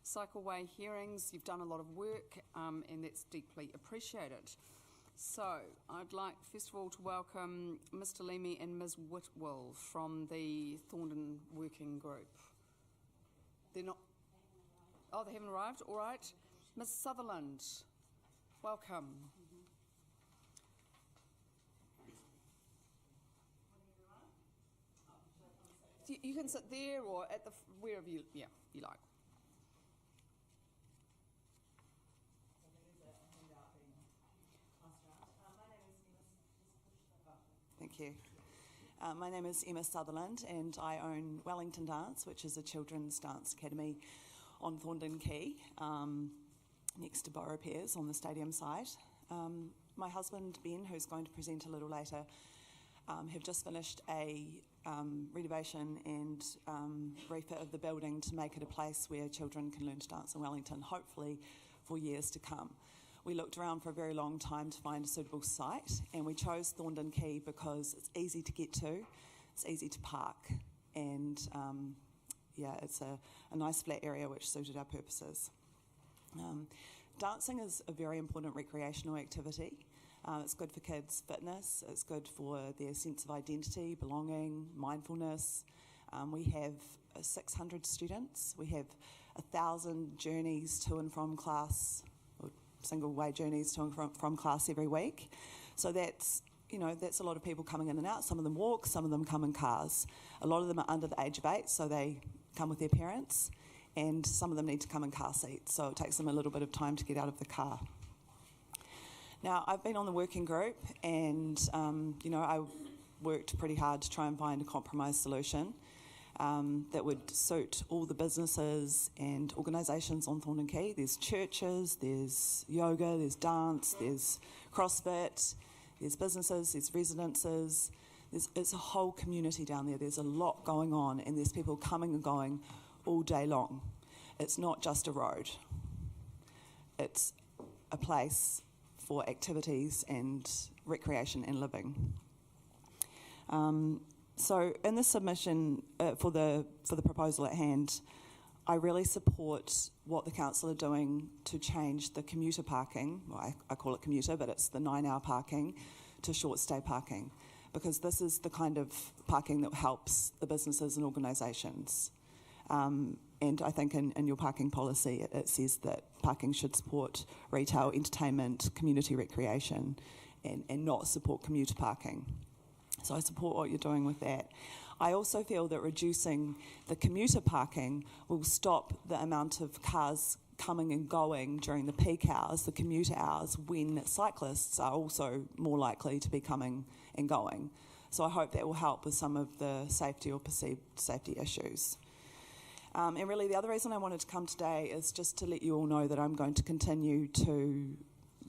Cycleway hearings. You've done a lot of work and that's deeply appreciated. So I'd like first of all to welcome Mr. Leamy and Ms. Whitwell from the Thorndon Working Group. They're not... Oh, they haven't arrived? All right. Ms. Sutherland, welcome. You can sit there or at the wherever you like. Thank you. My name is Emma Sutherland and I own Wellington Dance, which is a children's dance academy on Thorndon Quay, next to Borough Piers on the stadium site. My husband Ben, who's going to present a little later, have just finished a renovation and refit of the building to make it a place where children can learn to dance in Wellington, hopefully for years to come. We looked around for a very long time to find a suitable site, and we chose Thorndon Quay because it's easy to get to, it's easy to park, and it's a nice flat area which suited our purposes. Dancing is a very important recreational activity. It's good for kids' fitness, it's good for their sense of identity, belonging, mindfulness. We have 600 students, we have 1,000 journeys to and from class, or single-way journeys to and from class every week. So that's a lot of people coming in and out. Some of them walk, some of them come in cars. A lot of them are under the age of 8, so they come with their parents, and some of them need to come in car seats, so it takes them a little bit of time to get out of the car. Now, I've been on the working group and, I worked pretty hard to try and find a compromise solution that would suit all the businesses and organisations on Thorndon Quay. There's churches, there's yoga, there's dance, there's CrossFit, there's businesses, there's residences. It's a whole community down there. There's a lot going on and there's people coming and going all day long. It's not just a road. It's a place for activities and recreation and living. So in the submission for the proposal at hand, I really support what the council are doing to change the commuter parking. Well, I call it commuter, but it's the 9-hour parking to short stay parking, because this is the kind of parking that helps the businesses and organisations. And I think in your parking policy, it says that parking should support retail, entertainment, community recreation, and not support commuter parking. So I support what you're doing with that. I also feel that reducing the commuter parking will stop the amount of cars coming and going during the peak hours, the commuter hours, when cyclists are also more likely to be coming and going. So I hope that will help with some of the safety or perceived safety issues. And really the other reason I wanted to come today is just to let you all know that I'm going to continue to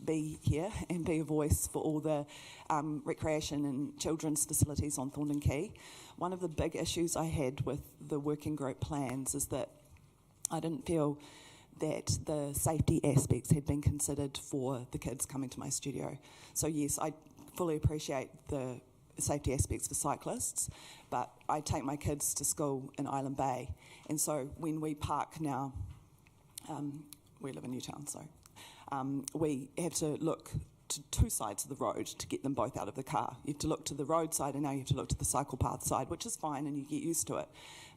be here and be a voice for all the recreation and children's facilities on Thorndon Quay. One of the big issues I had with the working group plans is that I didn't feel that the safety aspects had been considered for the kids coming to my studio. So yes, I fully appreciate the safety aspects for cyclists, but I take my kids to school in Island Bay, and so when we park now, we live in Newtown, so we have to look to two sides of the road to get them both out of the car. You have to look to the road side and now you have to look to the cycle path side, which is fine and you get used to it.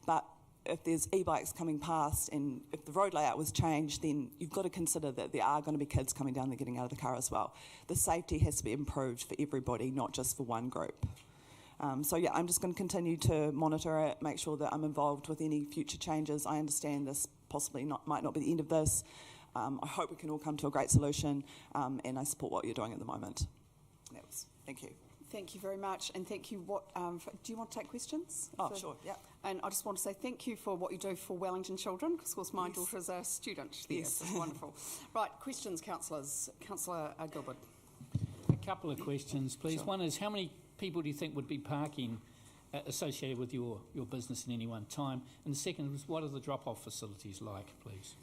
But if there's e-bikes coming past and if the road layout was changed, then you've got to consider that there are going to be kids coming down there getting out of the car as well. The safety has to be improved for everybody, not just for one group. So yeah, I'm just going to continue to monitor it, make sure that I'm involved with any future changes. I understand this possibly might not be the end of this. I hope we can all come to a great solution, and I support what you're doing at the moment. Thank you. Thank you very much, and thank you. Do you want to take questions? Sure, yeah. And I just want to say thank you for what you do for Wellington children, because of course my daughter is a student there. Yes. It's wonderful. Right, questions, councillors. Councillor Gilbert. A couple of questions, please. Sure. One is, how many people do you think would be parking associated with your business at any one time? And the second is, what are the drop-off facilities like, please?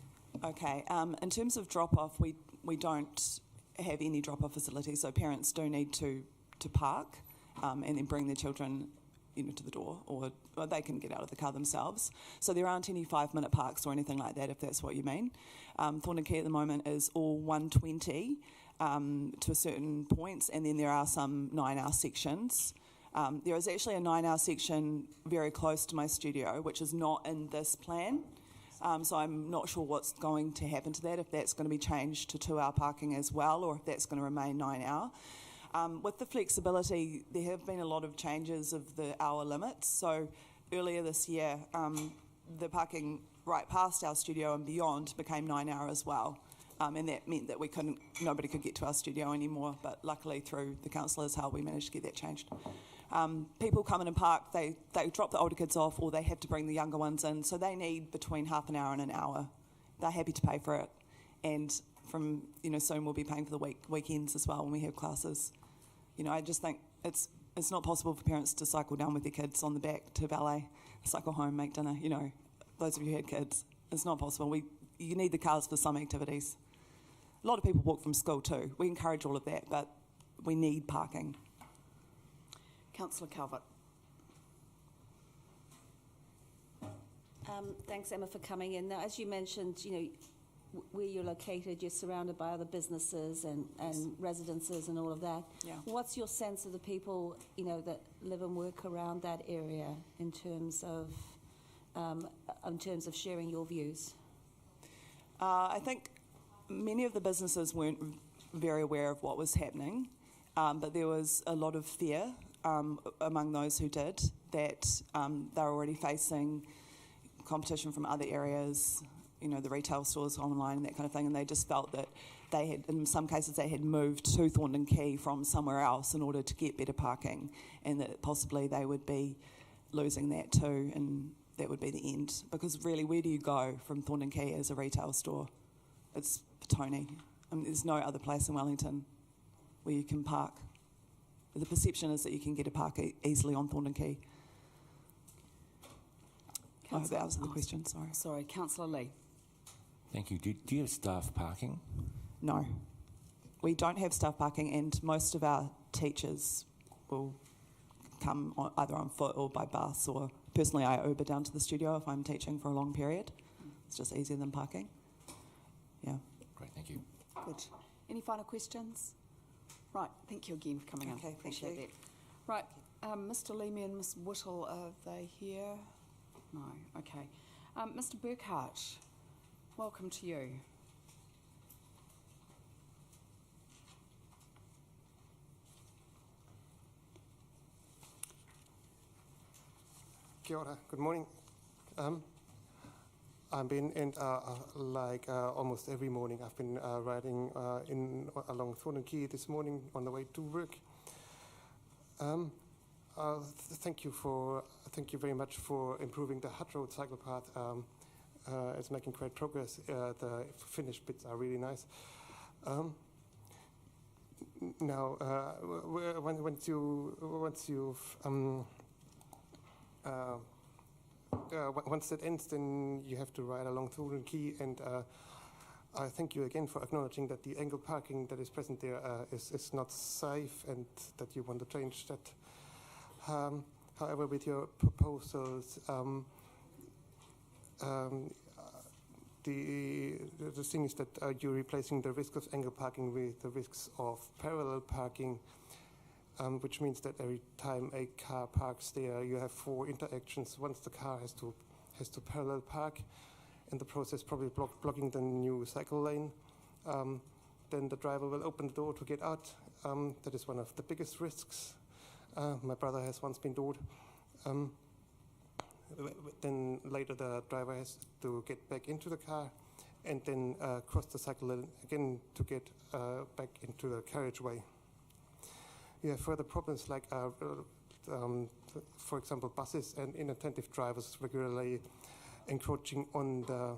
Okay, in terms of drop-off, we don't have any drop-off facilities, so parents do need to park and then bring their children to the door, or they can get out of the car themselves. So there aren't any 5-minute parks or anything like that, if that's what you mean. Thorndon Quay at the moment is all 120 to a certain points, and then there are some 9-hour sections. There is actually a 9-hour section very close to my studio, which is not in this plan. So I'm not sure what's going to happen to that, if that's going to be changed to 2-hour parking as well, or if that's going to remain 9-hour. With the flexibility, there have been a lot of changes of the hour limits. So earlier this year, the parking right past our studio and beyond became 9-hour as well. And that meant that nobody could get to our studio anymore. But luckily, through the councillors' help, we managed to get that changed. People come in and park, they drop the older kids off, or they have to bring the younger ones in. So they need between half an hour and an hour. They're happy to pay for it. And from, soon we'll be paying for the weekends as well when we have classes. I just think it's not possible for parents to cycle down with their kids on the back to ballet, cycle home, make dinner. Those of you who had kids, it's not possible. You need the cars for some activities. A lot of people walk from school too. We encourage all of that, but we need parking. Councillor Calvert. Thanks, Emma, for coming in. Now, as you mentioned, where you're located, you're surrounded by other businesses and residences and all of that. Yeah. What's your sense of the people, that live and work around that area in terms of sharing your views? I think many of the businesses weren't very aware of what was happening, but there was a lot of fear among those who did, that they were already facing competition from other areas, the retail stores online and that kind of thing, and they just felt that in some cases, they had moved to Thorndon Quay from somewhere else in order to get better parking, and that possibly they would be losing that too, and that would be the end. Because really, where do you go from Thorndon Quay as a retail store? It's Petone. There's no other place in Wellington where you can park. The perception is that you can get a park easily on Thorndon Quay. I hope that answered the question, sorry. Sorry, Councillor Lee. Thank you. Do you have staff parking? No. We don't have staff parking, and most of our teachers will come either on foot or by bus, or personally I Uber down to the studio if I'm teaching for a long period. It's just easier than parking. Yeah. Great, thank you. Good. Any final questions? Right, thank you again for coming in. Okay, thank you. Appreciate that. Right, Mr. Leamy and Ms. Whittle, are they here? No, okay. Mr. Burkhart, welcome to you. Kia ora, good morning. I've been in almost every morning. I've been riding along Thorndon Quay this morning on the way to work. Thank you very much for improving the hut road cycle path. It's making great progress. The finished bits are really nice. Now, once that ends, then you have to ride along Thorndon Quay, and I thank you again for acknowledging that the angle parking that is present there is not safe, and that you want to change that. However, with your proposals, the thing is that you're replacing the risk of angle parking with the risks of parallel parking, which means that every time a car parks there, you have 4 interactions. Once the car has to parallel park, in the process probably blocking the new cycle lane. Then the driver will open the door to get out. That is one of the biggest risks. My brother has once been doored. Then later the driver has to get back into the car and then cross the cycle lane again to get back into the carriageway. You have further problems like, for example, buses and inattentive drivers regularly encroaching on the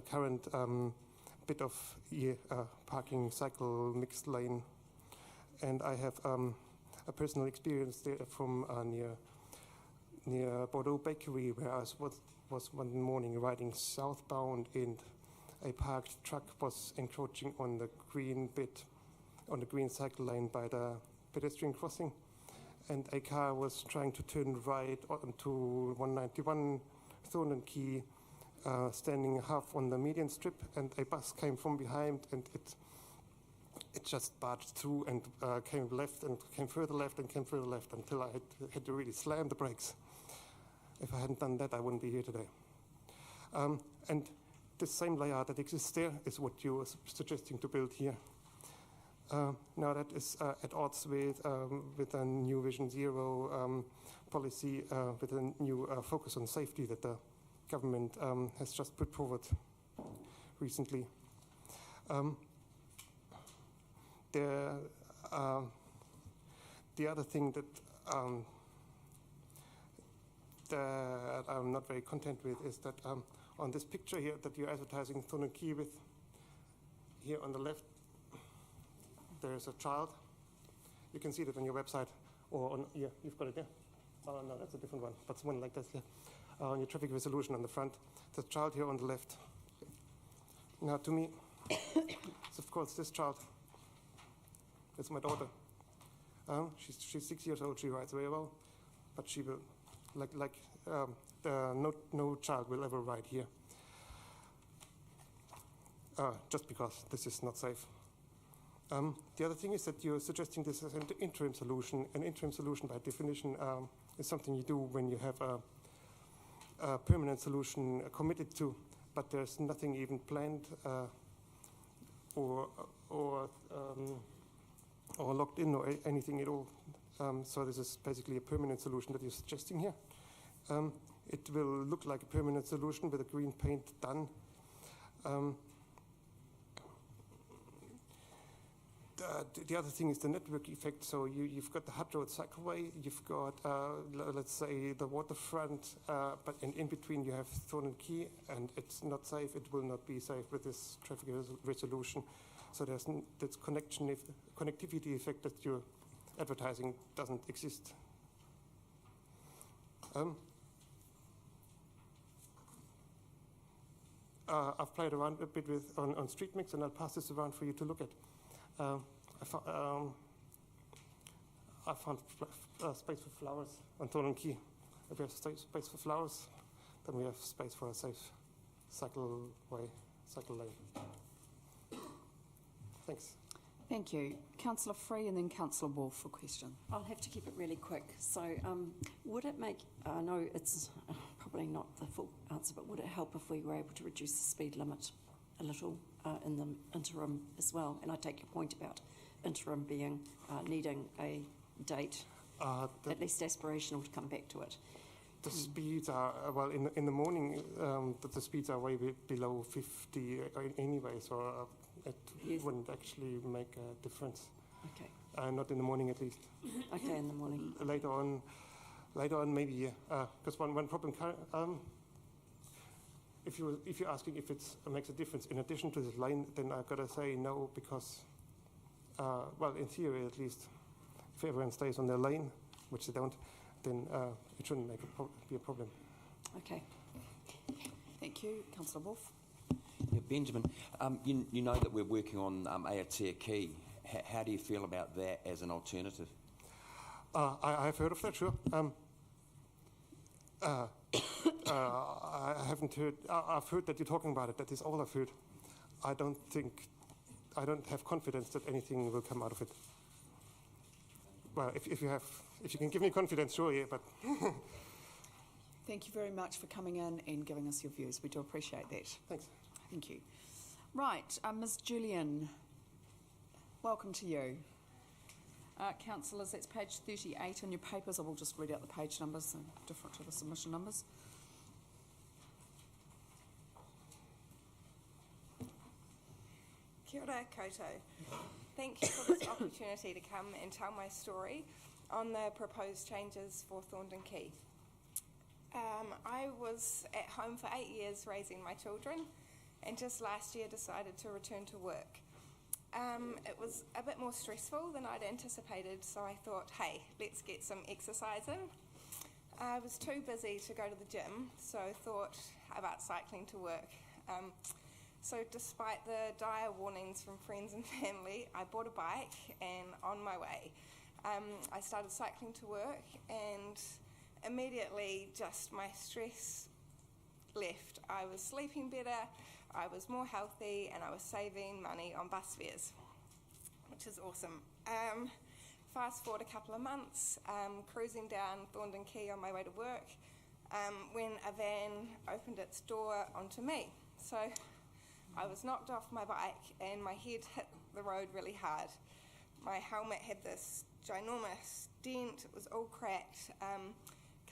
current bit of parking cycle mixed lane. And I have a personal experience there from near Bordeaux Bakery, where I was one morning riding southbound, and a parked truck was encroaching on the green bit, on the green cycle lane by the pedestrian crossing, and a car was trying to turn right onto 191 Thornton Quay, standing half on the median strip, and a bus came from behind, and it just barged through and came left and came further left and came further left until I had to really slam the brakes. If I hadn't done that, I wouldn't be here today. And the same layout that exists there is what you were suggesting to build here. Now that is at odds with a new Vision Zero policy, with a new focus on safety that the government has just put forward recently. The other thing that I'm not very content with is that on this picture here that you're advertising Thornton Quay with, here on the left, there's a child. You can see that on your website, or on, yeah, you've got it there. Oh no, that's a different one, but it's one like this here. On your traffic resolution on the front, there's a child here on the left. Now to me, it's of course this child. It's my daughter. She's 6 years old. She rides very well, but she will, no child will ever ride here. Just because this is not safe. The other thing is that you're suggesting this as an interim solution. An interim solution, by definition, is something you do when you have a permanent solution committed to, but there's nothing even planned or locked in or anything at all. So this is basically a permanent solution that you're suggesting here. It will look like a permanent solution with a green paint done. The other thing is the network effect. So you've got the Hut Road cycleway, you've got, let's say, the waterfront, but in between you have Thornton Quay, and it's not safe. It will not be safe with this traffic resolution. So there's this connectivity effect that you're advertising doesn't exist. I've played around a bit with on Street Mix, and I'll pass this around for you to look at. I found space for flowers on Thornton Quay. If we have space for flowers, then we have space for a safe cycle lane. Thanks. Thank you. Councillor Free and then Councillor Wolf for question. I'll have to keep it really quick. So would it make, I know it's probably not the full answer, but would it help if we were able to reduce the speed limit a little in the interim as well? And I take your point about interim being needing a date, at least aspirational, to come back to it. The speeds are, well, in the morning, the speeds are way below 50 anyway, so it wouldn't actually make a difference. Okay. Not in the morning, at least. Okay, in the morning. Later on, maybe, because one problem, if you're asking if it makes a difference in addition to this line, then I've got to say no, because, well, in theory at least, if everyone stays on their lane, which they don't, then it shouldn't be a problem. Okay. Thank you. Councillor Wolf. Yeah, Benjamin, you know that we're working on Aotea Quay. How do you feel about that as an alternative? I've heard of that, sure. I haven't heard. I've heard that you're talking about it. That is all I've heard. I don't have confidence that anything will come out of it. Well, if you can give me confidence, sure, yeah, but. Thank you very much for coming in and giving us your views. We do appreciate that. Thanks. Thank you. Right, Ms. Julian, welcome to you. Councillors, that's page 38 on your papers. I will just read out the page numbers, they're different to the submission numbers. Kia ora koutou. Thank you for this opportunity to come and tell my story on the proposed changes for Thornton Quay. I was at home for 8 years raising my children, and just last year decided to return to work. It was a bit more stressful than I'd anticipated, so I thought, hey, let's get some exercise in. I was too busy to go to the gym, so thought about cycling to work. So despite the dire warnings from friends and family, I bought a bike and on my way. I started cycling to work, and immediately just my stress left. I was sleeping better, I was more healthy, and I was saving money on bus fares, which is awesome. Fast forward a couple of months, cruising down Thorndon Quay on my way to work, when a van opened its door onto me. So I was knocked off my bike and my head hit the road really hard. My helmet had this ginormous dent, it was all cracked,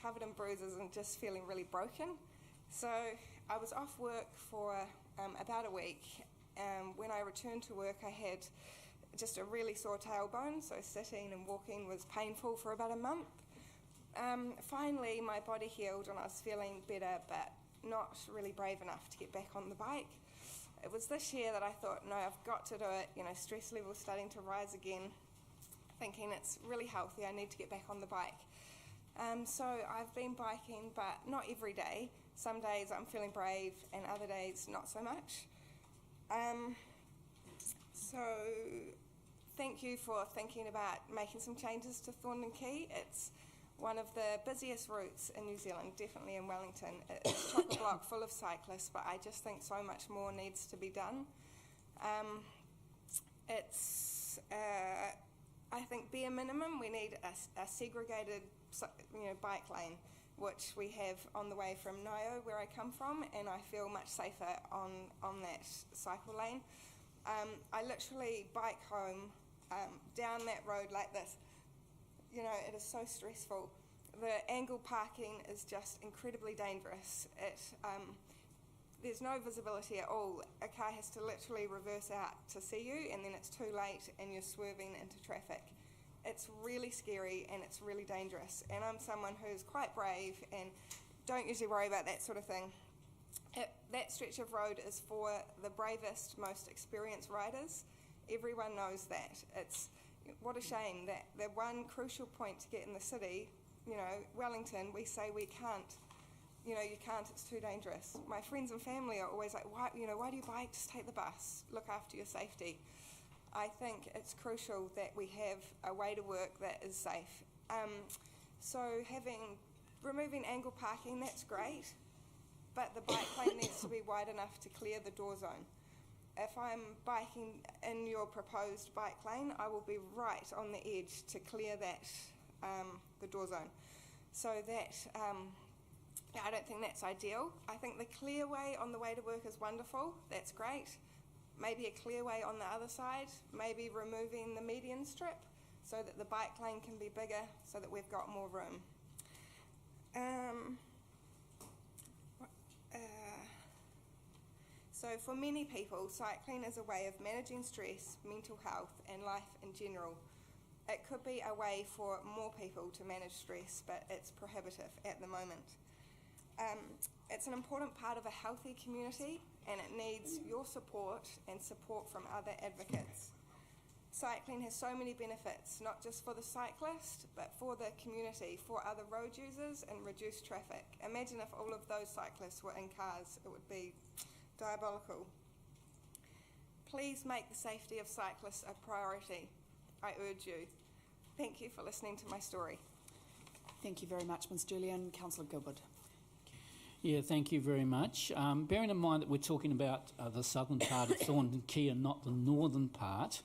covered in bruises and just feeling really broken. So I was off work for about a week. When I returned to work, I had just a really sore tailbone, so sitting and walking was painful for about a month. Finally, my body healed and I was feeling better, but not really brave enough to get back on the bike. It was this year that I thought, no, I've got to do it. You know, stress levels starting to rise again, thinking it's really healthy, I need to get back on the bike. So I've been biking, but not every day. Some days I'm feeling brave and other days not so much. So thank you for thinking about making some changes to Thorndon Quay. It's one of the busiest routes in New Zealand, definitely in Wellington. It's chock-a-block full of cyclists, but I just think so much more needs to be done. I think bare minimum, we need a segregated bike lane, which we have on the way from Nio, where I come from, and I feel much safer on that cycle lane. I literally bike home down that road like this. You know, it is so stressful. The angle parking is just incredibly dangerous. There's no visibility at all. A car has to literally reverse out to see you, and then it's too late and you're swerving into traffic. It's really scary and it's really dangerous. And I'm someone who's quite brave and don't usually worry about that sort of thing. That stretch of road is for the bravest, most experienced riders. Everyone knows that. What a shame that the one crucial point to get in the city, Wellington, we say we can't. You can't, it's too dangerous. My friends and family are always like, why do you bike? Just take the bus, look after your safety. I think it's crucial that we have a way to work that is safe. So removing angle parking, that's great, but the bike lane needs to be wide enough to clear the door zone. If I'm biking in your proposed bike lane, I will be right on the edge to clear that, the door zone. So that, I don't think that's ideal. I think the clear way on the way to work is wonderful, that's great. Maybe a clear way on the other side, maybe removing the median strip so that the bike lane can be bigger so that we've got more room. So for many people, cycling is a way of managing stress, mental health, and life in general. It could be a way for more people to manage stress, but it's prohibitive at the moment. It's an important part of a healthy community, and it needs your support and support from other advocates. Cycling has so many benefits, not just for the cyclist, but for the community, for other road users, and reduced traffic. Imagine if all of those cyclists were in cars, it would be diabolical. Please make the safety of cyclists a priority. I urge you. Thank you for listening to my story. Thank you very much, Ms. Julian. Councillor Gilbert. Yeah, thank you very much. Bearing in mind that we're talking about the southern part of Thorndon Quay and not the northern part,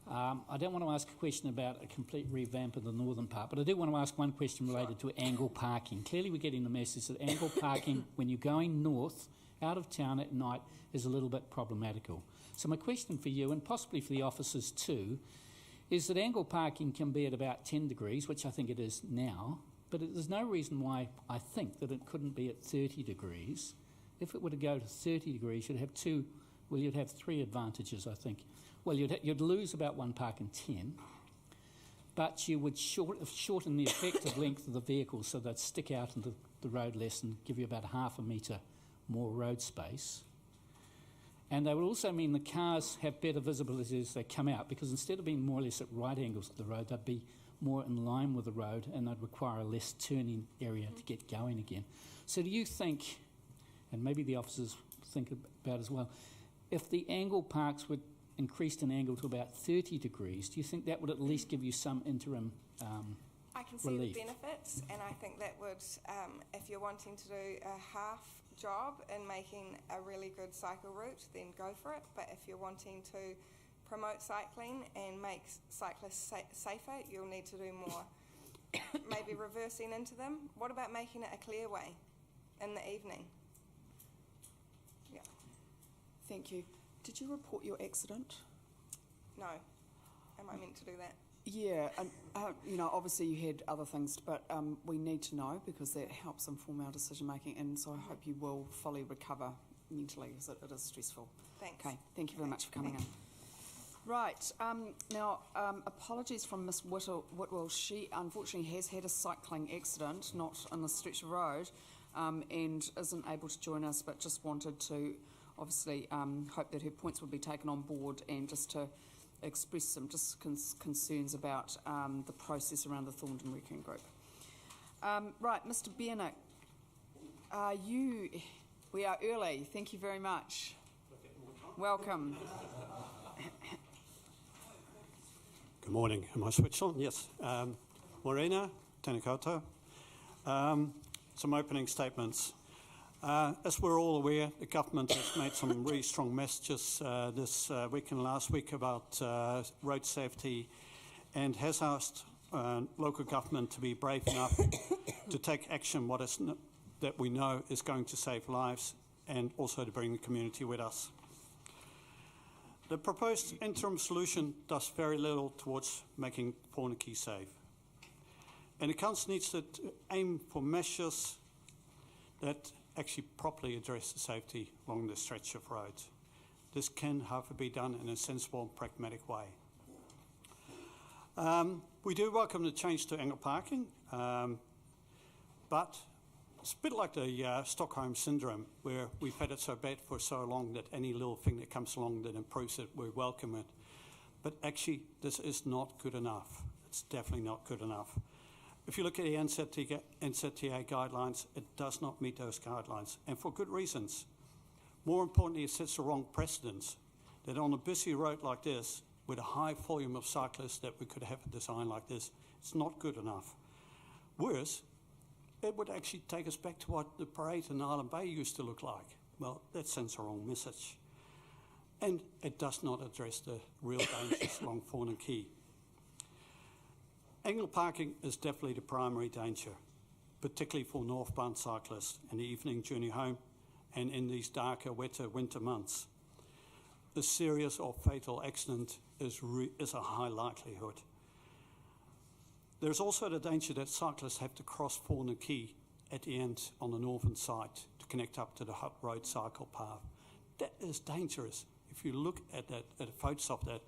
I don't want to ask a question about a complete revamp of the northern part, but I do want to ask one question related to angle parking. Clearly we're getting the message that angle parking when you're going north out of town at night is a little bit problematical. So my question for you, and possibly for the officers too, is that angle parking can be at about 10 degrees, which I think it is now, but there's no reason why I think that it couldn't be at 30 degrees. If it were to go to 30 degrees, you'd have three advantages, I think. Well, you'd lose about 1 park in 10, but you would shorten the effective length of the vehicles so they'd stick out into the road less and give you about half a metre more road space. And they would also mean the cars have better visibility as they come out, because instead of being more or less at right angles to the road, they'd be more in line with the road and they'd require a less turning area to get going again. So do you think, and maybe the officers think about as well, if the angle parks were increased an angle to about 30 degrees, do you think that would at least give you some interim I can see relief? the benefits, and I think that would, if you're wanting to do a half job in making a really good cycle route, then go for it. But if you're wanting to promote cycling and make cyclists safer, you'll need to do more. Maybe reversing into them. What about making it a clear way in the evening? Yeah. Thank you. Did you report your accident? No. Am I meant to do that? Yeah, and obviously you had other things, but we need to know because that helps inform our decision making, and so I hope you will fully recover mentally because it is stressful. Thanks. Okay, thank you very much for coming in. Right, now apologies from Miss Whitwell. She unfortunately has had a cycling accident, not on the stretch of road, and isn't able to join us, but just wanted to obviously hope that her points would be taken on board and just to express some concerns about the process around the Thorndon Working Group. Right, Mr. Biernick, we are early. Thank you very much. Welcome. Good morning. Am I switched on? Yes. Morena, tēnā koutou. Some opening statements. As we're all aware, the government has made some really strong messages this week and last week about road safety, and has asked local government to be brave enough to take action that we know is going to save lives, and also to bring the community with us. The proposed interim solution does very little towards making Pōneke safe. And the Council needs to aim for measures that actually properly address the safety along the stretch of road. This can, however, be done in a sensible and pragmatic way. We do welcome the change to angle parking, but it's a bit like the Stockholm Syndrome, where we've had it so bad for so long that any little thing that comes along that improves it, we welcome it. But actually, this is not good enough. It's definitely not good enough. If you look at the NZTA guidelines, it does not meet those guidelines, and for good reasons. More importantly, it sets the wrong precedence, that on a busy road like this, with a high volume of cyclists, that we could have a design like this. It's not good enough. Worse, it would actually take us back to what the parade in Island Bay used to look like. Well, that sends the wrong message. And it does not address the real dangers along Thorndon Quay. Angle parking is definitely the primary danger, particularly for northbound cyclists in the evening journey home and in these darker, wetter winter months. A serious or fatal accident is a high likelihood. There's also the danger that cyclists have to cross Thorndon Quay at the end on the northern side to connect up to the Hut Road cycle path. That is dangerous. If you look at that, at the photos of that,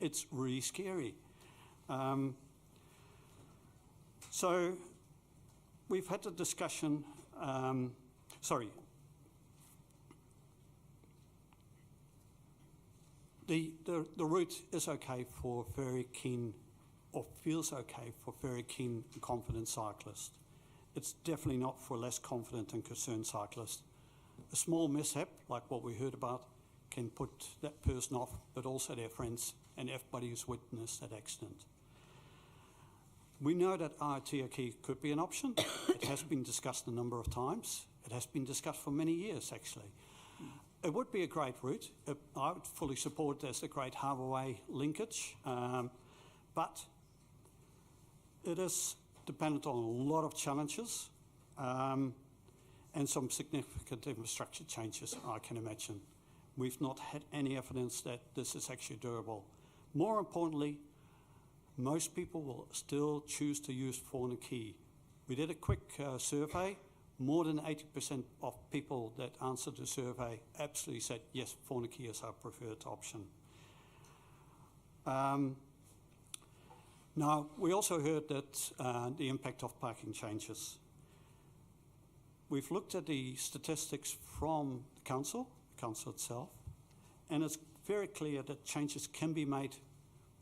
it's really scary. So we've had the discussion, The route is okay for very keen, or feels okay for very keen and confident cyclists. It's definitely not for less confident and concerned cyclists. A small mishap, like what we heard about, can put that person off, but also their friends and everybody who's witnessed that accident. We know that Aotearoa could be an option. It has been discussed a number of times. It has been discussed for many years, actually. It would be a great route. I would fully support it as a great Harbour Way linkage, but it is dependent on a lot of challenges and some significant infrastructure changes, I can imagine. We've not had any evidence that this is actually doable. More importantly, most people will still choose to use Thorndon Quay. We did a quick survey. More than 80% of people that answered the survey absolutely said, yes, Thorndon Quay is our preferred option. Now, we also heard that the impact of parking changes. We've looked at the statistics from the council itself, and it's very clear that changes can be made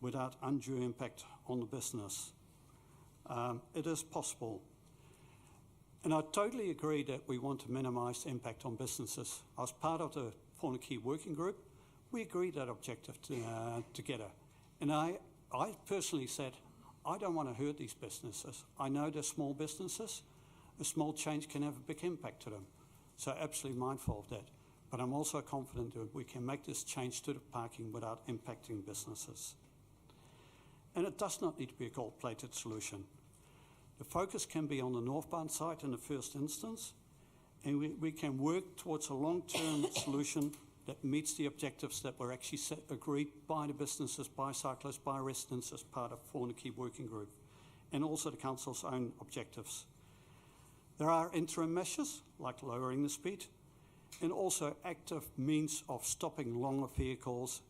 without undue impact on the business. It is possible. And I totally agree that we want to minimise the impact on businesses. I was part of the Thorndon Quay working group. We agreed that objective together. And I personally said, I don't want to hurt these businesses. I know they're small businesses. A small change can have a big impact to them. So absolutely mindful of that. But I'm also confident that we can make this change to the parking without impacting businesses. And it does not need to be a gold-plated solution. The focus can be on the northbound side in the first instance, and we can work towards a long-term solution that meets the objectives that were actually agreed by the businesses, by cyclists, by residents as part of Thorndon Quay Working Group, and also the Council's own objectives. There are interim measures, like lowering the speed, and also active means of stopping longer vehicles,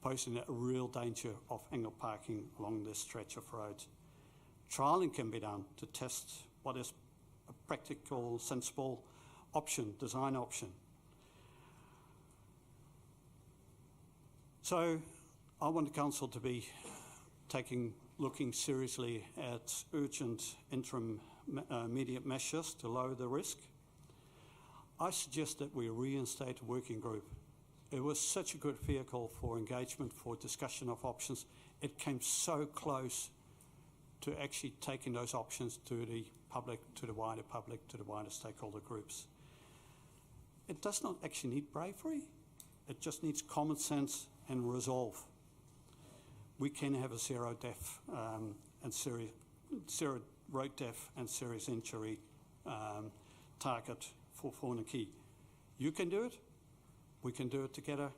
posing a real danger of angle parking along this stretch of road. Trialling can be done to test what is a practical, sensible option, design option. So I want the Council to be looking seriously at urgent interim immediate measures to lower the risk. I suggest that we reinstate a working group. It was such a good vehicle for engagement, for discussion of options. It came so close to actually taking those options to the public, to the wider stakeholder groups. It does not actually need bravery. It just needs common sense and resolve. We can have a zero road death and serious injury target for Thorndon Quay. You can do it. We can do it together.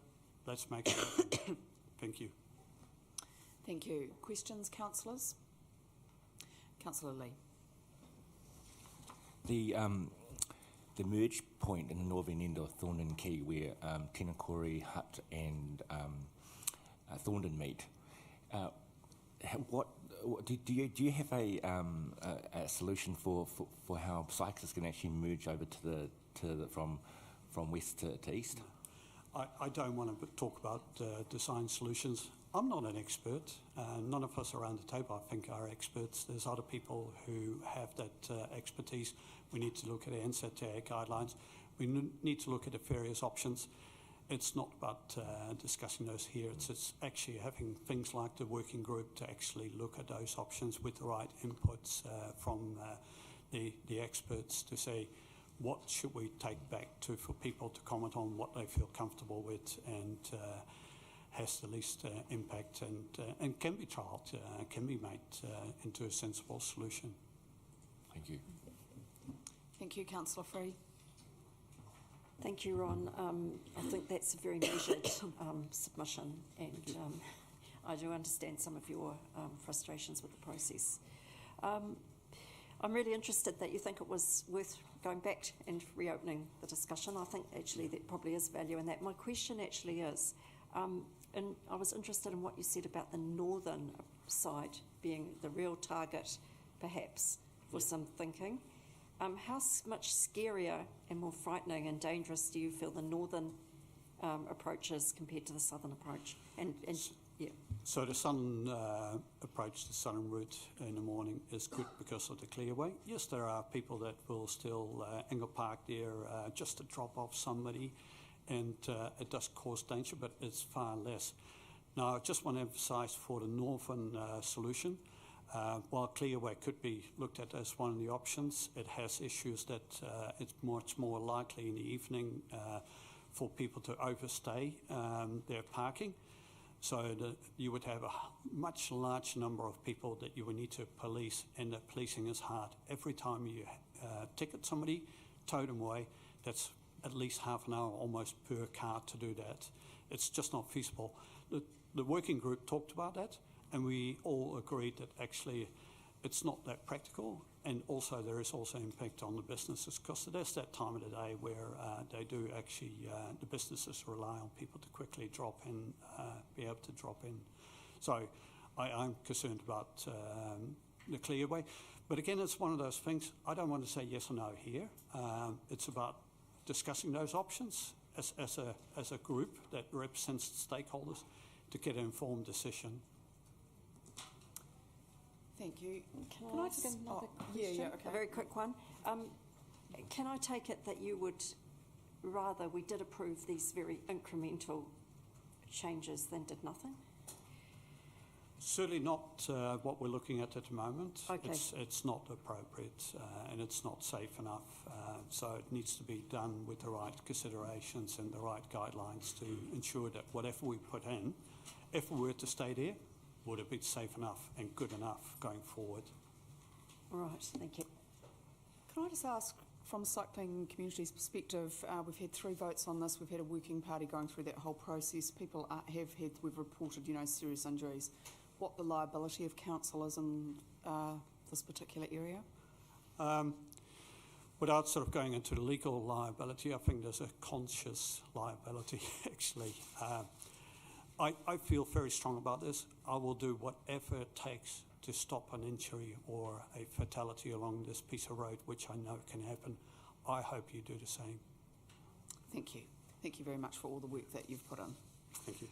Let's make it happen. Thank you. Thank you. Questions, councillors? Councillor Lee. The merge point in the northern end of Thorndon Quay, where Tinakori, Hutt, and Thorndon meet. Do you have a solution for how cyclists can actually merge over from west to east? I don't want to talk about design solutions. I'm not an expert. None of us around the table, I think, are experts. There's other people who have that expertise. We need to look at the NZTA guidelines. We need to look at the various options. It's not about discussing those here. It's actually having things like the working group to actually look at those options with the right inputs from the experts to say, what should we take back for people to comment on what they feel comfortable with and has the least impact and can be trialled, can be made into a sensible solution. Thank you. Thank you, Councillor Free. Thank you, Ron. I think that's a very measured submission, and I do understand some of your frustrations with the process. I'm really interested that you think it was worth going back and reopening the discussion. I think actually there probably is value in that. My question actually is, and I was interested in what you said about the northern side being the real target, perhaps, for some thinking. How much scarier and more frightening and dangerous do you feel the northern approach is compared to the southern approach? Yeah. So the southern approach, the southern route in the morning is good because of the clearway. Yes, there are people that will still angle park there just to drop off somebody, and it does cause danger, but it's far less. Now, I just want to emphasise for the northern solution, while clearway could be looked at as one of the options, it has issues that it's much more likely in the evening for people to overstay their parking. So you would have a much large number of people that you would need to police, and the policing is hard. Every time you ticket somebody, tow them away, that's at least half an hour almost per car to do that. It's just not feasible. The working group talked about that, and we all agreed that actually it's not that practical, and also there is also impact on the businesses because it is that time of the day where they do actually, the businesses rely on people to quickly drop in, be able to drop in. So I'm concerned about the clearway. But again, it's one of those things, I don't want to say yes or no here. It's about discussing those options as a group that represents stakeholders to get an informed decision. Thank you. Can I ask another question? Yeah, okay. A very quick one. Can I take it that you would rather we did approve these very incremental changes than did nothing? Certainly not what we're looking at the moment. Okay. It's not appropriate and it's not safe enough. So it needs to be done with the right considerations and the right guidelines to ensure that whatever we put in, if we were to stay there, would it be safe enough and good enough going forward? All right, thank you. Can I just ask, from a cycling community's perspective, we've had 3 votes on this. We've had a working party going through that whole process. People we've reported, serious injuries. What the liability of council is in this particular area? Without sort of going into the legal liability, I think there's a conscious liability, actually. I feel very strong about this. I will do whatever it takes to stop an injury or a fatality along this piece of road, which I know can happen. I hope you do the same. Thank you. Thank you very much for all the work that you've put in. Thank you.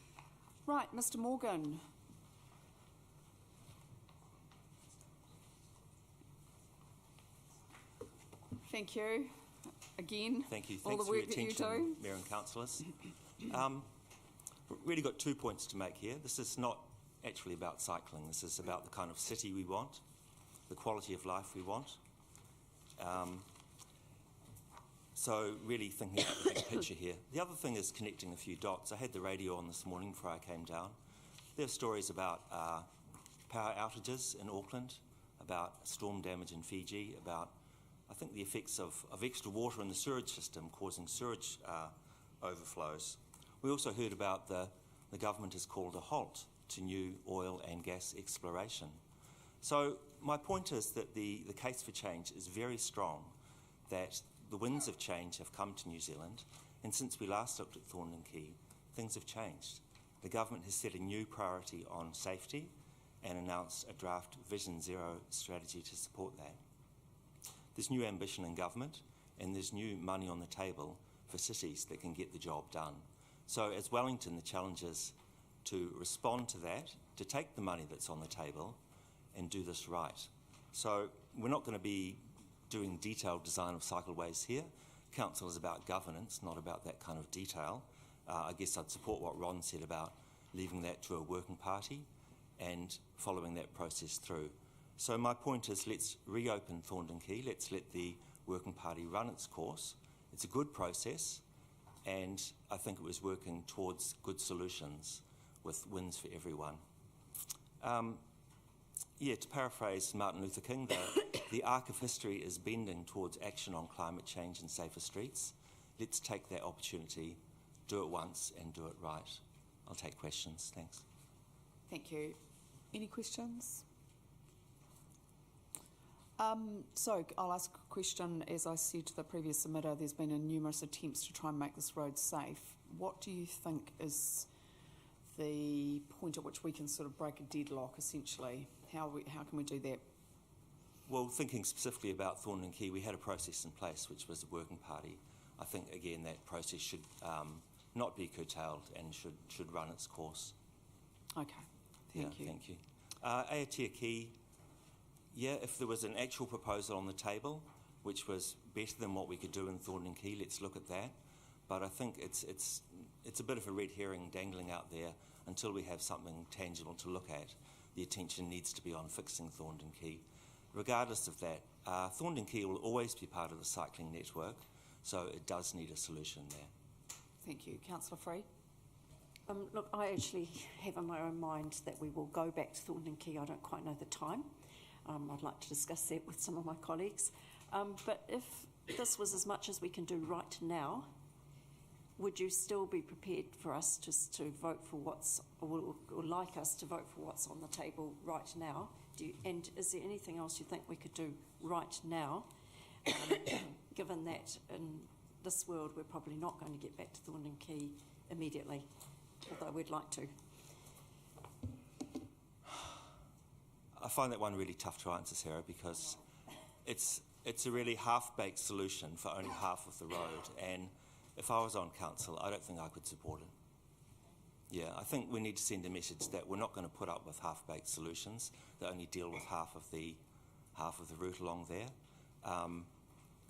Right, Mr. Morgan. Thank you. Again, thank you. all Thanks the work for your that you attention, do. Mayor and councillors. Really got 2 points to make here. This is not actually about cycling. This is about the kind of city we want, the quality of life we want. So really thinking about the big picture here. The other thing is connecting a few dots. I had the radio on this morning before I came down. There are stories about power outages in Auckland, about storm damage in Fiji, about I think the effects of extra water in the sewage system causing sewage overflows. We also heard about the government has called a halt to new oil and gas exploration. So my point is that the case for change is very strong, that the winds of change have come to New Zealand, and since we last looked at Thorndon Quay, things have changed. The government has set a new priority on safety and announced a draft Vision Zero strategy to support that. There's new ambition in government and there's new money on the table for cities that can get the job done. So as Wellington, the challenge is to respond to that, to take the money that's on the table and do this right. So we're not going to be doing detailed design of cycleways here. Council is about governance, not about that kind of detail. I guess I'd support what Ron said about leaving that to a working party and following that process through. So my point is, let's reopen Thorndon Quay, let's let the working party run its course. It's a good process, and I think it was working towards good solutions with wins for everyone. To paraphrase Martin Luther King, the arc of history is bending towards action on climate change and safer streets. Let's take that opportunity, do it once and do it right. I'll take questions. Thanks. Thank you. Any questions? So I'll ask a question. As I said to the previous submitter, there's been numerous attempts to try and make this road safe. What do you think is the point at which we can sort of break a deadlock, essentially? How can we do that? Well, thinking specifically about Thorndon Quay, we had a process in place which was a working party. I think, again, that process should not be curtailed and should run its course. Okay, thank you. Thank you. Aotea Quay, if there was an actual proposal on the table which was better than what we could do in Thorndon Quay, let's look at that. But I think it's a bit of a red herring dangling out there until we have something tangible to look at. The attention needs to be on fixing Thorndon Quay. Regardless of that, Thorndon Quay will always be part of the cycling network, so it does need a solution there. Thank you. Councillor Free? Look, I actually have in my own mind that we will go back to Thorndon Quay. I don't quite know the time. I'd like to discuss that with some of my colleagues. But if this was as much as we can do right now, would you still be prepared for us just to vote for or like us to vote for what's on the table right now? And is there anything else you think we could do right now, given that in this world we're probably not going to get back to Thorndon Quay immediately, although we'd like to? I find that one really tough to answer, Sarah, because it's a really half-baked solution for only half of the road, and if I was on council, I don't think I could support it. Yeah, I think we need to send a message that we're not going to put up with half-baked solutions that only deal with half of the route along there.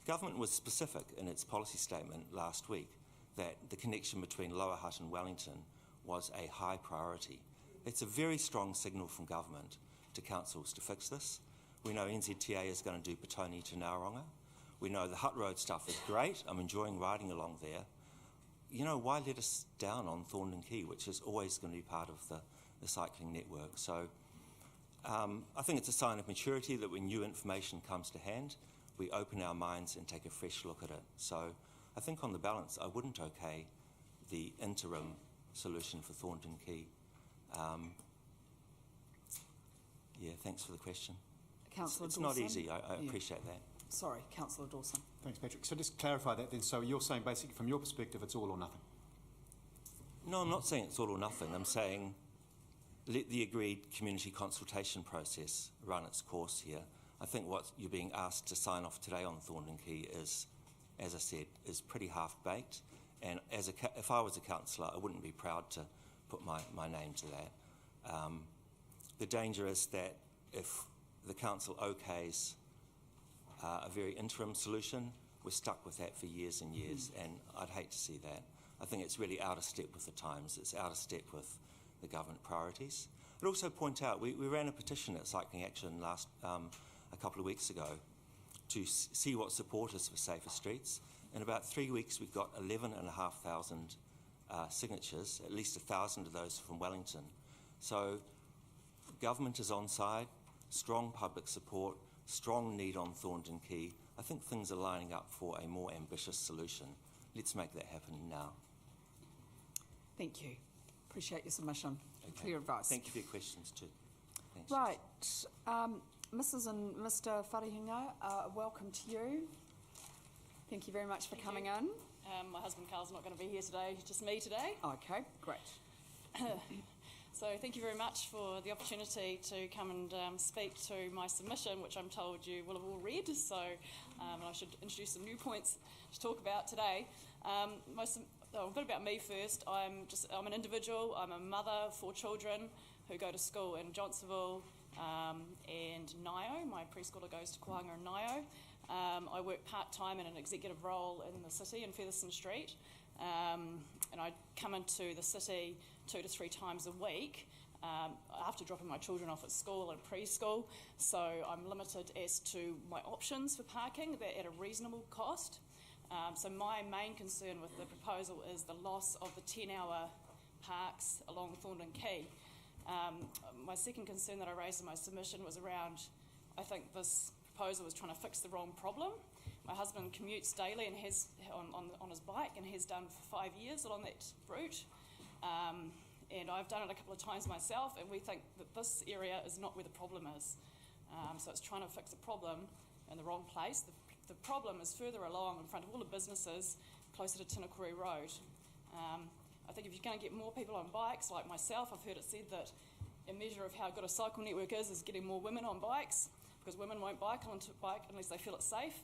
Government was specific in its policy statement last week that the connection between Lower Hutt and Wellington was a high priority. It's a very strong signal from government to councils to fix this. We know NZTA is going to do Petone to Nauronga. We know the Hutt Road stuff is great. I'm enjoying riding along there. You know, why let us down on Thorndon Quay, which is always going to be part of the cycling network? So I think it's a sign of maturity that when new information comes to hand, we open our minds and take a fresh look at it. So I think on the balance, I wouldn't okay the interim solution for Thorndon Quay. Yeah, thanks for the question. Councillor It's Dawson? not easy, I appreciate that. Sorry, Councillor Dawson. Thanks, Patrick. So just clarify that then. So you're saying basically from your perspective it's all or nothing? No, I'm not saying it's all or nothing. I'm saying let the agreed community consultation process run its course here. I think what you're being asked to sign off today on Thorndon Quay is, as I said, is pretty half-baked. And if I was a councillor, I wouldn't be proud to put my name to that. The danger is that if the council okays a very interim solution, we're stuck with that for years and years, and I'd hate to see that. I think it's really out of step with the times. It's out of step with the government priorities. I'd also point out, we ran a petition at Cycling Action a couple of weeks ago to see what support is for safer streets. In about 3 weeks, we've got 11,500 signatures, at least 1,000 of those from Wellington. So government is on side, strong public support, strong need on Thorndon Quay. I think things are lining up for a more ambitious solution. Let's make that happen now. Thank you. Appreciate your submission. Okay. Clear advice. Thank you for your questions too. Thanks. Right. Mrs. and Mr. Wharehunga, welcome to you. Thank you very much for coming in. My husband Carl's not going to be here today, just me today. Okay, great. So thank you very much for the opportunity to come and speak to my submission, which I'm told you will have all read, so I should introduce some new points to talk about today. A bit about me first. I'm an individual. I'm a mother of 4 children who go to school in Johnsonville and Nio. My preschooler goes to Kohanga and Nio. I work part-time in an executive role in the city in Featherston Street, and I come into the city 2 to 3 times a week after dropping my children off at school and preschool, so I'm limited as to my options for parking. They're at a reasonable cost. So my main concern with the proposal is the loss of the 10-hour parks along Thorndon Quay. My second concern that I raised in my submission was around, I think this proposal was trying to fix the wrong problem. My husband commutes daily and has on his bike and has done for 5 years along that route. And I've done it a couple of times myself, and we think that this area is not where the problem is. So it's trying to fix a problem in the wrong place. The problem is further along in front of all the businesses closer to Tinakori Road. I think if you're going to get more people on bikes, like myself, I've heard it said that a measure of how good a cycle network is getting more women on bikes, because women won't bike unless they feel it's safe.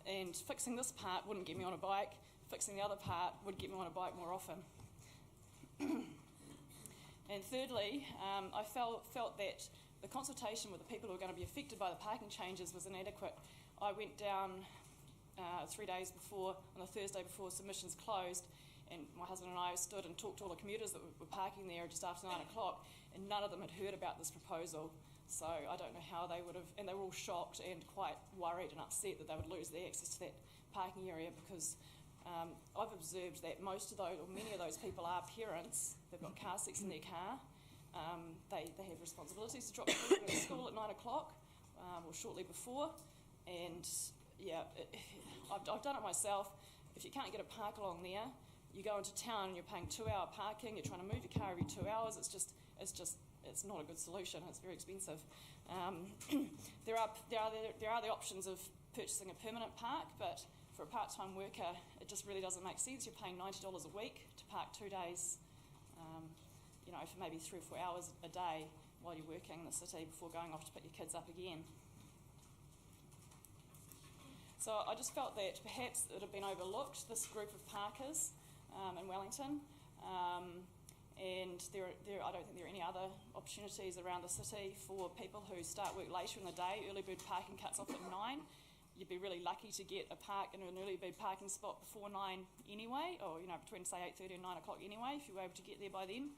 And fixing this part wouldn't get me on a bike. Fixing the other part would get me on a bike more often. And thirdly, I felt that the consultation with the people who are going to be affected by the parking changes was inadequate. I went down 3 days before, on the Thursday before submissions closed, and my husband and I stood and talked to all the commuters that were parking there just after 9 o'clock, and none of them had heard about this proposal. So I don't know how they would have, and they were all shocked and quite worried and upset that they would lose their access to that parking area, because I've observed that most of those, or many of those people are parents. They've got car seats in their car. They have responsibilities to drop children to school at 9 o'clock or shortly before. And yeah, I've done it myself. If you can't get a park along there, you go into town and you're paying 2-hour parking. You're trying to move your car every 2 hours. It's not a good solution. It's very expensive. There are the options of purchasing a permanent park, but for a part-time worker, it just really doesn't make sense. You're paying $90 a week to park 2 days, for maybe 3 or 4 hours a day while you're working in the city before going off to pick your kids up again. So I just felt that perhaps it had been overlooked, this group of parkers in Wellington, and I don't think there are any other opportunities around the city for people who start work later in the day. Early bird parking cuts off at 9. you'd be really lucky to get an early bird parking spot before 9 anyway, or between say 8:30 and 9 o'clock anyway, if you were able to get there by then.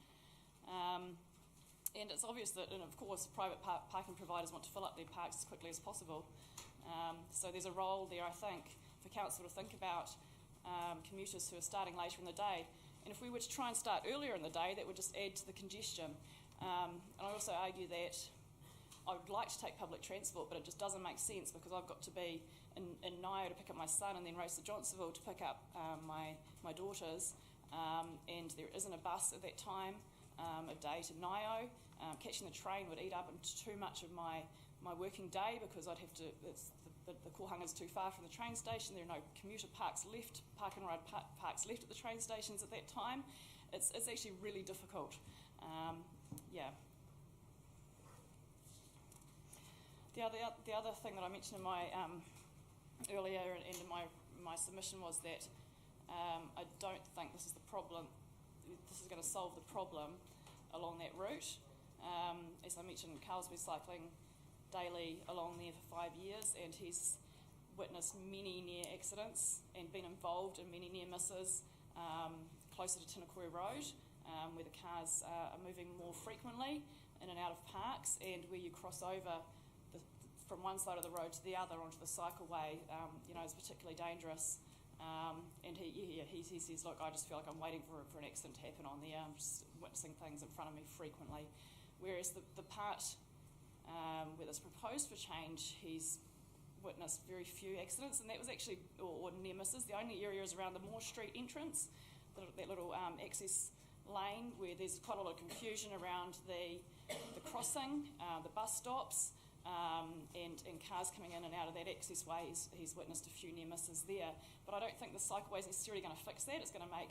And it's obvious that, and of course, private parking providers want to fill up their parks as quickly as possible. So there's a role there, I think, for council to think about commuters who are starting later in the day. And if we were to try and start earlier in the day, that would just add to the congestion. And I also argue that I would like to take public transport, but it just doesn't make sense because I've got to be in Nio to pick up my son and then race to Johnsonville to pick up my daughters. And there isn't a bus at that time of day to Nio. Catching the train would eat up into too much of my working day because I'd have to, the Kohanga is too far from the train station. There are no commuter parks left, park and ride parks left at the train stations at that time. It's actually really difficult. Yeah. The other thing that I mentioned in my earlier and in my submission was that I don't think this is the problem. This is going to solve the problem along that route. As I mentioned, Carl's been cycling daily along there for 5 years, and he's witnessed many near accidents and been involved in many near misses closer to Tinakori Road, where the cars are moving more frequently in and out of parks, and where you cross over from one side of the road to the other onto the cycleway, is particularly dangerous. And he says, look, I just feel like I'm waiting for an accident to happen on there. I'm just witnessing things in front of me frequently. Whereas the part where that's proposed for change, he's witnessed very few accidents, and that was actually, or near misses. The only area is around the Moore Street entrance, that little access lane where there's quite a lot of confusion around the crossing, the bus stops, and cars coming in and out of that access way. He's witnessed a few near misses there, but I don't think the cycleway is necessarily going to fix that. It's going to make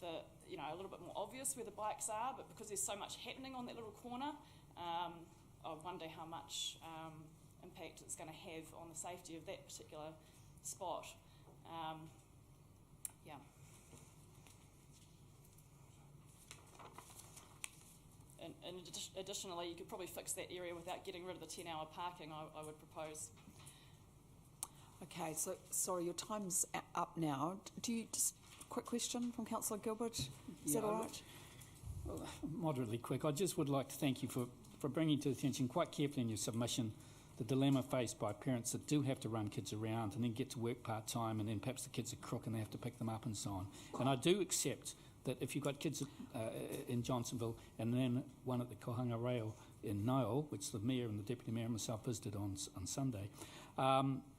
a little bit more obvious where the bikes are, but because there's so much happening on that little corner, I wonder how much impact it's going to have on the safety of that particular spot. Yeah. And additionally, you could probably fix that area without getting rid of the 10-hour parking, I would propose. Okay, so sorry, your time's up now. Do you just quick question from Councillor Gilbert? Is that all right? Well, moderately quick. I just would like to thank you for bringing to attention quite carefully in your submission the dilemma faced by parents that do have to run kids around and then get to work part-time, and then perhaps the kids are crook and they have to pick them up and so on. And I do accept that if you've got kids in Johnsonville and then one at the Kohanga Rail in Niall, which the Mayor and the Deputy Mayor and myself visited on Sunday,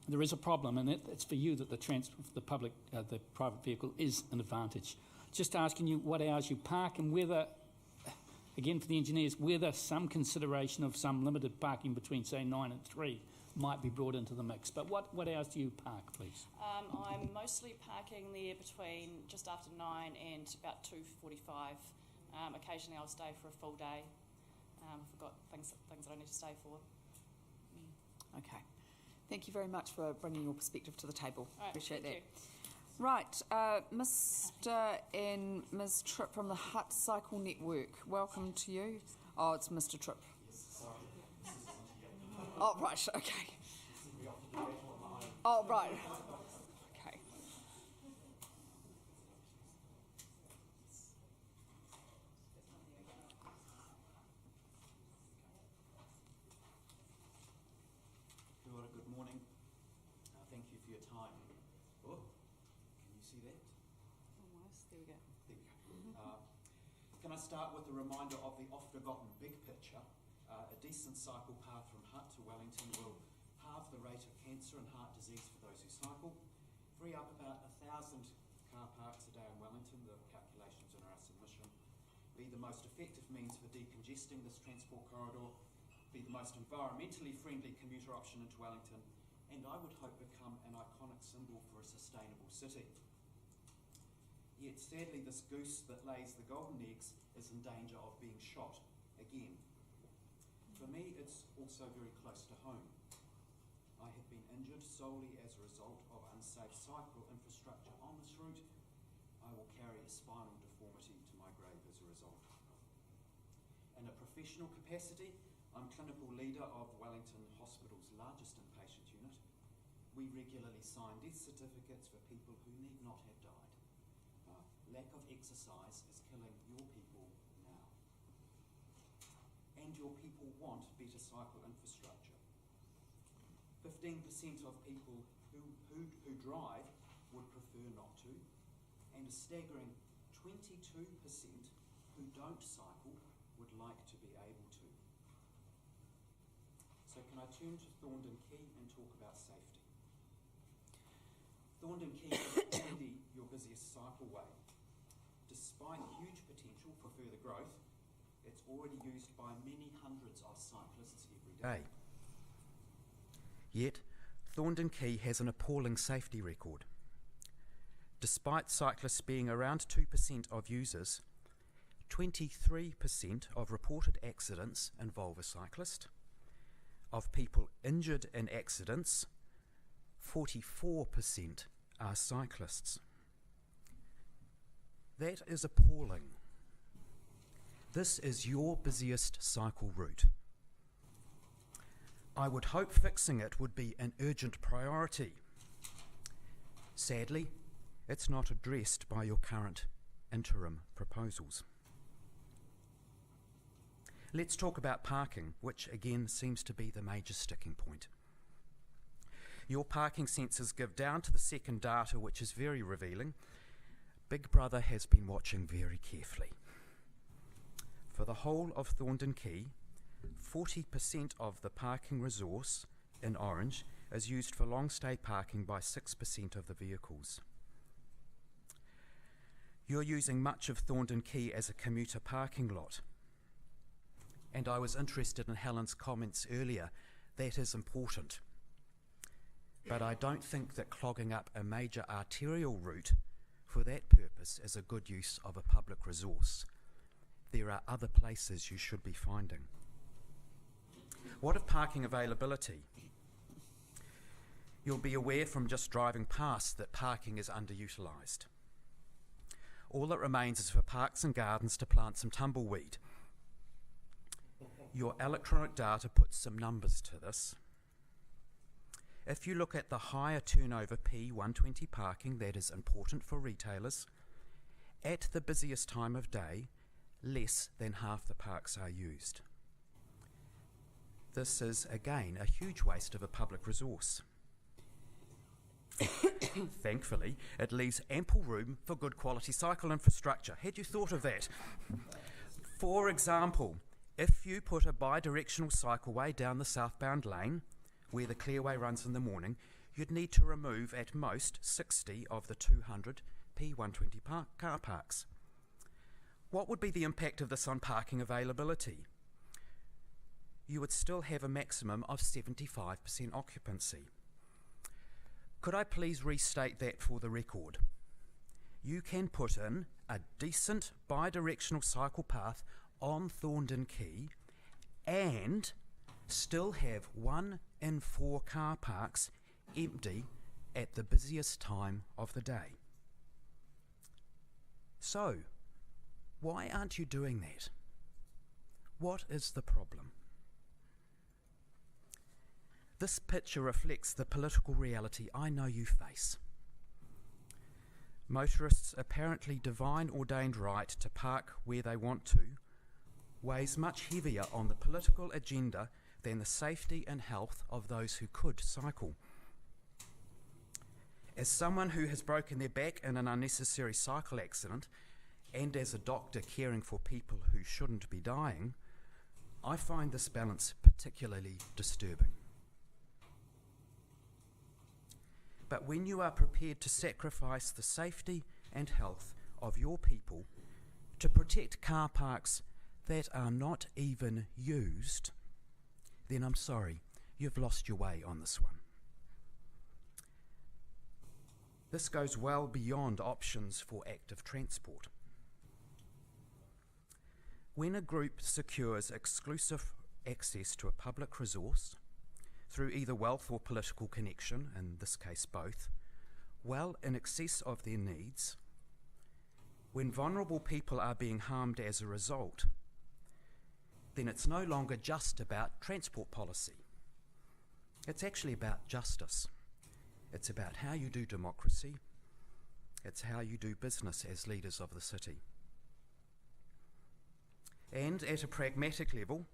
there is a problem, and it's for you that the private vehicle is an advantage. Just asking you what hours you park and whether, again for the engineers, whether some consideration of some limited parking between, say, 9 and 3 might be brought into the mix. But what hours do you park, please? I'm mostly parking there between just after 9 and about 2:45. Occasionally I'll stay for a full day. I've got things that I need to stay for. Okay. Thank you very much for bringing your perspective to the table. Right, appreciate that. you. Right, Mr. and Ms. Tripp from the Hut Cycle Network. Welcome to you. Oh, it's Mr. Tripp. Oh, right, okay. Oh, right. Okay. Good morning. Thank you for your time. Oh, can you see that? Almost. There we go. There we go. Can I start with a reminder of the oft-forgotten big picture? A decent cycle path from Hutt to Wellington will halve the rate of cancer and heart disease for those who cycle, free up about 1,000 car parks a day in Wellington, the calculations in our submission, be the most effective means for decongesting this transport corridor, be the most environmentally friendly commuter option into Wellington, and I would hope become an iconic symbol for a sustainable city. Yet sadly this goose that lays the golden eggs is in danger of being shot again. For me it's also very close to home. I have been injured solely as a result of unsafe cycle infrastructure on this route. I will carry a spinal deformity to my grave as a result. In a professional capacity, I'm clinical leader of Wellington Hospital's largest inpatient unit. we regularly sign death certificates for people who need not have died. Lack of exercise is killing your people now. And your people want better cycle infrastructure. 15% of people who drive would prefer not to, and a staggering 22% who don't cycle would like to be able to. So can I turn to Thorndon Quay and talk about safety? Thorndon Quay is already your busiest cycleway. Despite huge potential for further growth, it's already used by many hundreds of cyclists every day. Yet, Thorndon Quay has an appalling safety record. Despite cyclists being around 2% of users, 23% of reported accidents involve a cyclist. Of people injured in accidents, 44% are cyclists. That is appalling. This is your busiest cycle route. I would hope fixing it would be an urgent priority. Sadly, it's not addressed by your current interim proposals. Let's talk about parking, which again seems to be the major sticking point. Your parking sensors give down to the second data, which is very revealing. Big Brother has been watching very carefully. For the whole of Thorndon Quay, 40% of the parking resource in orange is used for long stay parking by 6% of the vehicles. You're using much of Thorndon Quay as a commuter parking lot. And I was interested in Helen's comments earlier. That is important. But I don't think that clogging up a major arterial route for that purpose is a good use of a public resource. There are other places you should be finding. What of parking availability? You'll be aware from just driving past that parking is underutilised. All that remains is for Parks and Gardens to plant some tumbleweed. Your electronic data puts some numbers to this. If you look at the higher turnover P120 parking, that is important for retailers, at the busiest time of day, less than half the parks are used. This is, again, a huge waste of a public resource. Thankfully, it leaves ample room for good quality cycle infrastructure. Had you thought of that? For example, if you put a bi-directional cycleway down the southbound lane, where the clearway runs in the morning, you'd need to remove at most 60 of the 200 P120 car parks. What would be the impact of this on parking availability? You would still have a maximum of 75% occupancy. Could I please restate that for the record? You can put in a decent bi-directional cycle path on Thorndon Quay and still have 1 in 4 car parks empty at the busiest time of the day. So, why aren't you doing that? What is the problem? This picture reflects the political reality I know you face. Motorists' apparently divine ordained right to park where they want to weighs much heavier on the political agenda than the safety and health of those who could cycle. As someone who has broken their back in an unnecessary cycle accident, and as a doctor caring for people who shouldn't be dying, I find this balance particularly disturbing. But when you are prepared to sacrifice the safety and health of your people to protect car parks that are not even used, then I'm sorry, you've lost your way on this one. This goes well beyond options for active transport. When a group secures exclusive access to a public resource, through either wealth or political connection, in this case both, well in excess of their needs, when vulnerable people are being harmed as a result, then it's no longer just about transport policy. It's actually about justice. It's about how you do democracy. It's how you do business as leaders of the city. And at a pragmatic level,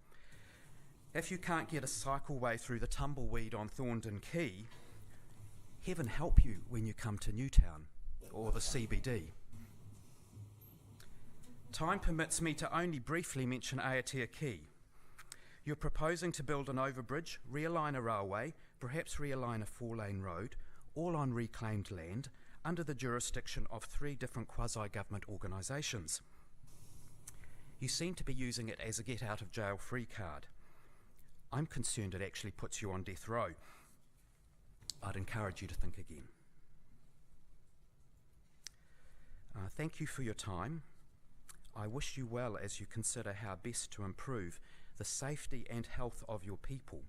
if you can't get a cycleway through the tumbleweed on Thorndon Quay, heaven help you when you come to Newtown or the CBD. Time permits me to only briefly mention Aotea Quay. You're proposing to build an overbridge, realign a railway, perhaps realign a 4-lane road, all on reclaimed land, under the jurisdiction of 3 different quasi-government organisations. You seem to be using it as a get-out-of-jail-free card. I'm concerned it actually puts you on death row. I'd encourage you to think again. Thank you for your time. I wish you well as you consider how best to improve the safety and health of your people,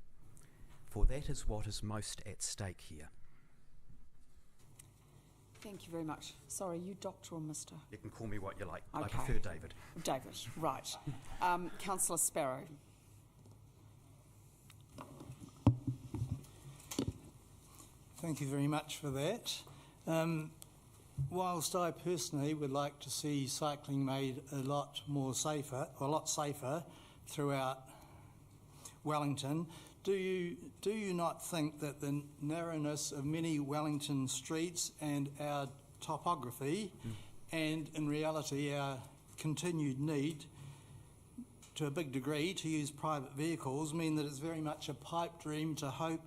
for that is what is most at stake here. Thank you very much. Sorry, you doctor or mister? You can call me what you like. Okay. I prefer David. David, right. Councillor Sparrow. Thank you very much for that. Whilst I personally would like to see cycling made a lot safer throughout Wellington, do you not think that the narrowness of many Wellington streets and our topography and in reality our continued need to a big degree to use private vehicles mean that it's very much a pipe dream to hope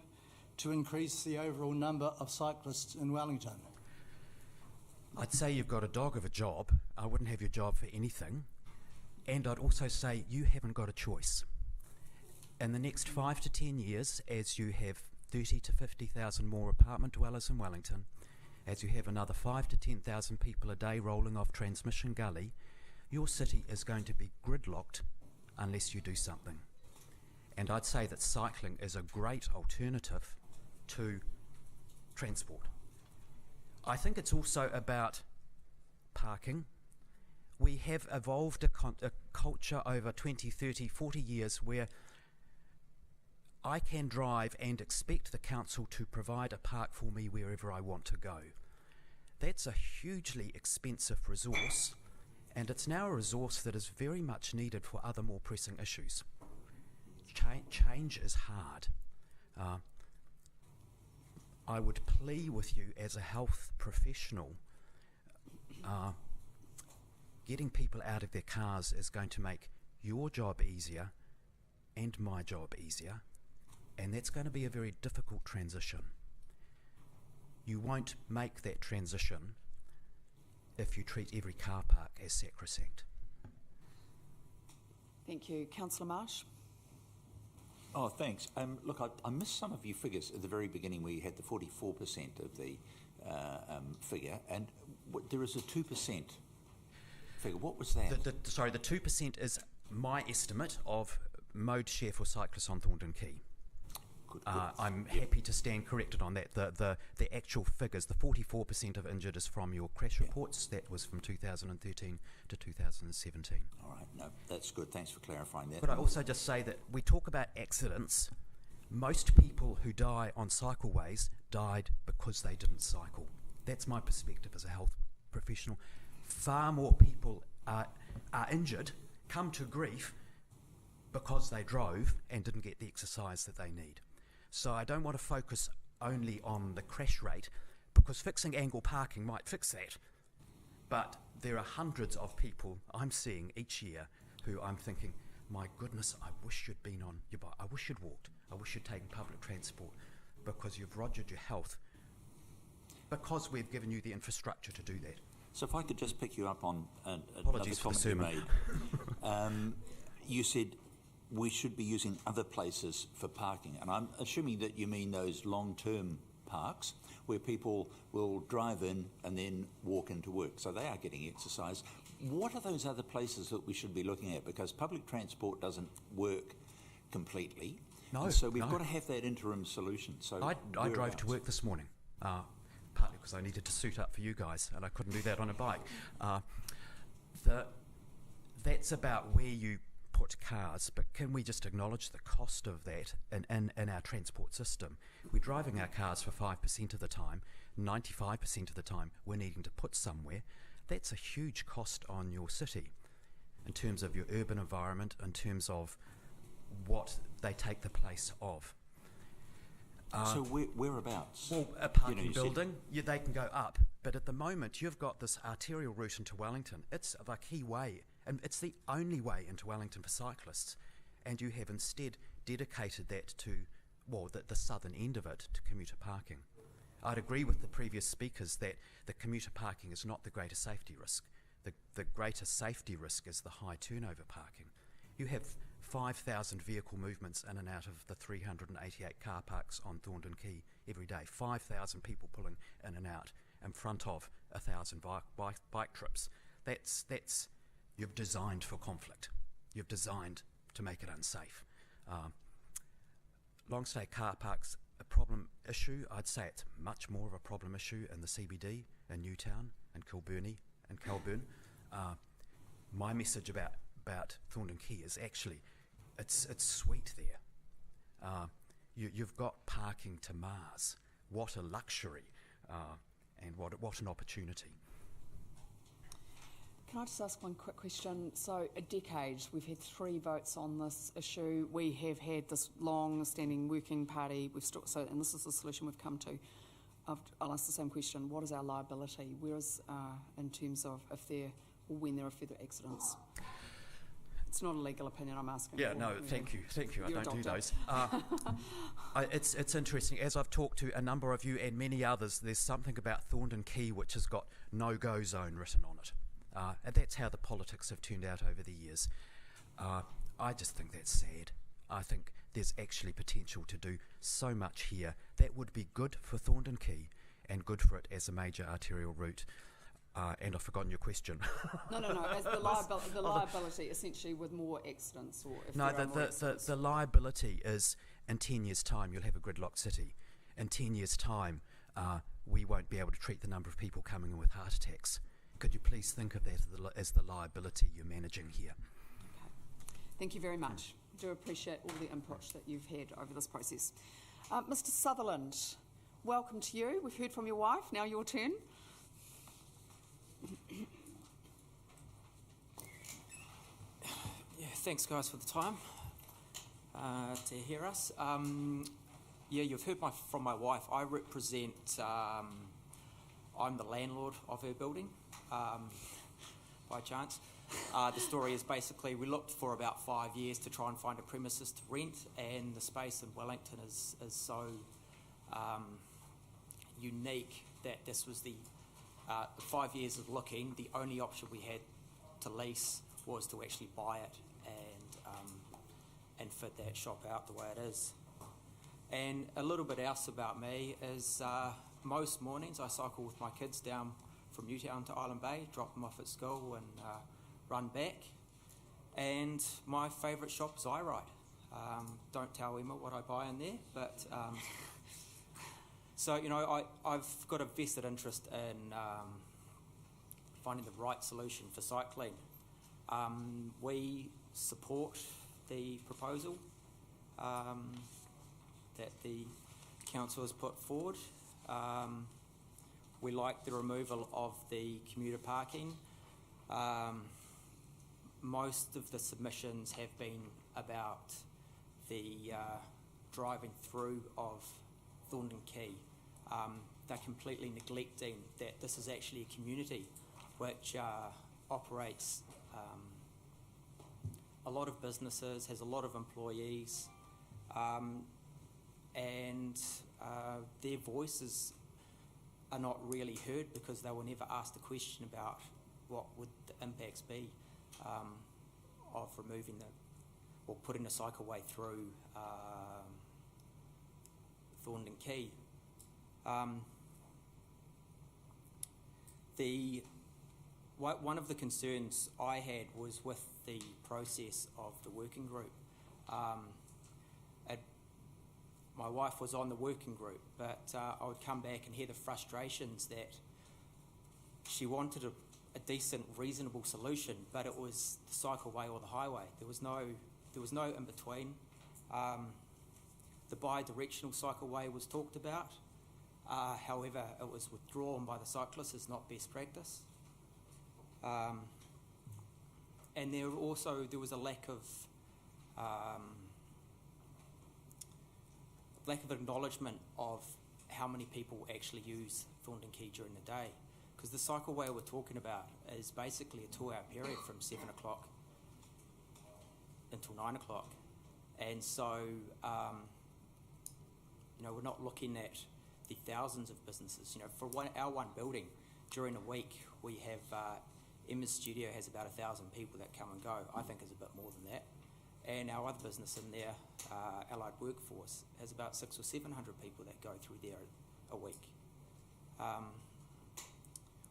to increase the overall number of cyclists in Wellington? I'd say you've got a dog of a job. I wouldn't have your job for anything. And I'd also say you haven't got a choice. In the next 5 to 10 years, as you have 30 to 50,000 more apartment dwellers in Wellington, as you have another 5 to 10,000 people a day rolling off Transmission Gully, your city is going to be gridlocked unless you do something. And I'd say that cycling is a great alternative to transport. I think it's also about parking. We have evolved a culture over 20, 30, 40 years where I can drive and expect the council to provide a park for me wherever I want to go. That's a hugely expensive resource, and it's now a resource that is very much needed for other more pressing issues. Change is hard. I would plea with you as a health professional, getting people out of their cars is going to make your job easier and my job easier, and that's going to be a very difficult transition. You won't make that transition if you treat every car park as sacrosanct. Thank you. Councillor Marsh. Oh, thanks. Look, I missed some of your figures at the very beginning where you had the 44% of the figure, and there is a 2% figure. What was that? Sorry, the 2% is my estimate of mode share for cyclists on Thorndon Quay. Good. I'm happy to stand corrected on that. The actual figures, the 44% of injured is from your crash reports. That was from 2013 to 2017. All right, no, that's good. Thanks for clarifying that. But I also just say that we talk about accidents. Most people who die on cycleways died because they didn't cycle. That's my perspective as a health professional. Far more people are injured, come to grief, because they drove and didn't get the exercise that they need. So I don't want to focus only on the crash rate, because fixing angle parking might fix that. But there are hundreds of people I'm seeing each year who I'm thinking, my goodness, I wish you'd been on your bike. I wish you'd walked. I wish you'd taken public transport, because you've rogered your health, because we've given you the infrastructure to do that. So if I could just pick you up on Apologies for the comment you sermon. made. You said we should be using other places for parking, and I'm assuming that you mean those long-term parks where people will drive in and then walk into work, so they are getting exercise. What are those other places that we should be looking at? Because public transport doesn't work completely. No, and so we've no. got to have that interim solution. So I drove to work this morning, partly because I needed to suit up for you guys, and I couldn't do that on a bike. That's about where you put support cars, but can we just acknowledge the cost of that in our transport system? We're driving our cars for 5% of the time, 95% of the time we're needing to put somewhere. That's a huge cost on your city in terms of your urban environment, in terms of what they take the place of. So whereabouts? Well, a parking you said- building, they can go up. But at the moment, you've got this arterial route into Wellington. It's the key way, and it's the only way into Wellington for cyclists. And you have instead dedicated that to, the southern end of it, to commuter parking. I'd agree with the previous speakers that the commuter parking is not the greatest safety risk. The greatest safety risk is the high turnover parking. You have 5,000 vehicle movements in and out of the 388 car parks on Thorndon Quay every day. 5,000 people pulling in and out in front of 1,000 bike trips. That's you've designed for conflict. You've designed to make it unsafe. Long stay car parks, a problem issue. I'd say it's much more of a problem issue in the CBD, in Newtown, in Kilburnie, and Kelburn. My message about Thorndon Quay is actually, it's sweet there. You've got parking to Mars. What a luxury, and what an opportunity. Can I just ask one quick question? So, a decade, we've had 3 votes on this issue. We have had this long-standing working party. And this is the solution we've come to. I'll ask the same question. What is our liability? Where is, in terms of when there are further accidents? It's not a legal opinion I'm asking. Yeah, for. no, thank you. I You're a don't do doctor. those. It's interesting. As I've talked to a number of you and many others, there's something about Thorndon Quay which has got no-go zone written on it. And that's how the politics have turned out over the years. I just think that's sad. I think there's actually potential to do so much here that would be good for Thorndon Quay and good for it as a major arterial route. And I've forgotten your question. No. As the liability, essentially, with more accidents, or if no, there are more accidents. the liability is in 10 years' time you'll have a gridlocked city. In 10 years' time, we won't be able to treat the number of people coming in with heart attacks. Could you please think of that as the liability you're managing here? Okay. Thank you very much. Do appreciate all the input that you've had over this process. Mr. Sutherland, welcome to you. We've heard from your wife. Now your turn. Thanks, guys, for the time to hear us. You've heard from my wife. I represent. I'm the landlord of her building, by chance. The story is basically we looked for about 5 years to try and find a premises to rent, and the space in Wellington is so unique that this was the 5 years of looking. The only option we had to lease was to actually buy it and fit that shop out the way it is. And a little bit else about me is most mornings I cycle with my kids down from Newtown to Island Bay, drop them off at school and run back. And my favourite shop is iRide. Don't tell Emma what I buy in there, but so I've got a vested interest in finding the right solution for cycling. We support the proposal that the council has put forward. We like the removal of the commuter parking. Most of the submissions have been about the driving through of Thorndon Quay. They're completely neglecting that this is actually a community which operates a lot of businesses, has a lot of employees, and their voices are not really heard because they were never asked the question about what would the impacts be of removing or putting a cycleway through Thorndon Quay. One of the concerns I had was with the process of the working group. My wife was on the working group, but I would come back and hear the frustrations that she wanted a decent, reasonable solution, but it was the cycleway or the highway. There was no in between. The bi-directional cycleway was talked about. However, it was withdrawn by the cyclists as not best practice. And there was a lack of acknowledgement of how many people actually use Thornton Quay during the day. Because the cycleway we're talking about is basically a 2-hour period from 7 o'clock until 9 o'clock. And so, we're not looking at the thousands of businesses. For our one building, during a week, we have Emma's studio has about 1,000 people that come and go. I think it's a bit more than that. And our other business in there, Allied Workforce, has about 600 or 700 people that go through there a week.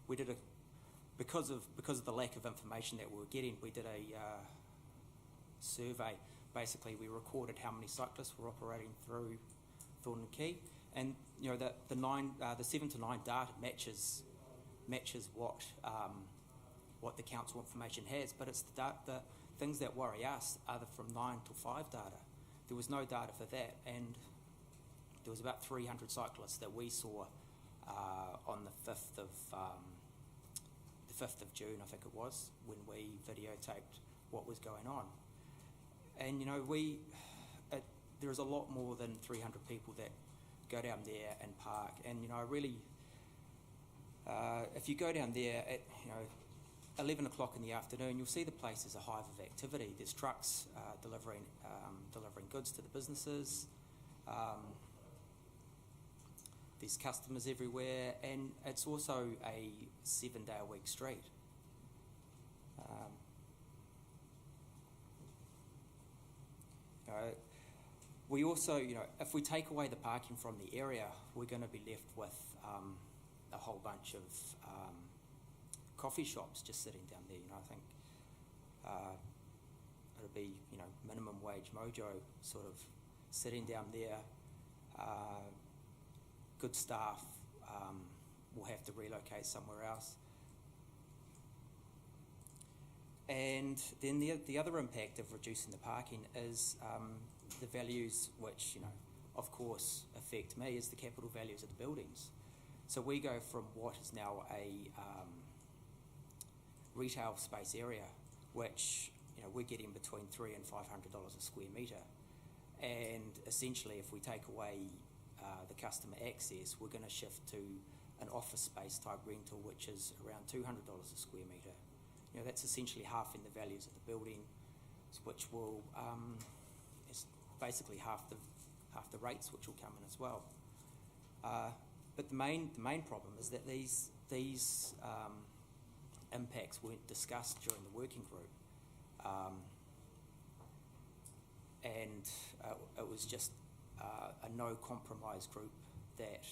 We did because of the lack of information that we were getting, we did a survey. Basically, we recorded how many cyclists were operating through Thornton Quay, and the 7 to 9 data matches what the council information has, but it's the things that worry us are from 9 to 5 data. There was no data for that, and there was about 300 cyclists that we saw on the 5th of June, I think it was, when we videotaped what was going on. And there is a lot more than 300 people that go down there and park. And if you go down there at 11 o'clock in the afternoon, you'll see the place is a hive of activity. There's trucks delivering goods to the businesses. There's customers everywhere, and it's also a 7-day-a-week street. We also, if we take away the parking from the area, we're going to be left with a whole bunch of coffee shops just sitting down there. I think it'll be, minimum wage mojo sort of sitting down there. Good staff will have to relocate somewhere else. And then the other impact of reducing the parking is the values which, of course, affect me, is the capital values of the buildings. So we go from what is now a retail space area, which we're getting between $300 and $500 a square metre, and essentially, if we take away the customer access, we're going to shift to an office space type rental, which is around $200 a square metre. That's essentially half in the values of the building, which will is basically half the rates which will come in as well. But the main problem is that these impacts weren't discussed during the working group, and it was just a no compromise group that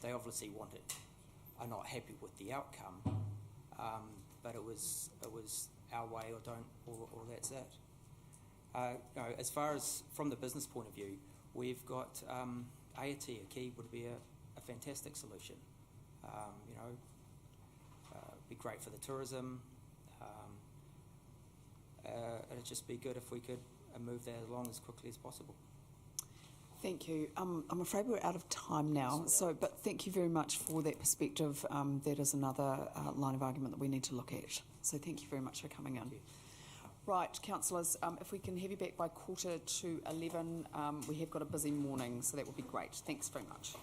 they obviously are not happy with the outcome, but it was our way or that's it. As far as from the business point of view, we've got Aotea Quay would be a fantastic solution. Be great for the tourism. It'd just be good if we could move that along as quickly as possible. Thank you. I'm afraid we're out of time now, but thank you very much for that perspective. That is another line of argument that we need to look at. So thank you very much for coming in. Right, councillors, if we can have you back by 11:15, we have got a busy morning, so that would be great. Thanks very much.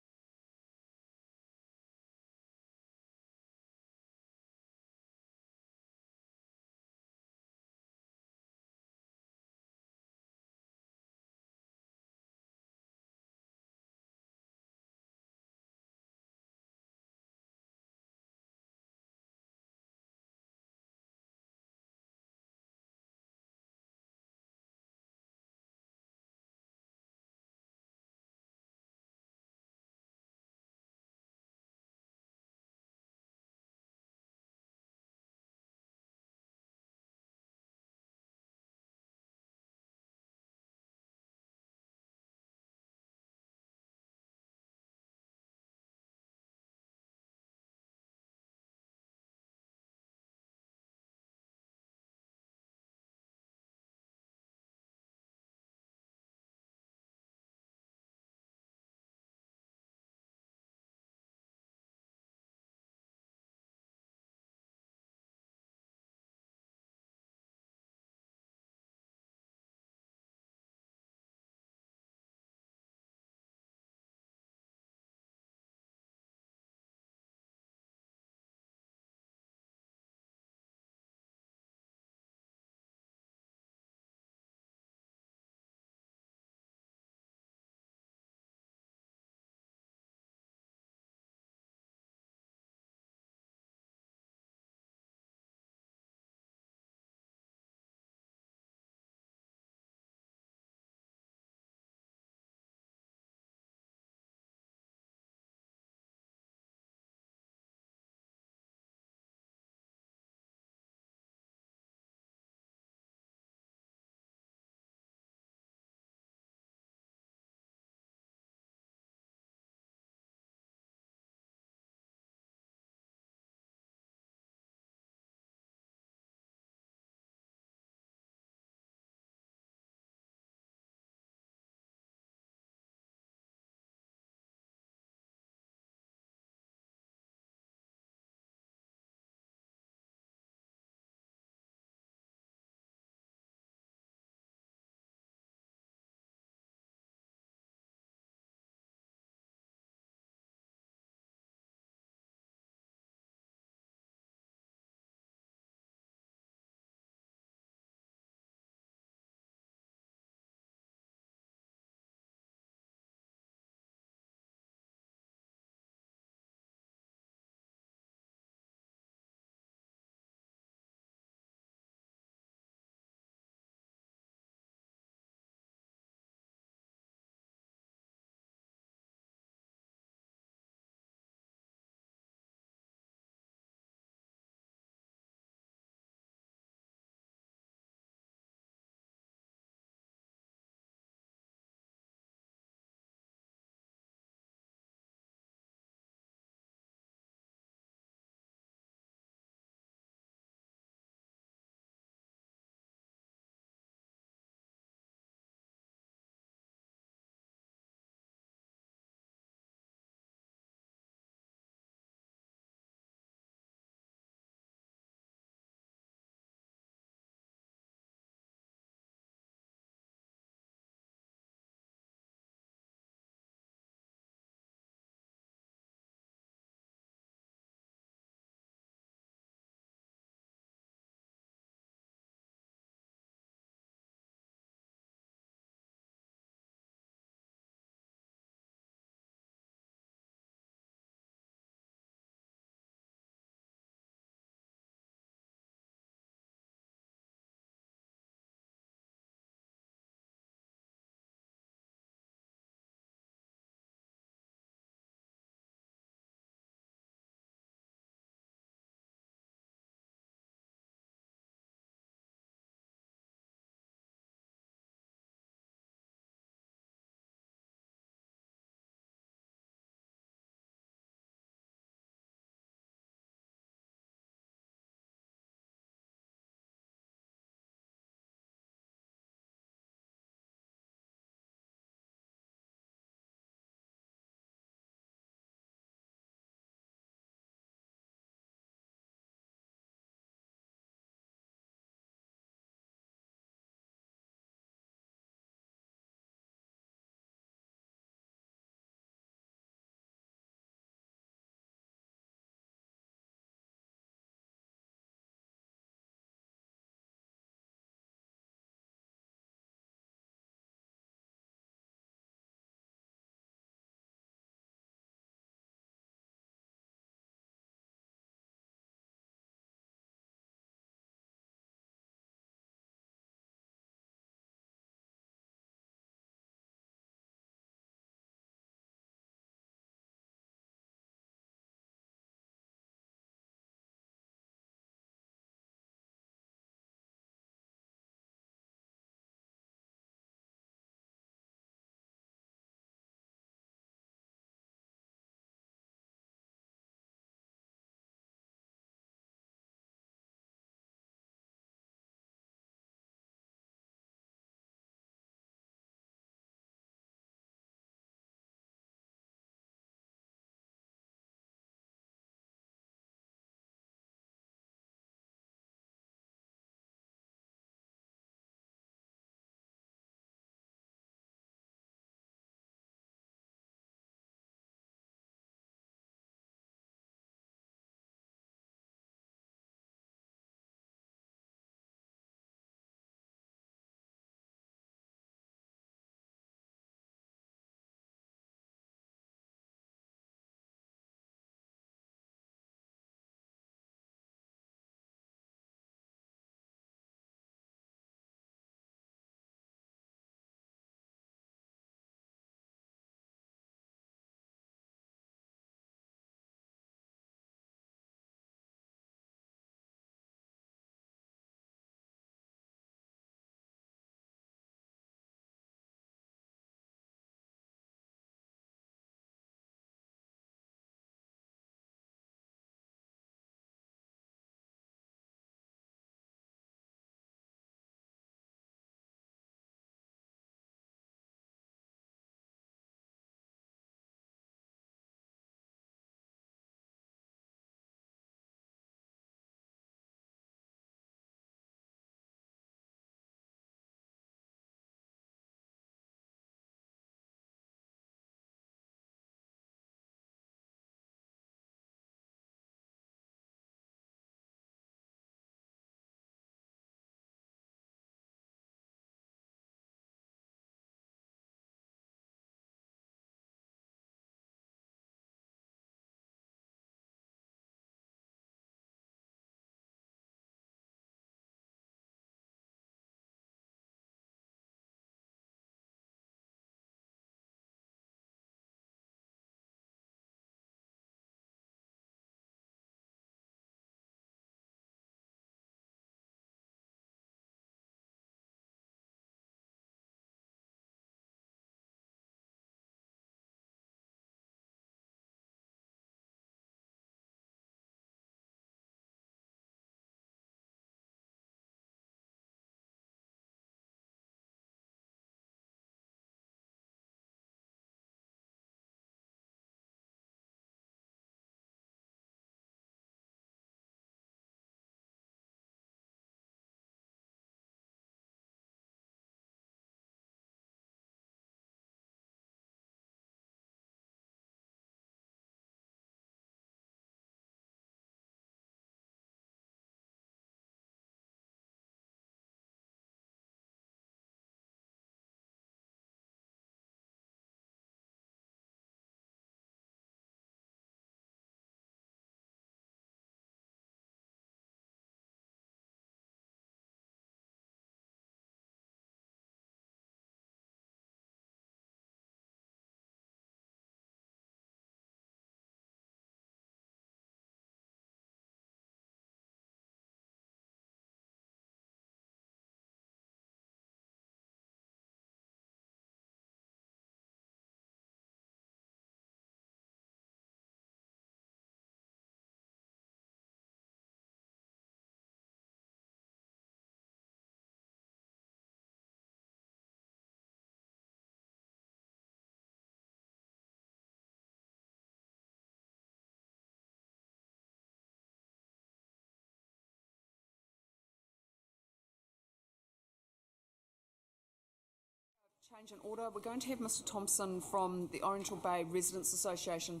Change in order. We're going to have Mr. Thompson from the Oriental Bay Residents Association.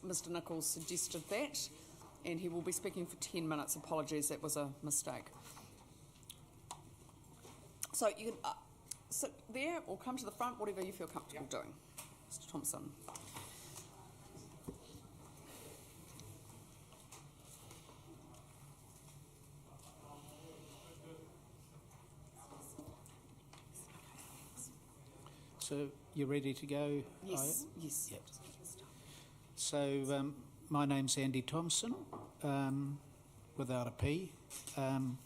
Mr. Nichols suggested that, and he will be speaking for 10 minutes. Apologies, that was a mistake. So you can sit there or come to the front, whatever you feel comfortable doing. Mr. Thompson. So you're ready to go? Yes. Yes. Yep. So my name's Andy Thompson, without a P, and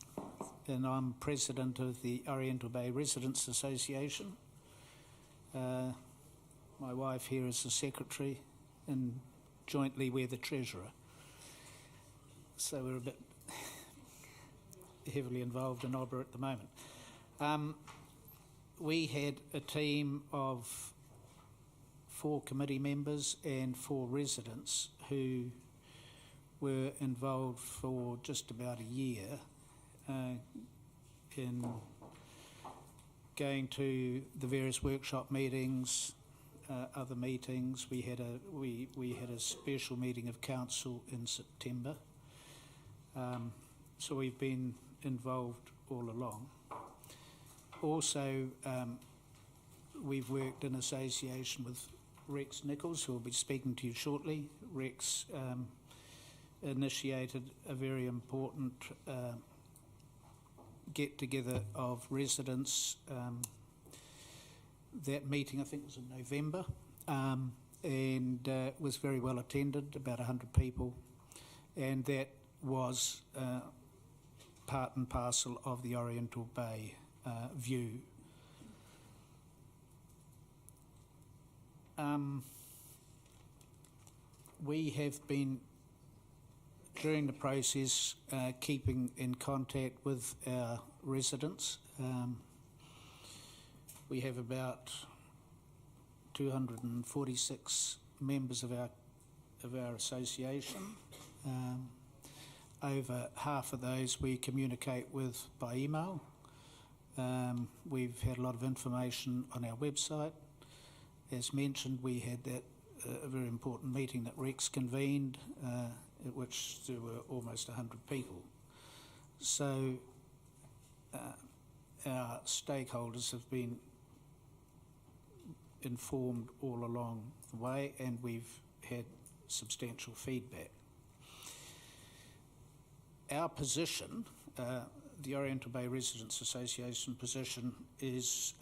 I'm president of the Oriental Bay Residents Association. My wife here is the secretary, and jointly we're the treasurer. So we're a bit heavily involved in OBRA at the moment. We had a team of 4 committee members and 4 residents who were involved for just about a year in going to the various workshop meetings, other meetings. We had a special meeting of council in September. So we've been involved all along. Also, we've worked in association with Rex Nichols, who will be speaking to you shortly. Rex initiated a very important get-together of residents. That meeting, I think, was in November, and was very well attended, about 100 people, and that was part and parcel of the Oriental Bay view. We have been, during the process, keeping in contact with our residents. We have about 246 members of our association. Over half of those we communicate with by email. We've had a lot of information on our website. As mentioned, we had that a very important meeting that Rex convened, at which there were almost 100 people. So our stakeholders have been informed all along the way, and we've had substantial feedback. Our position, the Oriental Bay Residents Association position, is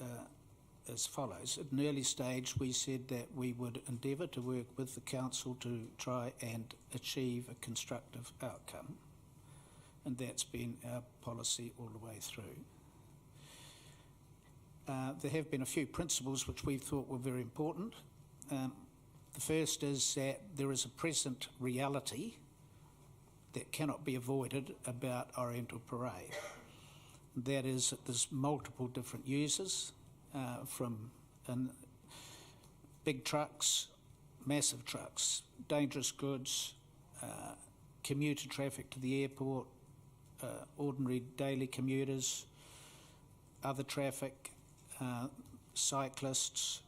as follows. At an early stage, we said that we would endeavour to work with the council to try and achieve a constructive outcome, and that's been our policy all the way through. There have been a few principles which we thought were very important. The first is that there is a present reality that cannot be avoided about Oriental Parade. That is that there's multiple different users, from big trucks, massive trucks, dangerous goods, commuter traffic to the airport, ordinary daily commuters, other traffic, cyclists,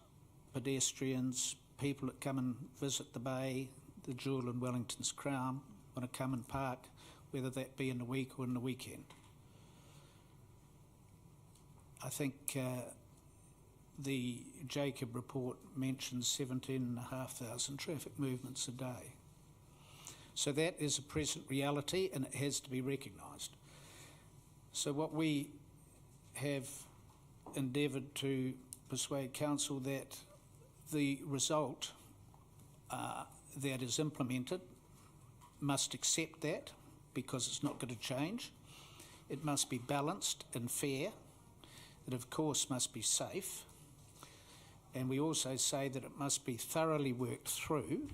pedestrians, people that come and visit the bay, the Jewel and Wellington's Crown, want to come and park, whether that be in the week or in the weekend. I think the Jacob report mentions 17,500 traffic movements a day. So that is a present reality, and it has to be recognised. So what we have endeavoured to persuade council that the result that is implemented must accept that, because it's not going to change. It must be balanced and fair. It, of course, must be safe. And we also say that it must be thoroughly worked through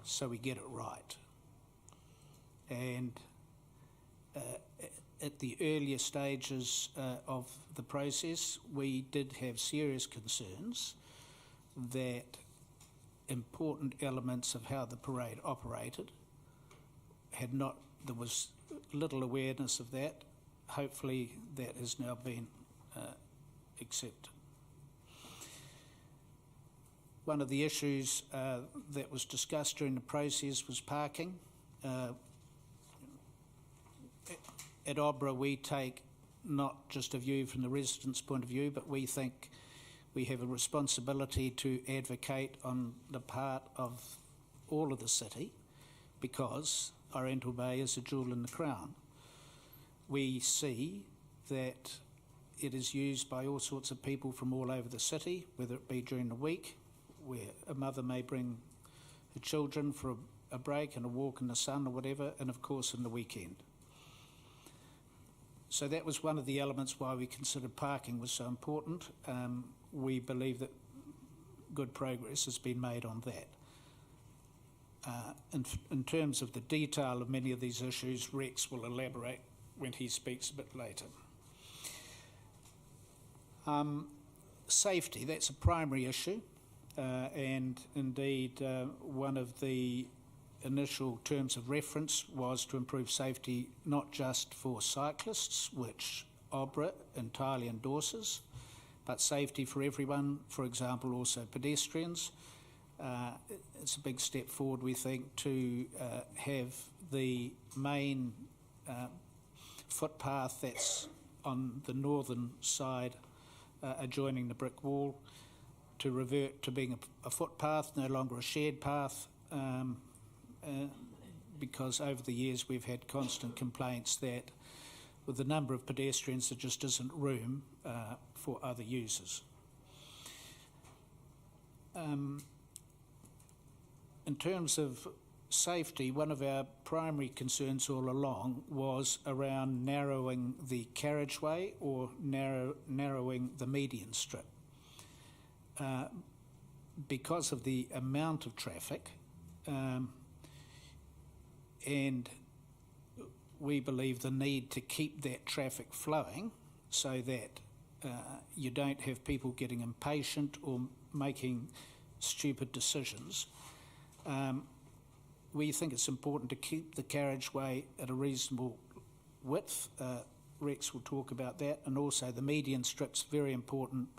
so we get it right. And at the earlier stages of the process, we did have serious concerns that important elements of how the parade operated there was little awareness of that. Hopefully that has now been accepted. one of the issues that was discussed during the process was parking. At Opera, we take not just a view from the residents' point of view, but we think we have a responsibility to advocate on the part of all of the city, because Oriental Bay is a jewel in the crown. We see that it is used by all sorts of people from all over the city, whether it be during the week, where a mother may bring her children for a break and a walk in the sun or whatever, and of course in the weekend. So that was one of the elements why we considered parking was so important. We believe that good progress has been made on that. In terms of the detail of many of these issues, Rex will elaborate when he speaks a bit later. Safety, that's a primary issue, and indeed one of the initial terms of reference was to improve safety not just for cyclists, which OBRA entirely endorses, but safety for everyone, for example also pedestrians. It's a big step forward, we think, to have the main footpath that's on the northern side adjoining the brick wall to revert to being a footpath, no longer a shared path, because over the years we've had constant complaints that with the number of pedestrians there just isn't room for other users. In terms of safety, one of our primary concerns all along was around narrowing the carriageway or narrowing the median strip. Because of the amount of traffic, and we believe the need to keep that traffic flowing so that you don't have people getting impatient or making stupid decisions. We think it's important to keep the carriageway at a reasonable width. Rex will talk about that, and also the median strip's very important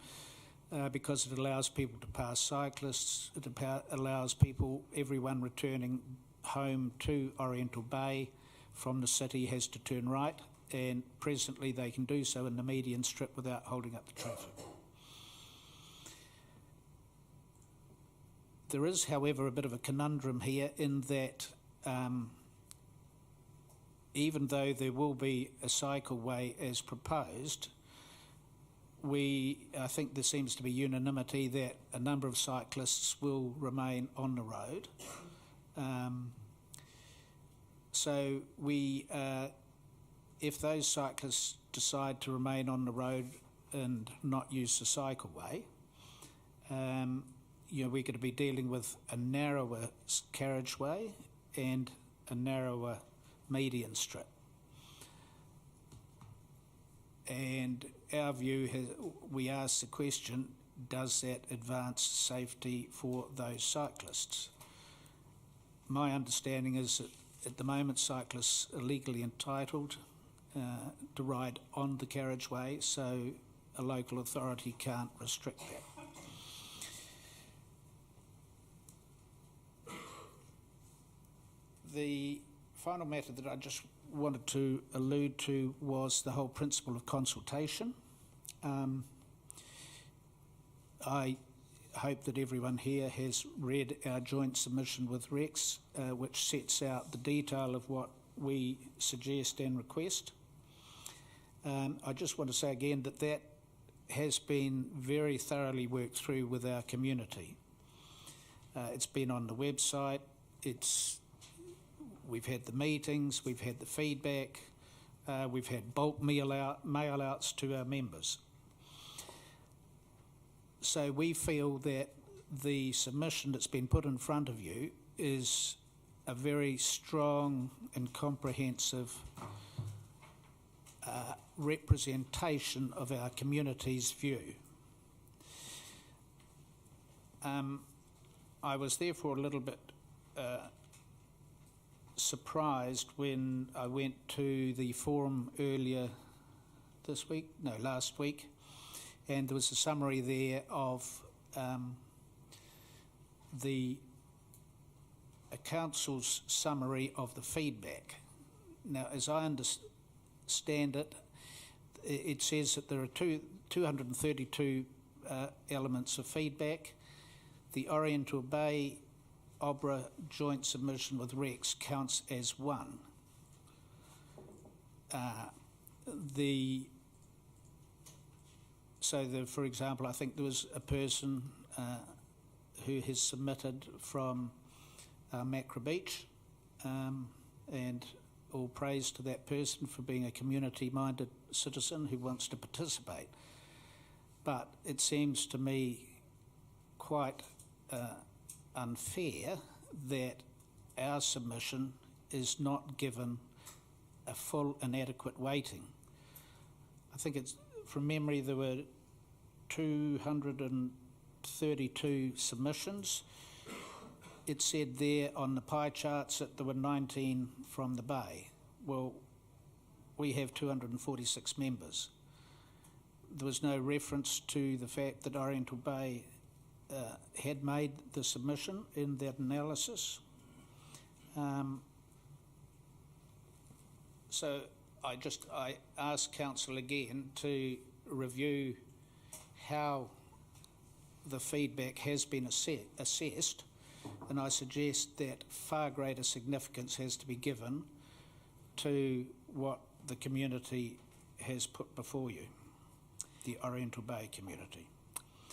because it allows people to pass cyclists, it allows people, everyone returning home to Oriental Bay from the city has to turn right, and presently they can do so in the median strip without holding up the traffic. There is, however, a bit of a conundrum here in that even though there will be a cycleway as proposed, I think there seems to be unanimity that a number of cyclists will remain on the road. So if those cyclists decide to remain on the road and not use the cycleway, we're going to be dealing with a narrower carriageway and a narrower median strip. And our view, we ask the question, does that advance safety for those cyclists? My understanding is that at the moment cyclists are legally entitled to ride on the carriageway, so a local authority can't restrict that. The final matter that I just wanted to allude to was the whole principle of consultation. I hope that everyone here has read our joint submission with Rex, which sets out the detail of what we suggest and request. I just want to say again that that has been very thoroughly worked through with our community. It's been on the website, we've had the meetings, we've had the feedback, we've had bulk mail-outs to our members. So we feel that the submission that's been put in front of you is a very strong and comprehensive representation of our community's view. I was therefore a little bit surprised when I went to the forum last week, and there was a summary there of a council's summary of the feedback. Now, as I understand it, it says that there are 232 elements of feedback. The Oriental Bay Obra joint submission with Rex counts as one. For example, I think there was a person who has submitted from Macra Beach, and all praise to that person for being a community-minded citizen who wants to participate. But it seems to me quite unfair that our submission is not given a full and adequate weighting. I think it's, from memory, there were 232 submissions. It said there on the pie charts that there were 19 from the Bay. Well, we have 246 members. There was no reference to the fact that Oriental Bay had made the submission in that analysis. So I ask Council again to review how the feedback has been assessed, and I suggest that far greater significance has to be given to what the community has put before you, the Oriental Bay community.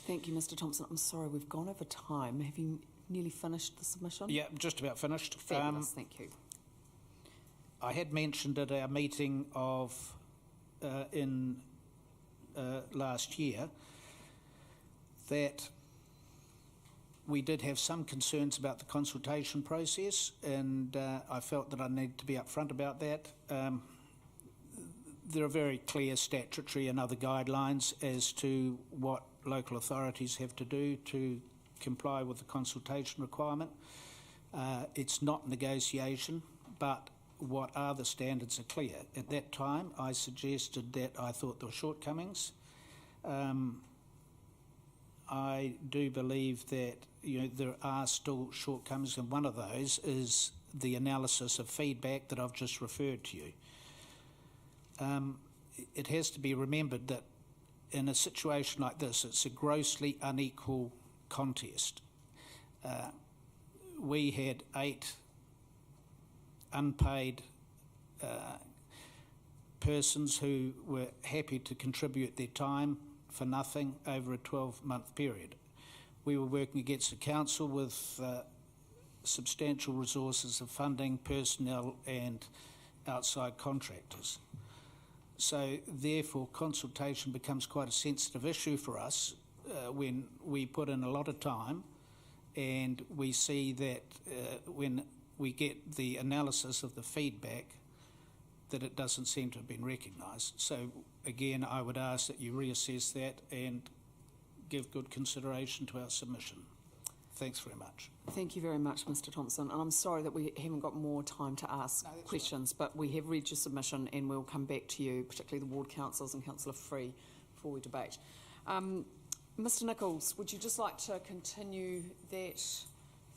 Thank you, Mr. Thompson. I'm sorry, we've gone over time. Have you nearly finished the submission? Yeah, just about finished. Fabulous, thank you. I had mentioned at our meeting in last year that we did have some concerns about the consultation process, and I felt that I needed to be upfront about that. There are very clear statutory and other guidelines as to what local authorities have to do to comply with the consultation requirement. It's not negotiation, but what are the standards are clear. At that time, I suggested that I thought there were shortcomings. I do believe that there are still shortcomings, and one of those is the analysis of feedback that I've just referred to you. It has to be remembered that in a situation like this, it's a grossly unequal contest. We had 8 unpaid persons who were happy to contribute their time for nothing over a 12-month period. We were working against the council with substantial resources of funding, personnel and outside contractors. So therefore consultation becomes quite a sensitive issue for us when we put in a lot of time and we see that when we get the analysis of the feedback that it doesn't seem to have been recognised. So again, I would ask that you reassess that and give good consideration to our submission. Thanks very much. Thank you very much, Mr. Thompson. And I'm sorry that we haven't got more time to ask questions, but we have read your submission and we'll come back to you, particularly the ward councils and Councillor Free, before we debate. Mr. Nichols, would you just like to continue that?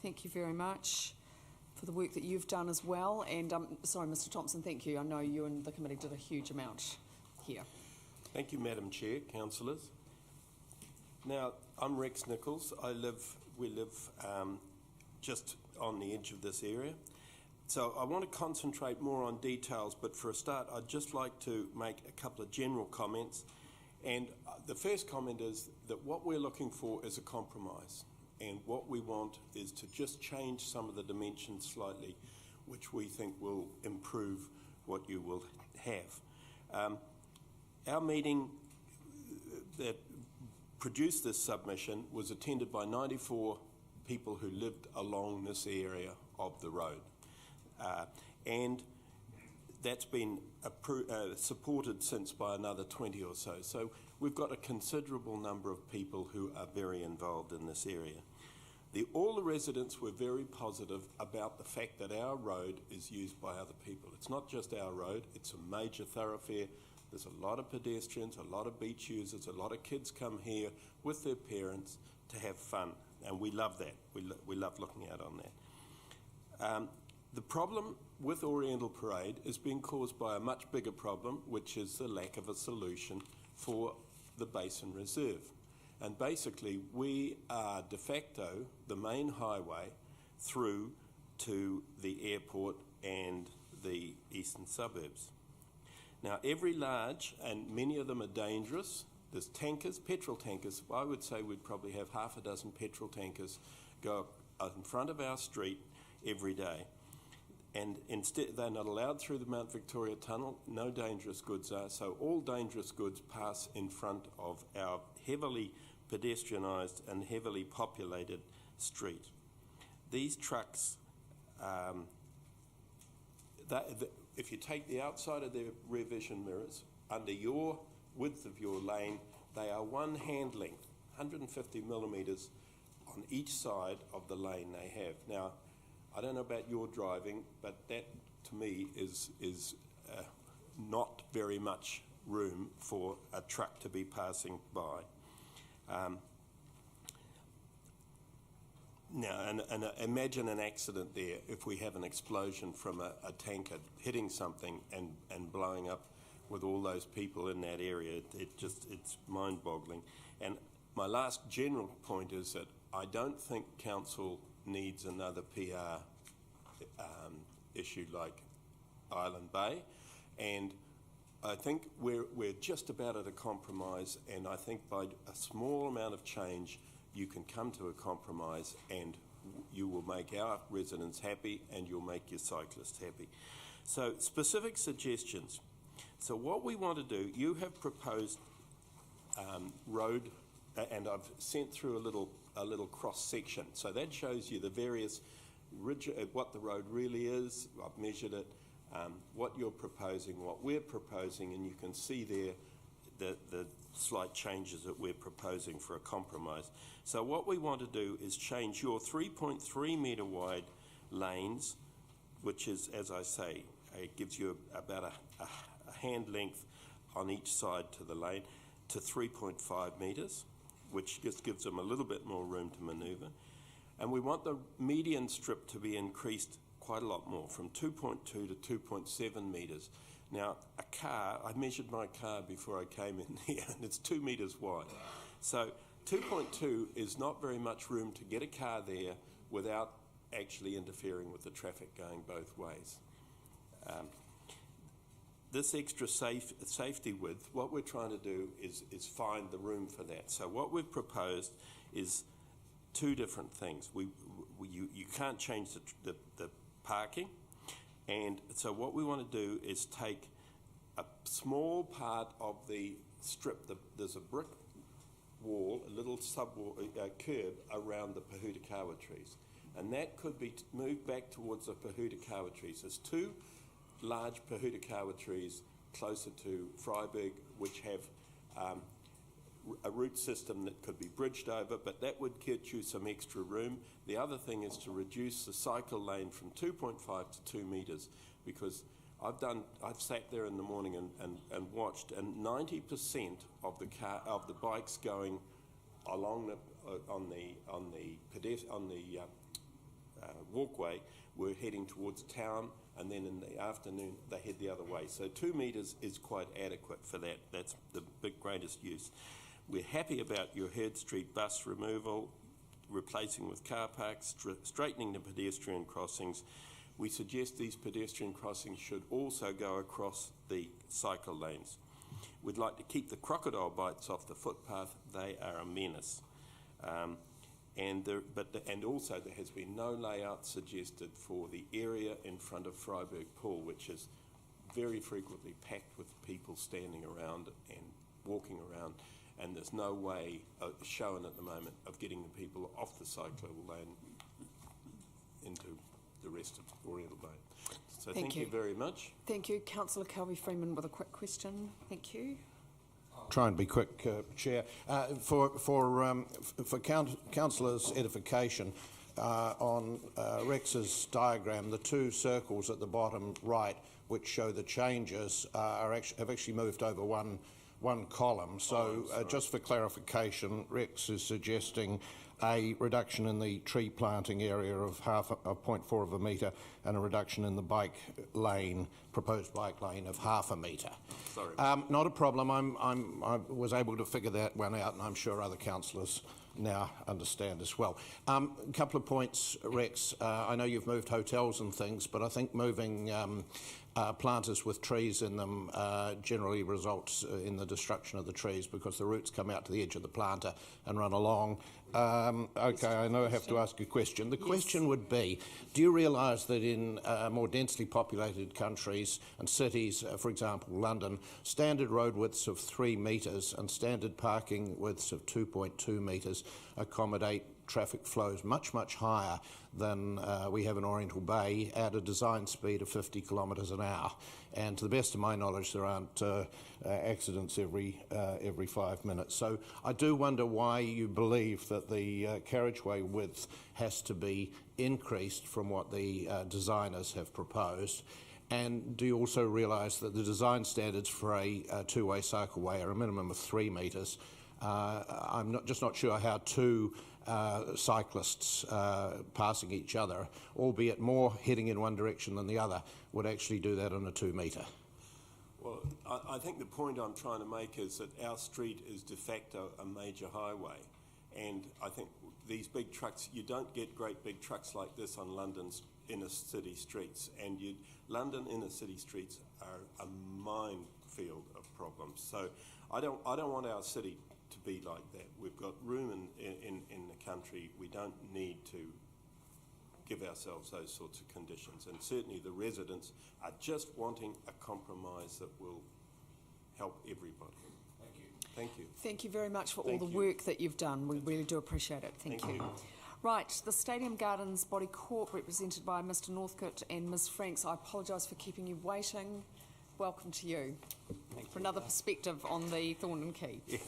Thank you very much for the work that you've done as well. And sorry, Mr. Thompson, thank you. I know you and the committee did a huge amount here. Thank you, Madam Chair, councillors. Now, I'm Rex Nichols. We live just on the edge of this area. So I want to concentrate more on details, but for a start, I'd just like to make a couple of general comments. And the first comment is that what we're looking for is a compromise. And what we want is to just change some of the dimensions slightly, which we think will improve what you will have. Our meeting that produced this submission was attended by 94 people who lived along this area of the road. And that's been supported since by another 20 or so. So we've got a considerable number of people who are very involved in this area. All the residents were very positive about the fact that our road is used by other people. It's not just our road, it's a major thoroughfare. There's a lot of pedestrians, a lot of beach users, a lot of kids come here with their parents to have fun and we love that. We love looking out on that. The problem with Oriental Parade is being caused by a much bigger problem, which is the lack of a solution for the Basin Reserve. And basically, we are de facto the main highway through to the airport and the eastern suburbs. Now, every large, and many of them are dangerous, there's tankers, petrol tankers. I would say we'd probably have half a dozen petrol tankers go in front of our street every day. And instead, they're not allowed through the Mount Victoria Tunnel. No dangerous goods are. So all dangerous goods pass in front of our heavily pedestrianised and heavily populated street. These trucks, if you take the outside of their rear vision mirrors, under your width of your lane, they are one hand length, 150 millimetres on each side of the lane they have. Now, I don't know about your driving, but that to me is not very much room for a truck to be passing by. Now, and imagine an accident there if we have an explosion from a tanker hitting something and blowing up with all those people in that area. It's mind-boggling. And my last general point is that I don't think council needs another PR issue like Island Bay, and I think we're just about at a compromise, and I think by a small amount of change you can come to a compromise and you will make our residents happy and you'll make your cyclists happy. So specific suggestions. So what we want to do, you have proposed road, and I've sent through a little cross section. So that shows you the various what the road really is. I've measured it, what you're proposing, what we're proposing, and you can see there the slight changes that we're proposing for a compromise. So what we want to do is change your 3.3 metre wide lanes, which is, as I say, it gives you about a hand length on each side to the lane, to 3.5 metres, which just gives them a little bit more room to manoeuvre. And we want the median strip to be increased quite a lot more, from 2.2 to 2.7 metres. Now, a car, I measured my car before I came in here, and it's 2 metres wide. So 2.2 is not very much room to get a car there without actually interfering with the traffic going both ways. This extra safety width, what we're trying to do is find the room for that. So what we've proposed is two different things. You can't change the parking, and so what we want to do is take a small part of the strip. There's a brick wall, a little curb around the Pahutakawa trees, and that could be moved back towards the Pahutakawa trees. There's two large Pahutakawa trees closer to Freiburg, which have a root system that could be bridged over, but that would get you some extra room. The other thing is to reduce the cycle lane from 2.5 to 2 metres, because I've sat there in the morning and watched, and 90% of the bikes going along on the walkway were heading towards town, and then in the afternoon they head the other way. So 2 metres is quite adequate for that. That's the greatest use. We're happy about your Heard Street bus removal, replacing with car parks, straightening the pedestrian crossings. We suggest these pedestrian crossings should also go across the cycle lanes. We'd like to keep the crocodile bites off the footpath. They are a menace. And also there has been no layout suggested for the area in front of Freiburg Pool, which is very frequently packed with people standing around and walking around, and there's no way shown at the moment of getting the people off the cycle lane into the rest of Oriental Bay. So thank you very much. Thank you. Councillor Calvi Freeman with a quick question. Thank you. Try and be quick, Chair. For councillors' edification, on Rex's diagram, the two circles at the bottom right, which show the changes, have actually moved over one one column. So just for clarification, Rex is suggesting a reduction in the tree planting area of 0.4 of a metre and a reduction in the bike lane, proposed bike lane, of 0.5 metre. Sorry. Not a problem. I was able to figure that one out, and I'm sure other councillors now understand as well. A couple of points, Rex. I know you've moved hotels and things, but I think moving planters with trees in them generally results in the destruction of the trees because the roots come out to the edge of the planter and run along. Okay, I know I have to ask a question. The question would be, do you realise that in more densely populated countries and cities, for example London, standard road widths of 3 metres and standard parking widths of 2.2 metres accommodate traffic flows much, much higher than we have in Oriental Bay at a design speed of 50 kilometres an hour. And to the best of my knowledge, there aren't accidents every 5 minutes. So I do wonder why you believe that the carriageway width has to be increased from what the designers have proposed. And do you also realise that the design standards for a two-way cycleway are a minimum of 3 metres? I'm just not sure how two cyclists passing each other, albeit more heading in one direction than the other, would actually do that on a 2 metre. Well, I think the point I'm trying to make is that our street is de facto a major highway, and I think these big trucks, you don't get great big trucks like this on London's inner city streets, and London inner city streets are a minefield of problems. So I don't want our city to be like that. We've got room in the country. We don't need to give ourselves those sorts of conditions, and certainly the residents are just wanting a compromise that will help everybody. Thank you. Thank you. Thank you very much for all the work that you've done. We really do appreciate it. Thank you. Right, the Stadium Gardens Body Corp, represented by Mr Northcote and Ms Franks. I apologise for keeping you waiting. Welcome to you for another perspective on the Thorndon Quay. Yeah.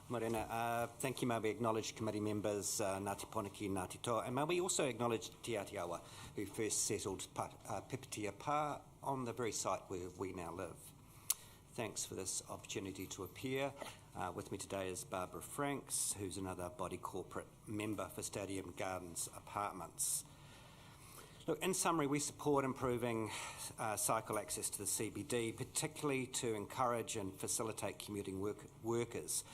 Morena, thank you. May we acknowledge committee members Ngāti Poniki, Ngāti Toa, and may we also acknowledge Te Atiawa, who first settled Pipitia Pa on the very site where we now live. Thanks for this opportunity to appear. With me today is Barbara Franks, who's another body corporate member for Stadium Gardens Apartments. Look, in summary, we support improving cycle access to the CBD, particularly to encourage and facilitate commuting workers.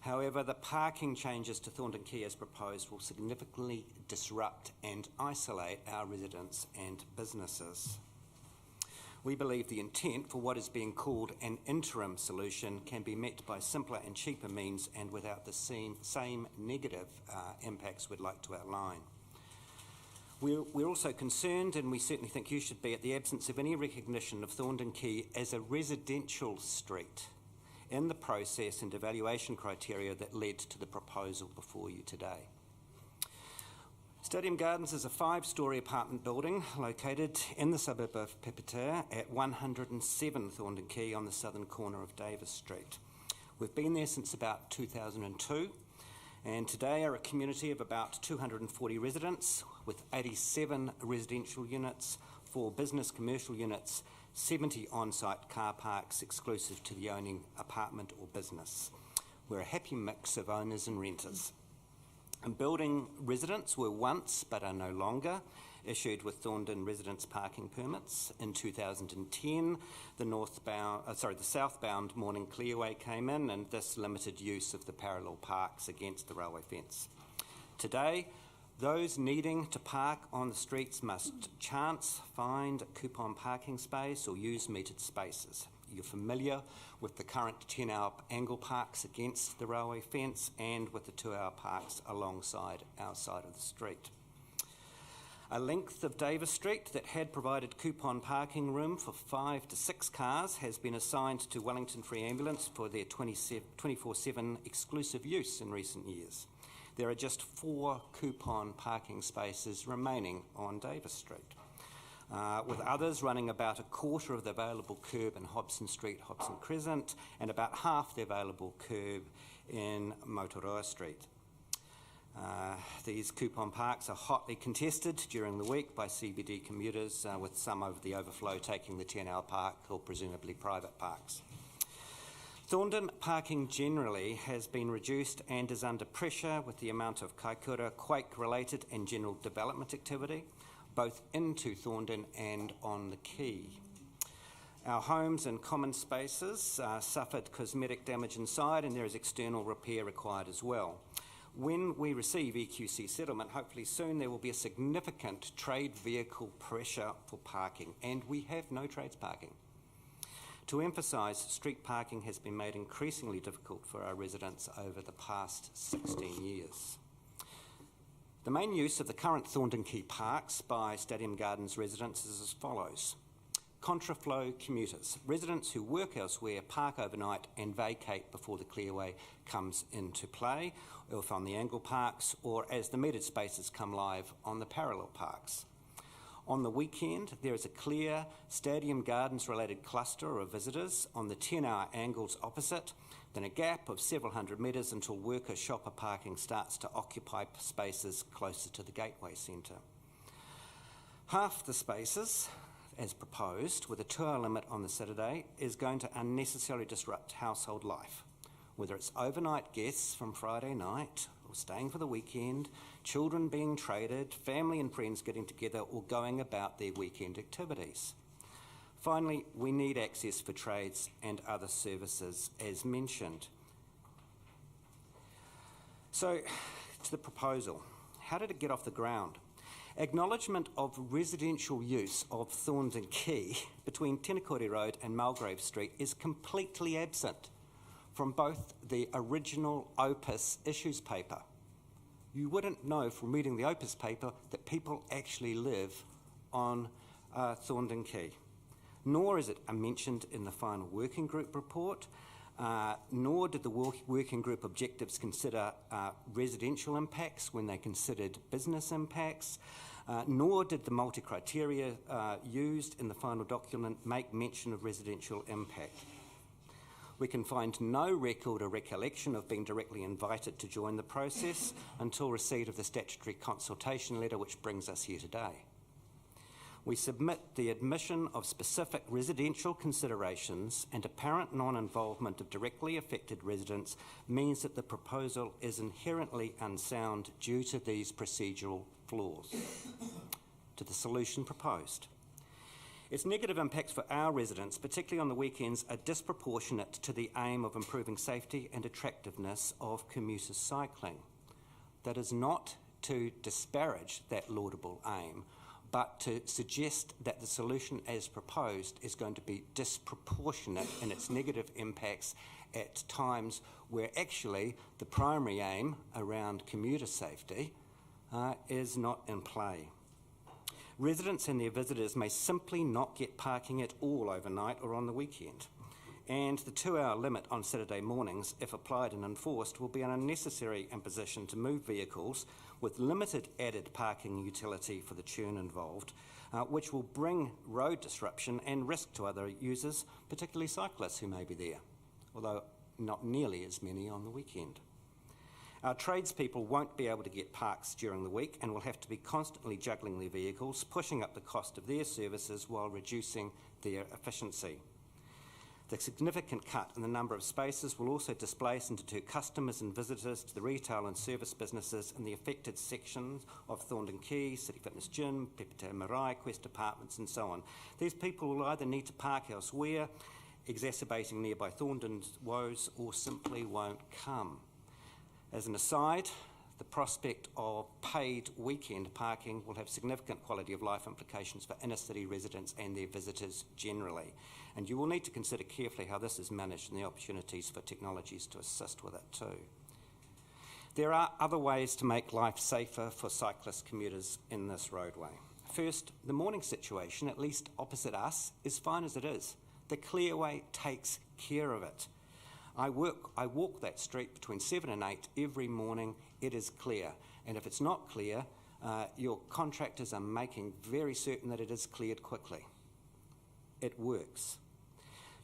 However, the parking changes to Thorndon Quay as proposed will significantly disrupt and isolate our residents and businesses. We believe the intent for what is being called an interim solution can be met by simpler and cheaper means and without the same negative impacts we'd like to outline. We're also concerned, and we certainly think you should be, at the absence of any recognition of Thorndon Quay as a residential street in the process and evaluation criteria that led to the proposal before you today. Stadium Gardens is a 5-storey apartment building located in the suburb of Pipitia at 107 Thorndon Quay on the southern corner of Davis Street. We've been there since about 2002 and today are a community of about 240 residents with 87 residential units, 4 business commercial units, 70 on-site car parks exclusive to the owning apartment or business. We're a happy mix of owners and renters. And building residents were once, but are no longer, issued with Thorndon residence parking permits. In 2010, the southbound Morning Clearway came in, and this limited use of the parallel parks against the railway fence. Today, those needing to park on the streets must chance find a coupon parking space or use metered spaces. You're familiar with the current 10-hour angle parks against the railway fence and with the 2-hour parks alongside our side of the street. A length of Davis Street that had provided coupon parking room for 5 to 6 cars has been assigned to Wellington Free Ambulance for their 24/7 exclusive use in recent years. There are just 4 coupon parking spaces remaining on Davis Street, with others running about a quarter of the available curb in Hobson Street, Hobson Crescent, and about half the available curb in Motoroa Street. These coupon parks are hotly contested during the week by CBD commuters, with some of the overflow taking the 10-hour park or presumably private parks. Thorndon parking generally has been reduced and is under pressure with the amount of Kaikoura, quake-related and general development activity, both into Thorndon and on the quay. Our homes and common spaces suffered cosmetic damage inside, and there is external repair required as well. When we receive EQC settlement, hopefully soon, there will be a significant trade vehicle pressure for parking, and we have no trades parking. To emphasise, street parking has been made increasingly difficult for our residents over the past 16 years. The main use of the current Thorndon Quay parks by Stadium Gardens residents is as follows. Contraflow commuters, residents who work elsewhere, park overnight and vacate before the clearway comes into play, or if on the angle parks, or as the metered spaces come live on the parallel parks. On the weekend, there is a clear Stadium Gardens related cluster of visitors on the 10-hour angles opposite, then a gap of several hundred metres until worker shopper parking starts to occupy spaces closer to the gateway centre. Half the spaces, as proposed, with a 2-hour limit on the Saturday, is going to unnecessarily disrupt household life, whether it's overnight guests from Friday night or staying for the weekend, children being traded, family and friends getting together or going about their weekend activities. Finally, we need access for trades and other services as mentioned. So, to the proposal. How did it get off the ground? Acknowledgement of residential use of Thorndon Quay between Tenakore Road and Mulgrave Street is completely absent from both the original Opus issues paper. You wouldn't know from reading the Opus paper that people actually live on Thorndon Quay. Nor is it mentioned in the final working group report, nor did the working group objectives consider residential impacts when they considered business impacts, nor did the multi-criteria used in the final document make mention of residential impact. We can find no record or recollection of being directly invited to join the process until receipt of the statutory consultation letter which brings us here today. We submit the admission of specific residential considerations and apparent non-involvement of directly affected residents means that the proposal is inherently unsound due to these procedural flaws. To the solution proposed. Its negative impacts for our residents, particularly on the weekends, are disproportionate to the aim of improving safety and attractiveness of commuter cycling. That is not to disparage that laudable aim, but to suggest that the solution as proposed is going to be disproportionate in its negative impacts at times where actually the primary aim around commuter safety is not in play. Residents and their visitors may simply not get parking at all overnight or on the weekend. And the 2-hour limit on Saturday mornings, if applied and enforced, will be an unnecessary imposition to move vehicles with limited added parking utility for the churn involved, which will bring road disruption and risk to other users, particularly cyclists who may be there, although not nearly as many on the weekend. Our tradespeople won't be able to get parks during the week and will have to be constantly juggling their vehicles, pushing up the cost of their services while reducing their efficiency. The significant cut in the number of spaces will also displace and deter customers and visitors to the retail and service businesses in the affected sections of Thorndon Quay, City Fitness Gym, Pepite Marae, Quest Apartments and so on. These people will either need to park elsewhere, exacerbating nearby Thorndon's woes, or simply won't come. As an aside, the prospect of paid weekend parking will have significant quality of life implications for inner city residents and their visitors generally. And you will need to consider carefully how this is managed and the opportunities for technologies to assist with it too. There are other ways to make life safer for cyclist commuters in this roadway. First, the morning situation, at least opposite us, is fine as it is. The clearway takes care of it. I walk that street between 7 and 8 every morning. It is clear. And if it's not clear, your contractors are making very certain that it is cleared quickly. It works.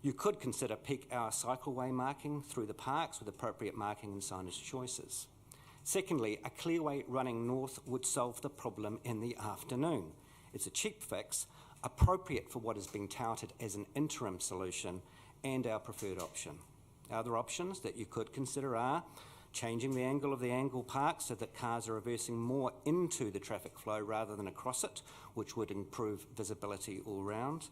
You could consider peak hour cycleway marking through the parks with appropriate marking and signage choices. Secondly, a clearway running north would solve the problem in the afternoon. It's a cheap fix, appropriate for what is being touted as an interim solution and our preferred option. Other options that you could consider are changing the angle of the angle park so that cars are reversing more into the traffic flow rather than across it, which would improve visibility all round,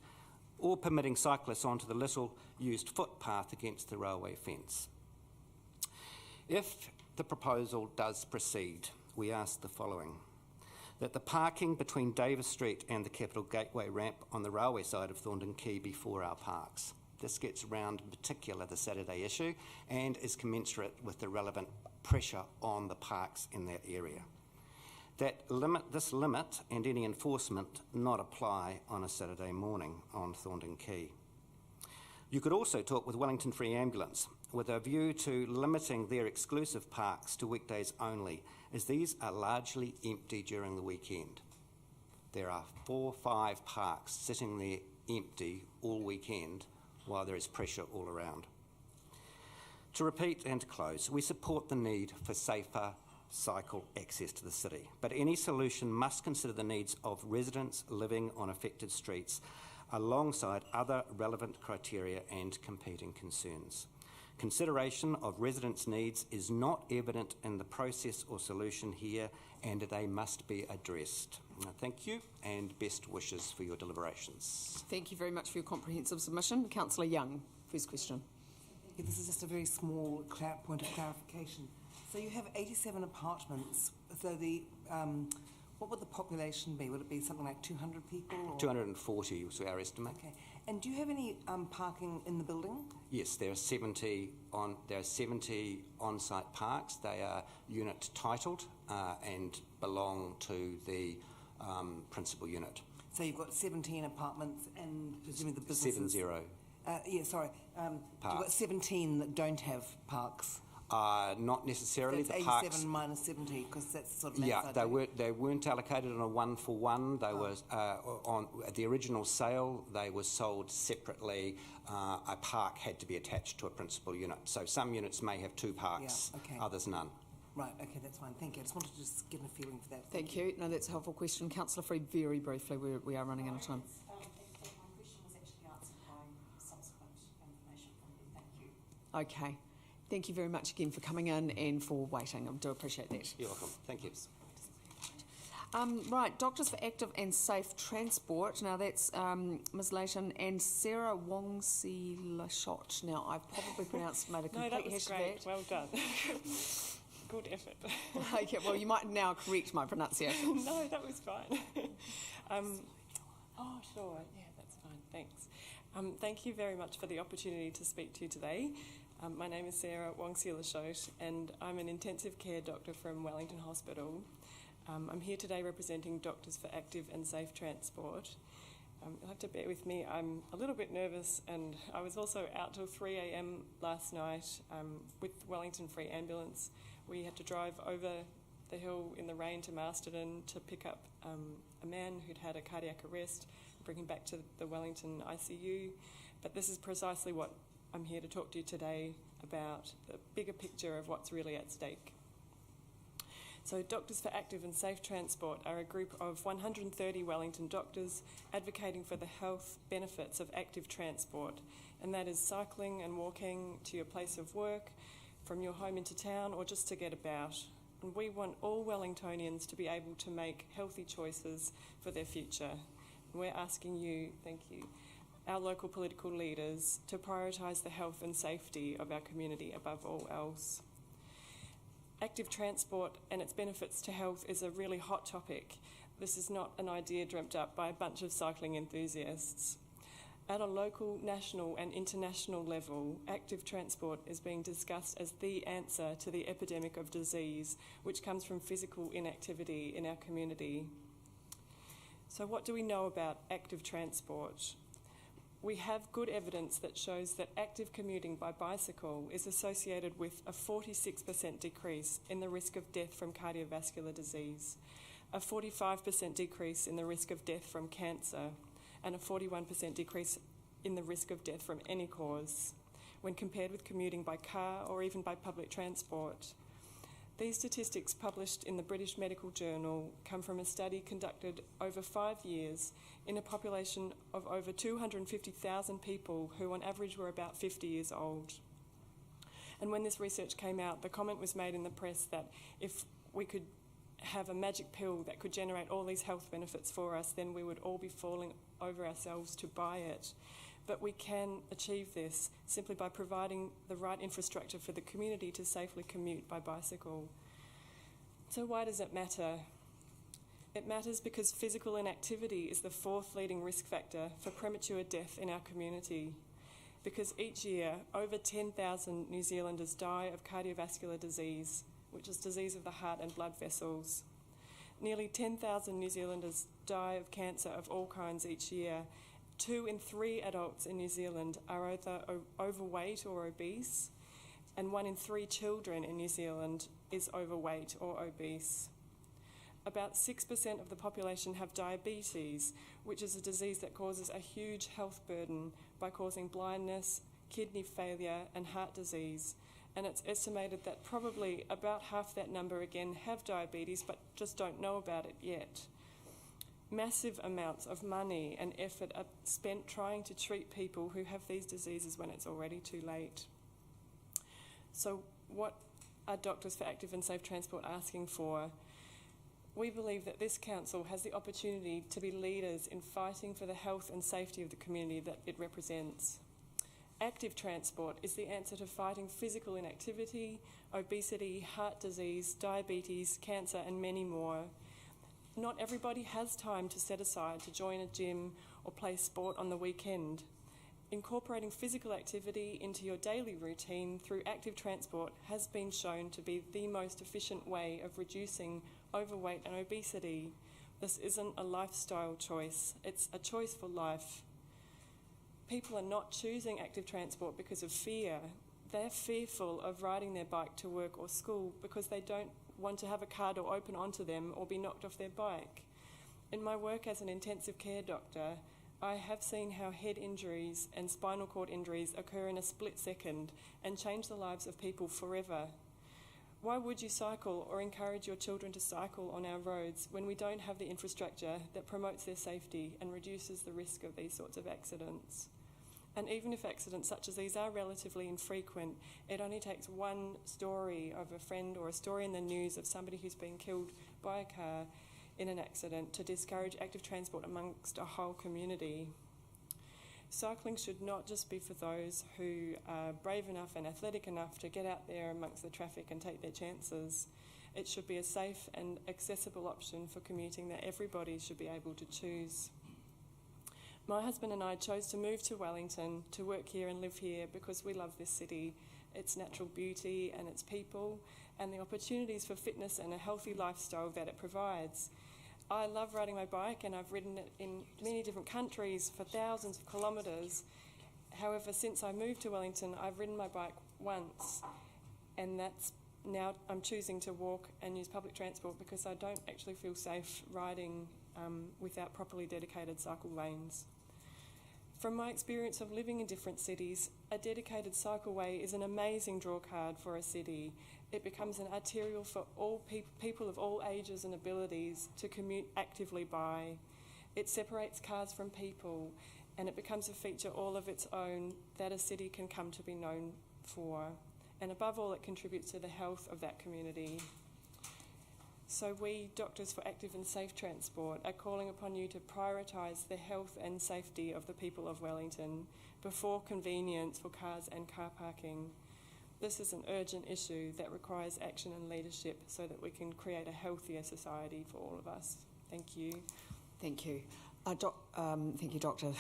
or permitting cyclists onto the little used footpath against the railway fence. If the proposal does proceed, we ask the following: that the parking between Davis Street and the Capital Gateway ramp on the railway side of Thorndon Quay be for our parks. This gets around in particular the Saturday issue and is commensurate with the relevant pressure on the parks in that area. This limit and any enforcement not apply on a Saturday morning on Thorndon Quay. You could also talk with Wellington Free Ambulance with a view to limiting their exclusive parks to weekdays only, as these are largely empty during the weekend. There are 4 or 5 parks sitting there empty all weekend while there is pressure all around. To repeat and to close, we support the need for safer cycle access to the city, but any solution must consider the needs of residents living on affected streets alongside other relevant criteria and competing concerns. Consideration of residents' needs is not evident in the process or solution here, and they must be addressed. Thank you, and best wishes for your deliberations. Thank you very much for your comprehensive submission. Councillor Young, first question. Yeah, this is just a very small point of clarification. So you have 87 apartments. So what would the population be? Would it be something like 200 people? Or? 240 was our estimate. Okay. And do you have any parking in the building? Yes, there are 70 on-site parks. They are unit titled and belong to the principal unit. So you've got 17 apartments and presumably the businesses... 70. You've got 17 that don't have parks. Not necessarily. So that's the 87 parks minus 70, because that's sort of... Yeah, they weren't allocated on a one-for-one. They were on the original sale. They were sold separately. A park had to be attached to a principal unit. So some units may have 2 parks, others none. Right, okay, that's fine. Thank you. I just wanted to just get a feeling for that. Thank you. No, that's a helpful question. Councillor Free, very briefly, we are running out of time. My question was actually answered by subsequent information from you. Thank you. Okay. Thank you very much again for coming in and for waiting. I do appreciate that. You're welcome. Thank you. Right, Doctors for Active and Safe Transport. Now that's Ms. Layton and Sarah Wongsi-Lashot. Now I've probably made a complete No, that was hash great. of that. Well done. Good effort. Okay, well you might now correct my pronunciation. No, that was fine. Sure. Yeah, that's fine. Thanks. Thank you very much for the opportunity to speak to you today. My name is Sarah Wongsi-Lashot and I'm an intensive care doctor from Wellington Hospital. I'm here today representing Doctors for Active and Safe Transport. You'll have to bear with me, I'm a little bit nervous, and I was also out till 3 a.m. last night with Wellington Free Ambulance. We had to drive over the hill in the rain to Masterton to pick up a man who'd had a cardiac arrest, bring him back to the Wellington ICU. But this is precisely what I'm here to talk to you today about, the bigger picture of what's really at stake. So Doctors for Active and Safe Transport are a group of 130 Wellington doctors advocating for the health benefits of active transport, and that is cycling and walking to your place of work, from your home into town, or just to get about. And we want all Wellingtonians to be able to make healthy choices for their future. And we're asking you, thank you, our local political leaders to prioritise the health and safety of our community above all else. Active transport and its benefits to health is a really hot topic. This is not an idea dreamt up by a bunch of cycling enthusiasts. At a local, national and international level, active transport is being discussed as the answer to the epidemic of disease which comes from physical inactivity in our community. So what do we know about active transport? We have good evidence that shows that active commuting by bicycle is associated with a 46% decrease in the risk of death from cardiovascular disease, a 45% decrease in the risk of death from cancer, and a 41% decrease in the risk of death from any cause when compared with commuting by car or even by public transport. These statistics published in the British Medical Journal come from a study conducted over 5 years in a population of over 250,000 people who on average were about 50 years old. And when this research came out, the comment was made in the press that if we could have a magic pill that could generate all these health benefits for us, then we would all be falling over ourselves to buy it. But we can achieve this simply by providing the right infrastructure for the community to safely commute by bicycle. So why does it matter? It matters because physical inactivity is the fourth leading risk factor for premature death in our community. Because each year, over 10,000 New Zealanders die of cardiovascular disease, which is disease of the heart and blood vessels. Nearly 10,000 New Zealanders die of cancer of all kinds each year. 2 in 3 adults in New Zealand are either overweight or obese, and 1 in 3 children in New Zealand is overweight or obese. About 6% of the population have diabetes, which is a disease that causes a huge health burden by causing blindness, kidney failure, and heart disease. And it's estimated that probably about half that number again have diabetes but just don't know about it yet. Massive amounts of money and effort are spent trying to treat people who have these diseases when it's already too late. So what are Doctors for Active and Safe Transport asking for? We believe that this council has the opportunity to be leaders in fighting for the health and safety of the community that it represents. Active transport is the answer to fighting physical inactivity, obesity, heart disease, diabetes, cancer, and many more. Not everybody has time to set aside to join a gym or play sport on the weekend. Incorporating physical activity into your daily routine through active transport has been shown to be the most efficient way of reducing overweight and obesity. This isn't a lifestyle choice, it's a choice for life. People are not choosing active transport because of fear. They're fearful of riding their bike to work or school because they don't want to have a car door open onto them or be knocked off their bike. In my work as an intensive care doctor, I have seen how head injuries and spinal cord injuries occur in a split second and change the lives of people forever. Why would you cycle or encourage your children to cycle on our roads when we don't have the infrastructure that promotes their safety and reduces the risk of these sorts of accidents? And even if accidents such as these are relatively infrequent, it only takes one story of a friend or a story in the news of somebody who's been killed by a car in an accident to discourage active transport amongst a whole community. Cycling should not just be for those who are brave enough and athletic enough to get out there amongst the traffic and take their chances. It should be a safe and accessible option for commuting that everybody should be able to choose. My husband and I chose to move to Wellington to work here and live here because we love this city, its natural beauty and its people, and the opportunities for fitness and a healthy lifestyle that it provides. I love riding my bike, and I've ridden it in many different countries for thousands of kilometres. However, since I moved to Wellington, I've ridden my bike once, and that's now I'm choosing to walk and use public transport because I don't actually feel safe riding without properly dedicated cycle lanes. From my experience of living in different cities, a dedicated cycleway is an amazing drawcard for a city. It becomes an arterial for all people of all ages and abilities to commute actively by. It separates cars from people, and it becomes a feature all of its own that a city can come to be known for. And above all, it contributes to the health of that community. So we, Doctors for Active and Safe Transport, are calling upon you to prioritise the health and safety of the people of Wellington before convenience for cars and car parking. This is an urgent issue that requires action and leadership so that we can create a healthier society for all of us. Thank you. Thank you. Thank you, Doctor.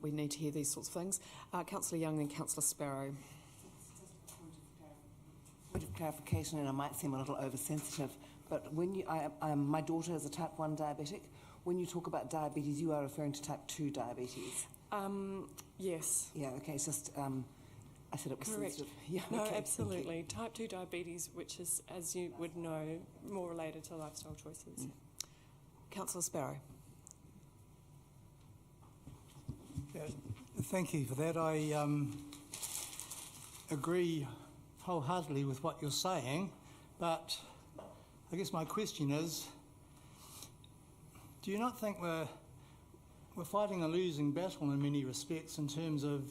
We need to hear these sorts of things. Councillor Young and Councillor Sparrow. Point of clarification, and I might seem a little oversensitive, but when you, my daughter is a type 1 diabetic. When you talk about diabetes, you are referring to type 2 diabetes? Yes. Yeah, okay, it's just, I said it was correct. sensitive. Yeah, no, okay, absolutely. Type 2 diabetes, which is, as you would know, more related to lifestyle choices. Councillor Sparrow. Yeah, thank you for that. I agree wholeheartedly with what you're saying, but I guess my question is, do you not think we're fighting a losing battle in many respects in terms of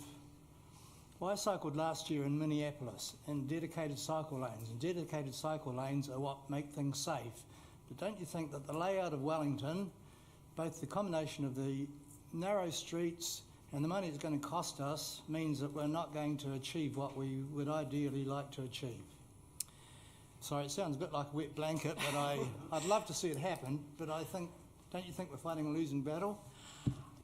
I cycled last year in Minneapolis in dedicated cycle lanes, and dedicated cycle lanes are what make things safe. But don't you think that the layout of Wellington, both the combination of the narrow streets and the money it's going to cost us, means that we're not going to achieve what we would ideally like to achieve? Sorry, it sounds a bit like a wet blanket, but I'd love to see it happen, but don't you think we're fighting a losing battle?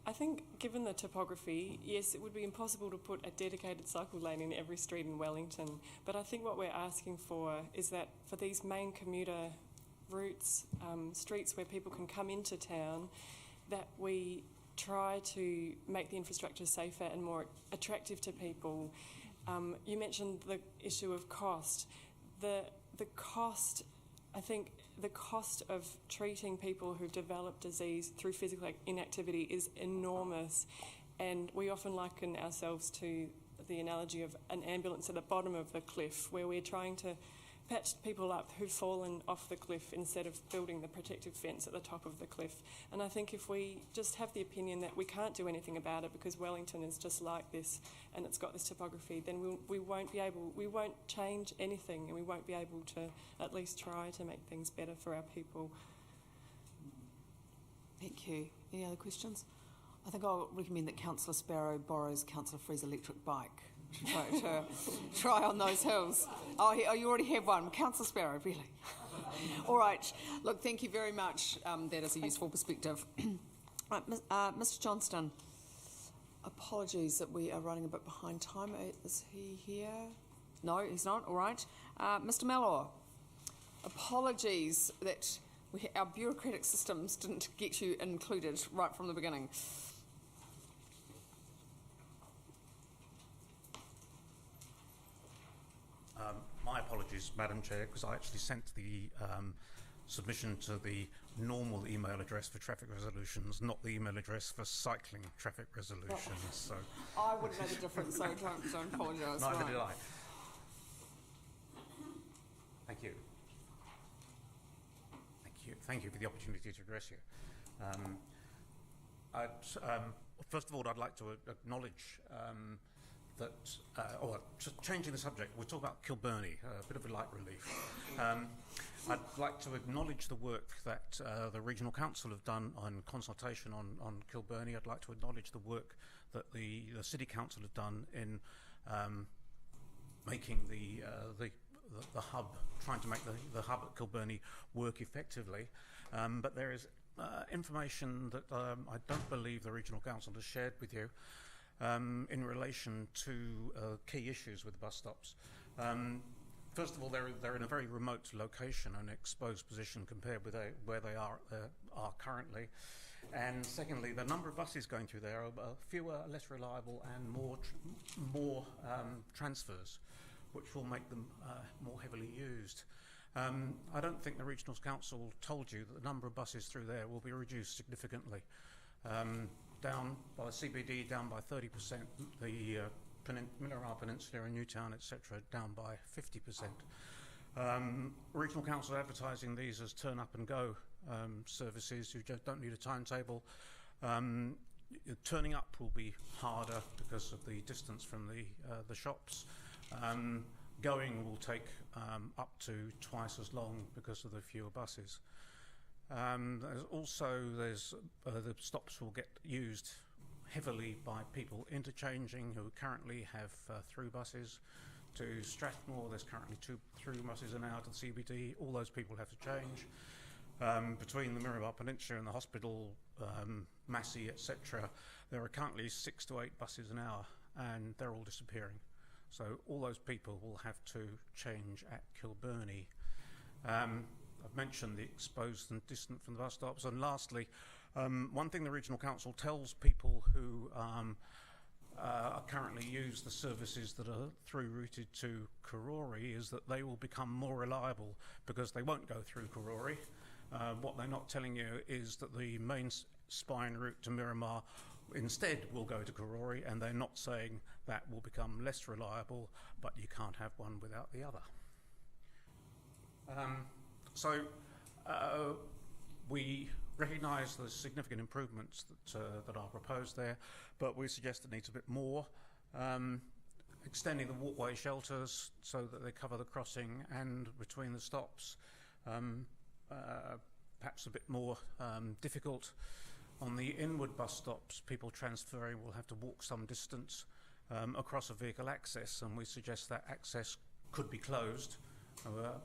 I think, given the topography, yes, it would be impossible to put a dedicated cycle lane in every street in Wellington. But I think what we're asking for is that for these main commuter routes, streets where people can come into town, that we try to make the infrastructure safer and more attractive to people. You mentioned the issue of cost. The cost, I think, the cost of treating people who've developed disease through physical inactivity is enormous, and we often liken ourselves to the analogy of an ambulance at the bottom of the cliff, where we're trying to patch people up who've fallen off the cliff instead of building the protective fence at the top of the cliff. And I think if we just have the opinion that we can't do anything about it because Wellington is just like this and it's got this topography, then we won't change anything, and we won't be able to at least try to make things better for our people. Thank you. Any other questions? I think I'll recommend that Councillor Sparrow borrows Councillor Free's electric bike to try on those hills. Oh, you already have one. Councillor Sparrow, really? All right. Look, thank you very much. That is a useful perspective. Right, Mr. Johnston, apologies that we are running a bit behind time. Is he here? No, he's not. All right. Mr. Mellor, apologies that our bureaucratic systems didn't get you included right from the beginning. My apologies, Madam Chair, because I actually sent the submission to the normal email address for traffic resolutions, not the email address for cycling traffic resolutions. So I wouldn't know the difference, so don't apologise. Neither right. did I. Thank you. Thank you for the opportunity to address you. First of all, I'd like to acknowledge just changing the subject, we'll talk about Kilbirnie, a bit of a light relief. I'd like to acknowledge the work that the Regional Council have done on consultation on Kilbirnie. I'd like to acknowledge the work that the City Council have done in making the hub, trying to make the hub at Kilbirnie work effectively. But there is information that I don't believe the Regional Council has shared with you in relation to key issues with the bus stops. First of all, they're in a very remote location, an exposed position compared with where they are currently. And secondly, the number of buses going through there are fewer, less reliable, and more transfers, which will make them more heavily used. I don't think the Regional Council told you that the number of buses through there will be reduced significantly. Down by CBD, down by 30%, the Millerar Peninsula and Newtown, etc., down by 50%. Regional Council advertising these as turn up and go services. You just don't need a timetable. Turning up will be harder because of the distance from the shops. Going will take up to twice as long because of the fewer buses. The stops will get used heavily by people interchanging who currently have through buses. To Strathmore, there's currently 2 through buses an hour to the CBD. All those people have to change. Between the Millerar Peninsula and the hospital, Massey, etc., there are currently 6 to 8 buses an hour, and they're all disappearing. So all those people will have to change at Kilbirnie. I've mentioned the exposed and distant from the bus stops. And lastly, one thing the Regional Council tells people who currently use the services that are through routed to Karori is that they will become more reliable because they won't go through Karori. What they're not telling you is that the main spine route to Miramar instead will go to Karori, and they're not saying that will become less reliable, but you can't have one without the other. We recognise the significant improvements that are proposed there, but we suggest it needs a bit more. extending the walkway shelters so that they cover the crossing and between the stops. Perhaps a bit more difficult on the inward bus stops. People transferring will have to walk some distance across a vehicle access, and we suggest that access could be closed,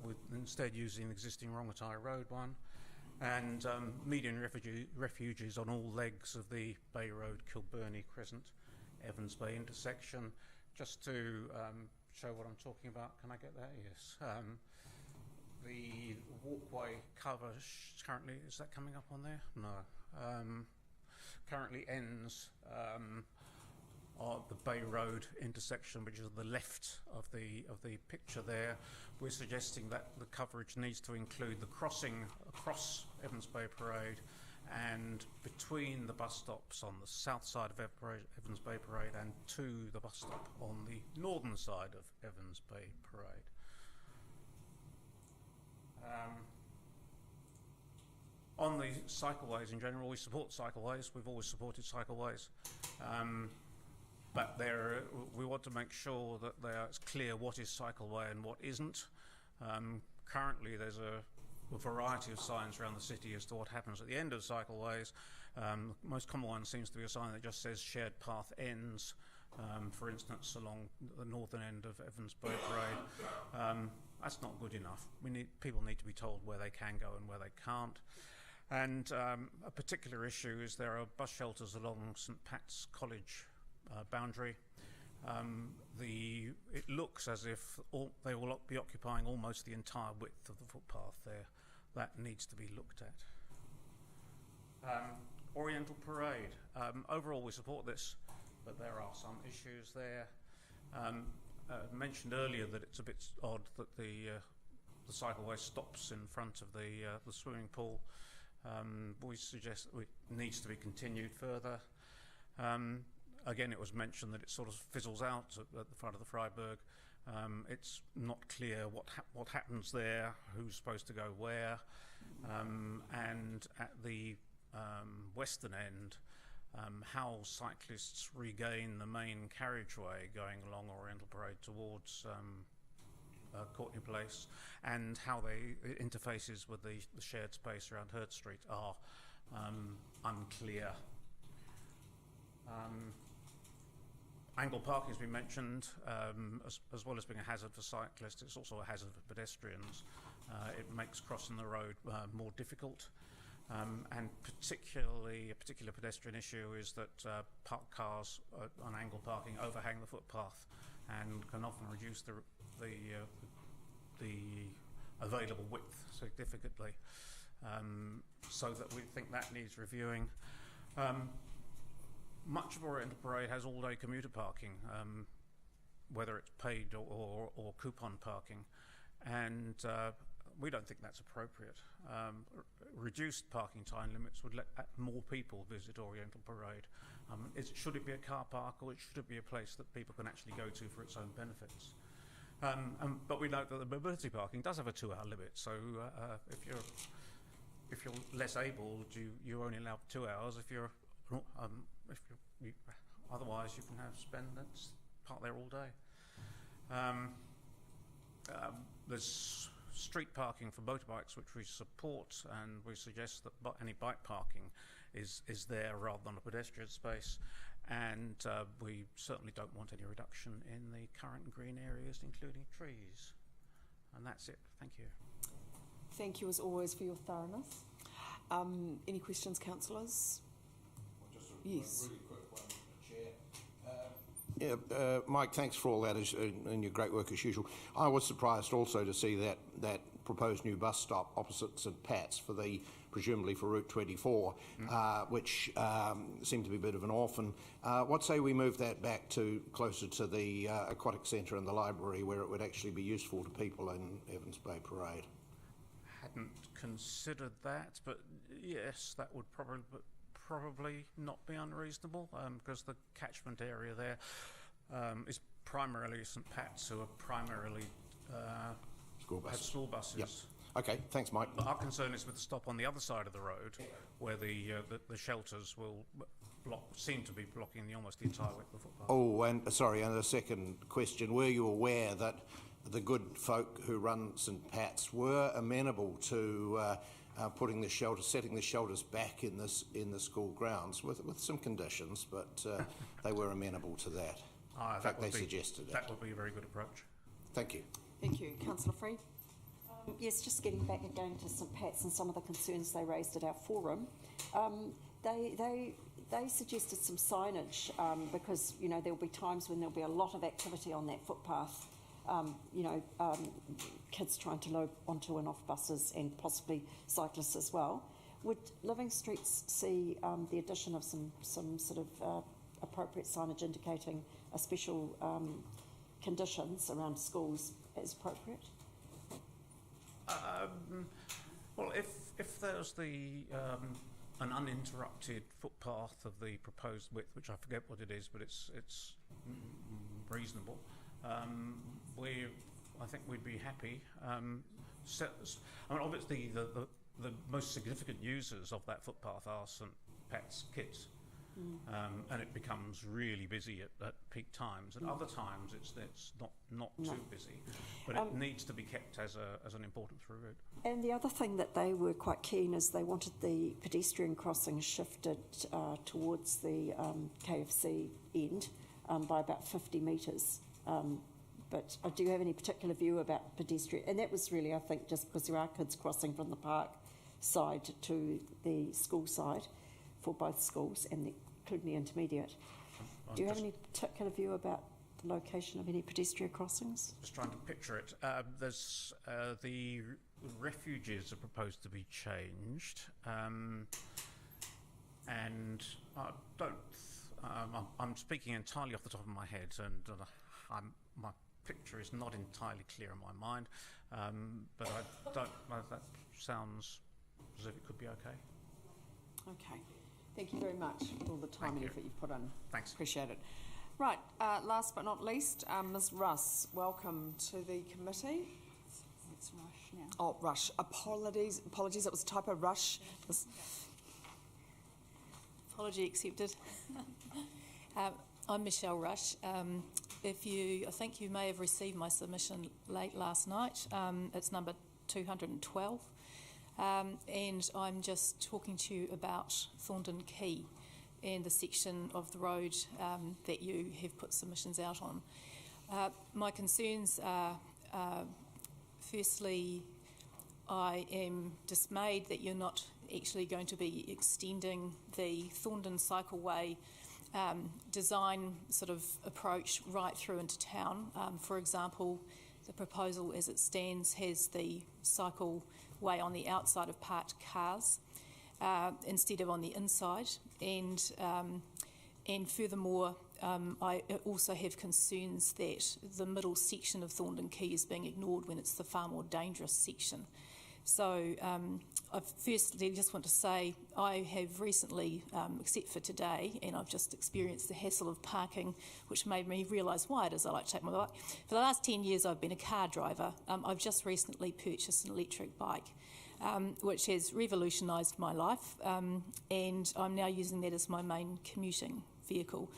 with instead using the existing Rongotai Road one, and median refuges on all legs of the Bay Road, Kilburnie, Crescent, Evans Bay intersection. Just to show what I'm talking about, can I get that? Yes. The walkway cover currently, is that coming up on there? No. Currently ends at the Bay Road intersection, which is the left of the picture there. We're suggesting that the coverage needs to include the crossing across Evans Bay Parade and between the bus stops on the south side of Evans Bay Parade and to the bus stop on the northern side of Evans Bay Parade. On the cycleways in general, we support cycleways. We've always supported cycleways. But we want to make sure that it's clear what is cycleway and what isn't. Currently, there's a variety of signs around the city as to what happens at the end of cycleways. The most common one seems to be a sign that just says shared path ends, for instance, along the northern end of Evans Bay Parade. That's not good enough. People need to be told where they can go and where they can't. And a particular issue is there are bus shelters along St Pat's College boundary. It looks as if they will be occupying almost the entire width of the footpath there. That needs to be looked at. Oriental Parade. Overall, we support this, but there are some issues there. Mentioned earlier that it's a bit odd that the cycleway stops in front of the swimming pool. We suggest it needs to be continued further. Again, it was mentioned that it sort of fizzles out at the front of the Freiburg. It's not clear what happens there, who's supposed to go where, and at the western end, how cyclists regain the main carriageway going along Oriental Parade towards Courtney Place, and how they interfaces with the shared space around Hurd Street are unclear. Angle parking has been mentioned, as well as being a hazard for cyclists. It's also a hazard for pedestrians. It makes crossing the road more difficult. And particularly, a particular pedestrian issue is that parked cars on angle parking overhang the footpath and can often reduce the available width significantly. So that we think that needs reviewing. Much of Oriental Parade has all-day commuter parking, whether it's paid or coupon parking, and we don't think that's appropriate. Reduced parking time limits would let more people visit Oriental Parade. Should it be a car park, or should it be a place that people can actually go to for its own benefits? But we note that the mobility parking does have a 2-hour limit, so if you're less able, you only allow 2 hours. Otherwise, you can spend park there all day. There's street parking for motorbikes, which we support, and we suggest that any bike parking is there rather than a pedestrian space. And we certainly don't want any reduction in the current green areas, including trees. And that's it. Thank you. Thank you, as always, for your thoroughness. Any questions, councillors? Yes. Really quick one, Chair. Mike, thanks for all that and your great work as usual. I was surprised also to see that proposed new bus stop opposite St Pat's presumably for Route 24, which seemed to be a bit of an orphan. What say we move that back to closer to the aquatic centre and the library, where it would actually be useful to people in Evans Bay Parade? Hadn't considered that, but yes, that would probably not be unreasonable, because the catchment area there is primarily St Pat's, who are primarily school buses. Yep. Okay, thanks, Mike. But our concern is with the stop on the other side of the road, where the shelters will seem to be blocking almost the entire width of the footpath. Oh, and sorry, and a second question. Were you aware that the good folk who run St Pat's were amenable to setting the shelters back in the school grounds with some conditions, but they were amenable to that. In fact, they suggested it. That would be a very good approach. Thank you. Thank you. Councillor Freed? Yes, just getting back again to St Pat's and some of the concerns they raised at our forum. They suggested some signage because, you know, there will be times when there will be a lot of activity on that footpath. Kids trying to load onto and off buses and possibly cyclists as well. Would Living Streets see the addition of some sort of appropriate signage indicating a special conditions around schools as appropriate? Well, if there's an uninterrupted footpath of the proposed width, which I forget what it is, but it's reasonable, I think we'd be happy. Obviously the most significant users of that footpath are St Pat's kids. And it becomes really busy at peak times. At other times, it's not too busy, but it needs to be kept as an important through route. And the other thing that they were quite keen is they wanted the pedestrian crossing shifted towards the KFC end by about 50 metres. But do you have any particular view about pedestrian? And that was really, I think, just because there are kids crossing from the park side to the school side for both schools, and including the intermediate. Do you have any particular view about the location of any pedestrian crossings? Just trying to picture it. There's the refuges are proposed to be changed, and I don't. I'm speaking entirely off the top of my head, and my picture is not entirely clear in my mind, but I don't know if that sounds as if it could be okay. Okay. Thank you very much for all the time and effort you've put in. Thanks. Appreciate it. Right, last but not least, Ms Russ, welcome to the committee. It's Rush now. Oh, Rush. Apologies, it was a typo. Rush. Apology accepted. I'm Michelle Rush. I think you may have received my submission late last night. It's number 212. And I'm just talking to you about Thorndon Quay and the section of the road that you have put submissions out on. My concerns are, firstly, I am dismayed that you're not actually going to be extending the Thorndon Cycleway design sort of approach right through into town. For example, the proposal as it stands has the cycleway on the outside of parked cars instead of on the inside, and furthermore, I also have concerns that the middle section of Thorndon Quay is being ignored when it's the far more dangerous section. So I firstly just want to say I have recently, except for today, and I've just experienced the hassle of parking, which made me realise why it is I like to take my bike. For the last 10 years I've been a car driver. I've just recently purchased an electric bike, which has revolutionised my life, and I'm now using that as my main commuting vehicle.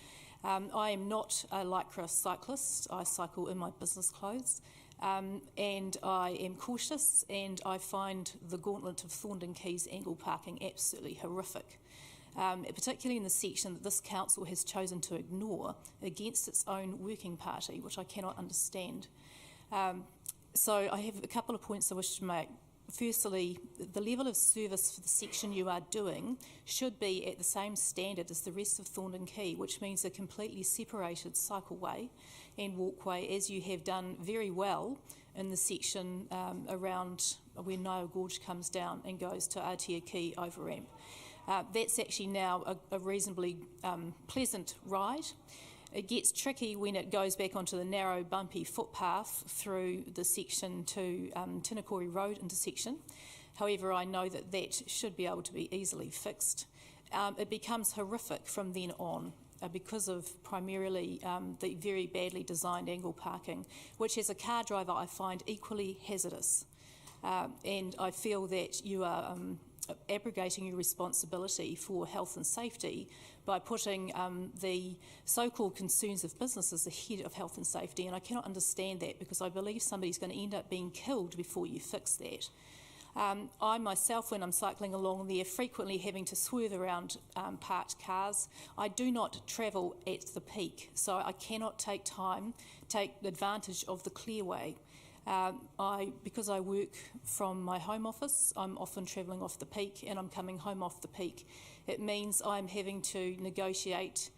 I am not a lycra cyclist. I cycle in my business clothes. And I am cautious, and I find the gauntlet of Thorndon Quay's angle parking absolutely horrific, particularly in the section that this council has chosen to ignore against its own working party, which I cannot understand. So I have a couple of points I wish to make. Firstly, the level of service for the section you are doing should be at the same standard as the rest of Thorndon Quay, which means a completely separated cycleway and walkway, as you have done very well in the section around where Niall Gorge comes down and goes to Aotea Quay over ramp. That's actually now a reasonably pleasant ride. It gets tricky when it goes back onto the narrow, bumpy footpath through the section to Tinakori Road intersection. However, I know that that should be able to be easily fixed. It becomes horrific from then on because of primarily the very badly designed angle parking, which as a car driver I find equally hazardous. And I feel that you are abrogating your responsibility for health and safety by putting the so-called concerns of businesses ahead of health and safety, and I cannot understand that because I believe somebody's going to end up being killed before you fix that. I myself, when I'm cycling along there, frequently having to swerve around parked cars. I do not travel at the peak, so I cannot take advantage of the clearway. Because I work from my home office, I'm often travelling off the peak and I'm coming home off the peak. It means I'm having to negotiate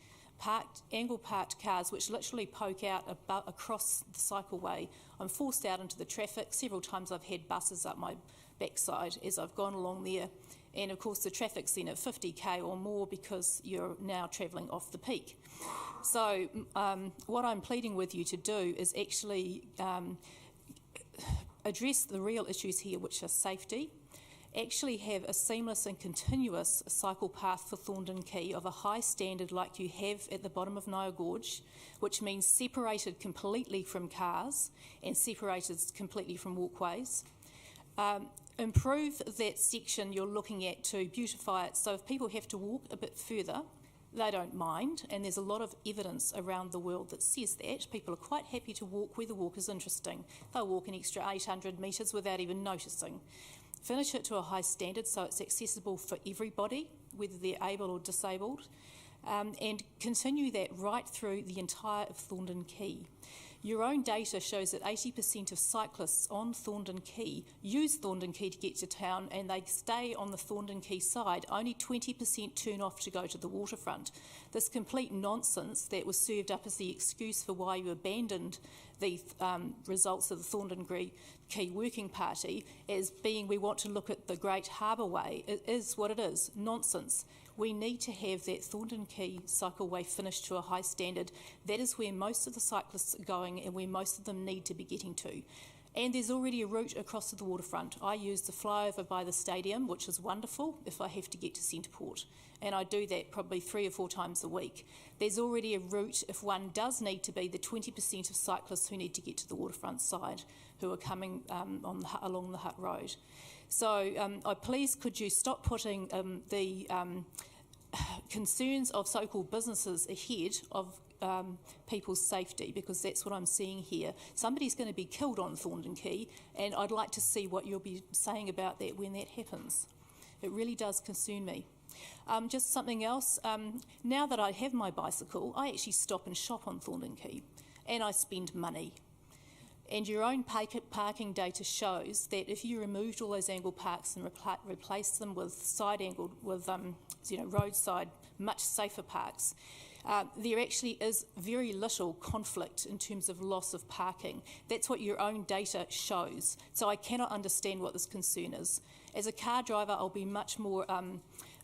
angle parked cars which literally poke out across the cycleway. I'm forced out into the traffic. Several times I've had buses up my backside as I've gone along there, and of course the traffic's then at 50k or more because you're now travelling off the peak. So what I'm pleading with you to do is actually address the real issues here, which are safety, actually have a seamless and continuous cycle path for Thorndon Quay of a high standard like you have at the bottom of Nile Gorge, which means separated completely from cars and separated completely from walkways. Improve that section you're looking at to beautify it, so if people have to walk a bit further, they don't mind, and there's a lot of evidence around the world that says that. People are quite happy to walk where the walk is interesting. They'll walk an extra 800 metres without even noticing. Finish it to a high standard so it's accessible for everybody, whether they're able or disabled, and continue that right through the entire of Thorndon Quay. Your own data shows that 80% of cyclists on Thorndon Quay use Thorndon Quay to get to town, and they stay on the Thorndon Quay side. Only 20% turn off to go to the waterfront. This complete nonsense that was served up as the excuse for why you abandoned the results of the Thorndon Quay Working Party as being we want to look at the Great Harbour Way. It is what it is, nonsense. We need to have that Thorndon Quay cycleway finished to a high standard. That is where most of the cyclists are going and where most of them need to be getting to. And there's already a route across to the waterfront. I use the flyover by the stadium, which is wonderful if I have to get to Centreport. And I do that probably 3 or 4 times a week. There's already a route if one does need to be the 20% of cyclists who need to get to the waterfront side who are coming along the Hutt Road. So please could you stop putting the concerns of so-called businesses ahead of people's safety, because that's what I'm seeing here. Somebody's going to be killed on Thorndon Quay, and I'd like to see what you'll be saying about that when that happens. It really does concern me. Just something else, now that I have my bicycle, I actually stop and shop on Thorndon Quay, and I spend money. And your own parking data shows that if you removed all those angle parks and replaced them with roadside, much safer parks, there actually is very little conflict in terms of loss of parking. That's what your own data shows. So I cannot understand what this concern is. As a car driver, I'll be much more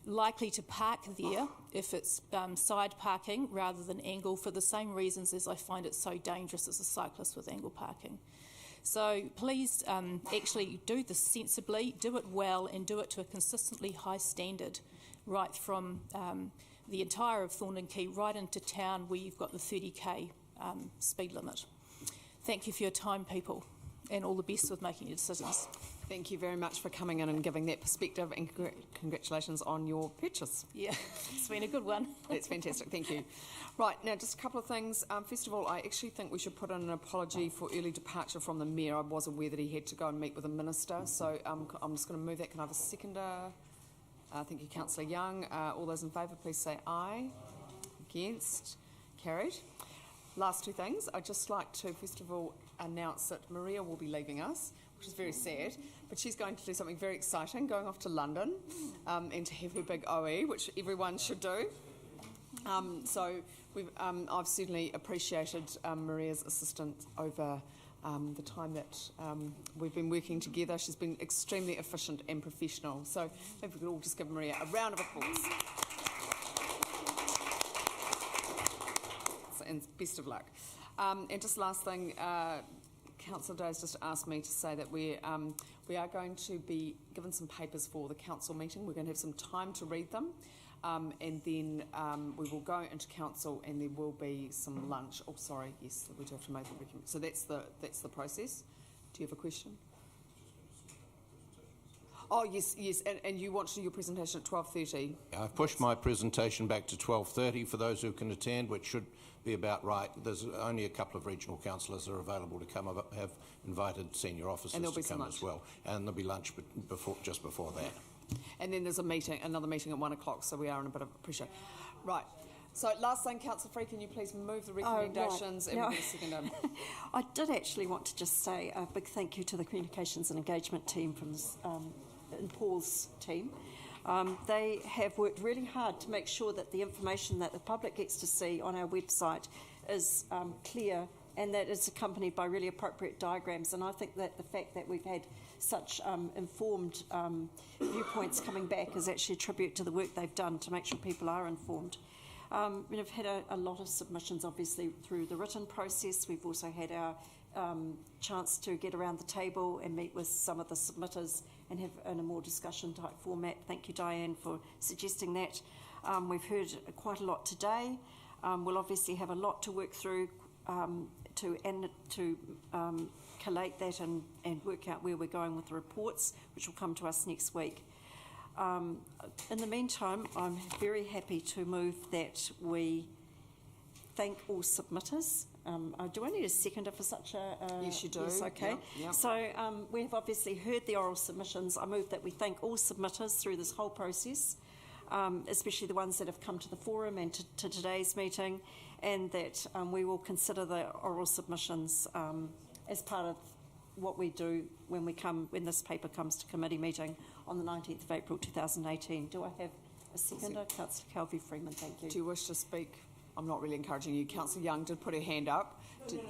likely to park there if it's side parking rather than angle, for the same reasons as I find it so dangerous as a cyclist with angle parking. So please actually do this sensibly, do it well, and do it to a consistently high standard right from the entire of Thorndon Quay right into town where you've got the 30k speed limit. Thank you for your time, people, and all the best with making your decisions. Thank you very much for coming in and giving that perspective, and congratulations on your purchase. Yeah, it's been a good one. That's fantastic, thank you. Right, now just a couple of things. First of all, I actually think we should put in an apology for early departure from the Mayor. I was aware that he had to go and meet with a minister, so I'm just going to move that. Can I have a seconder? Thank you, Councillor Young. All those in favour, please say aye. Against? Carried. Last 2 things. I'd just like to, first of all, announce that Maria will be leaving us, which is very sad, but she's going to do something very exciting, going off to London and to have her big OE, which everyone should do. So I've certainly appreciated Maria's assistance over the time that we've been working together. She's been extremely efficient and professional. So maybe we could all just give Maria a round of applause. And best of luck. And just last thing, Councillor Day's just asked me to say that we are going to be given some papers for the council meeting. We're going to have some time to read them, and then we will go into council, and there will be some lunch. Oh, sorry, yes, we do have to make the recommendation. So that's the process. Do you have a question? Oh, yes, yes, and you want to do your presentation at 12:30. I've pushed my presentation back to 12:30 for those who can attend, which should be about right. There's only a couple of regional councillors that are available to come. Have invited senior officers to come as well, and there'll be lunch just before that. And then there's another meeting at 1 o'clock, so we are in a bit of pressure. Right. So last thing, Councillor Free, can you please move the recommendations and we'll get a second in. I did actually want to just say a big thank you to the Communications and Engagement team from this, and Paul's team. They have worked really hard to make sure that the information that the public gets to see on our website is clear and that it's accompanied by really appropriate diagrams. And I think that the fact that we've had such informed viewpoints coming back is actually a tribute to the work they've done to make sure people are informed. We've had a lot of submissions, obviously, through the written process. We've also had our chance to get around the table and meet with some of the submitters and have in a more discussion-type format. Thank you, Diane, for suggesting that. We've heard quite a lot today. We'll obviously have a lot to work through to collate that and work out where we're going with the reports, which will come to us next week. In the meantime, I'm very happy to move that we thank all submitters. Do I need a seconder for such a... yes, you do. Yes, okay. Yep. So we've obviously heard the oral submissions. I move that we thank all submitters through this whole process, especially the ones that have come to the forum and to today's meeting, and that we will consider the oral submissions as part of what we do when this paper comes to committee meeting on the 19th of April 2018. Do I have a seconder? Councillor Calvi Freeman, thank you. Do you wish to speak? I'm not really encouraging you. Councillor Young did put her hand up. Sorry.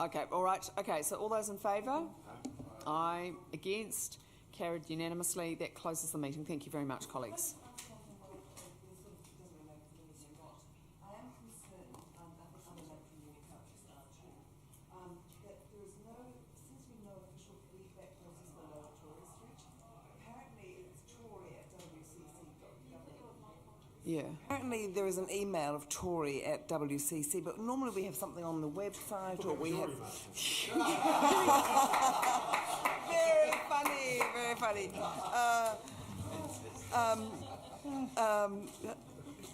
Okay, all right. Okay, so all those in favour? Aye. Against? Carried unanimously. That closes the meeting. Thank you very much, colleagues. Yeah. Apparently there is an email of Tory at WCC, but normally we have something on the website or we have... Very funny, very funny.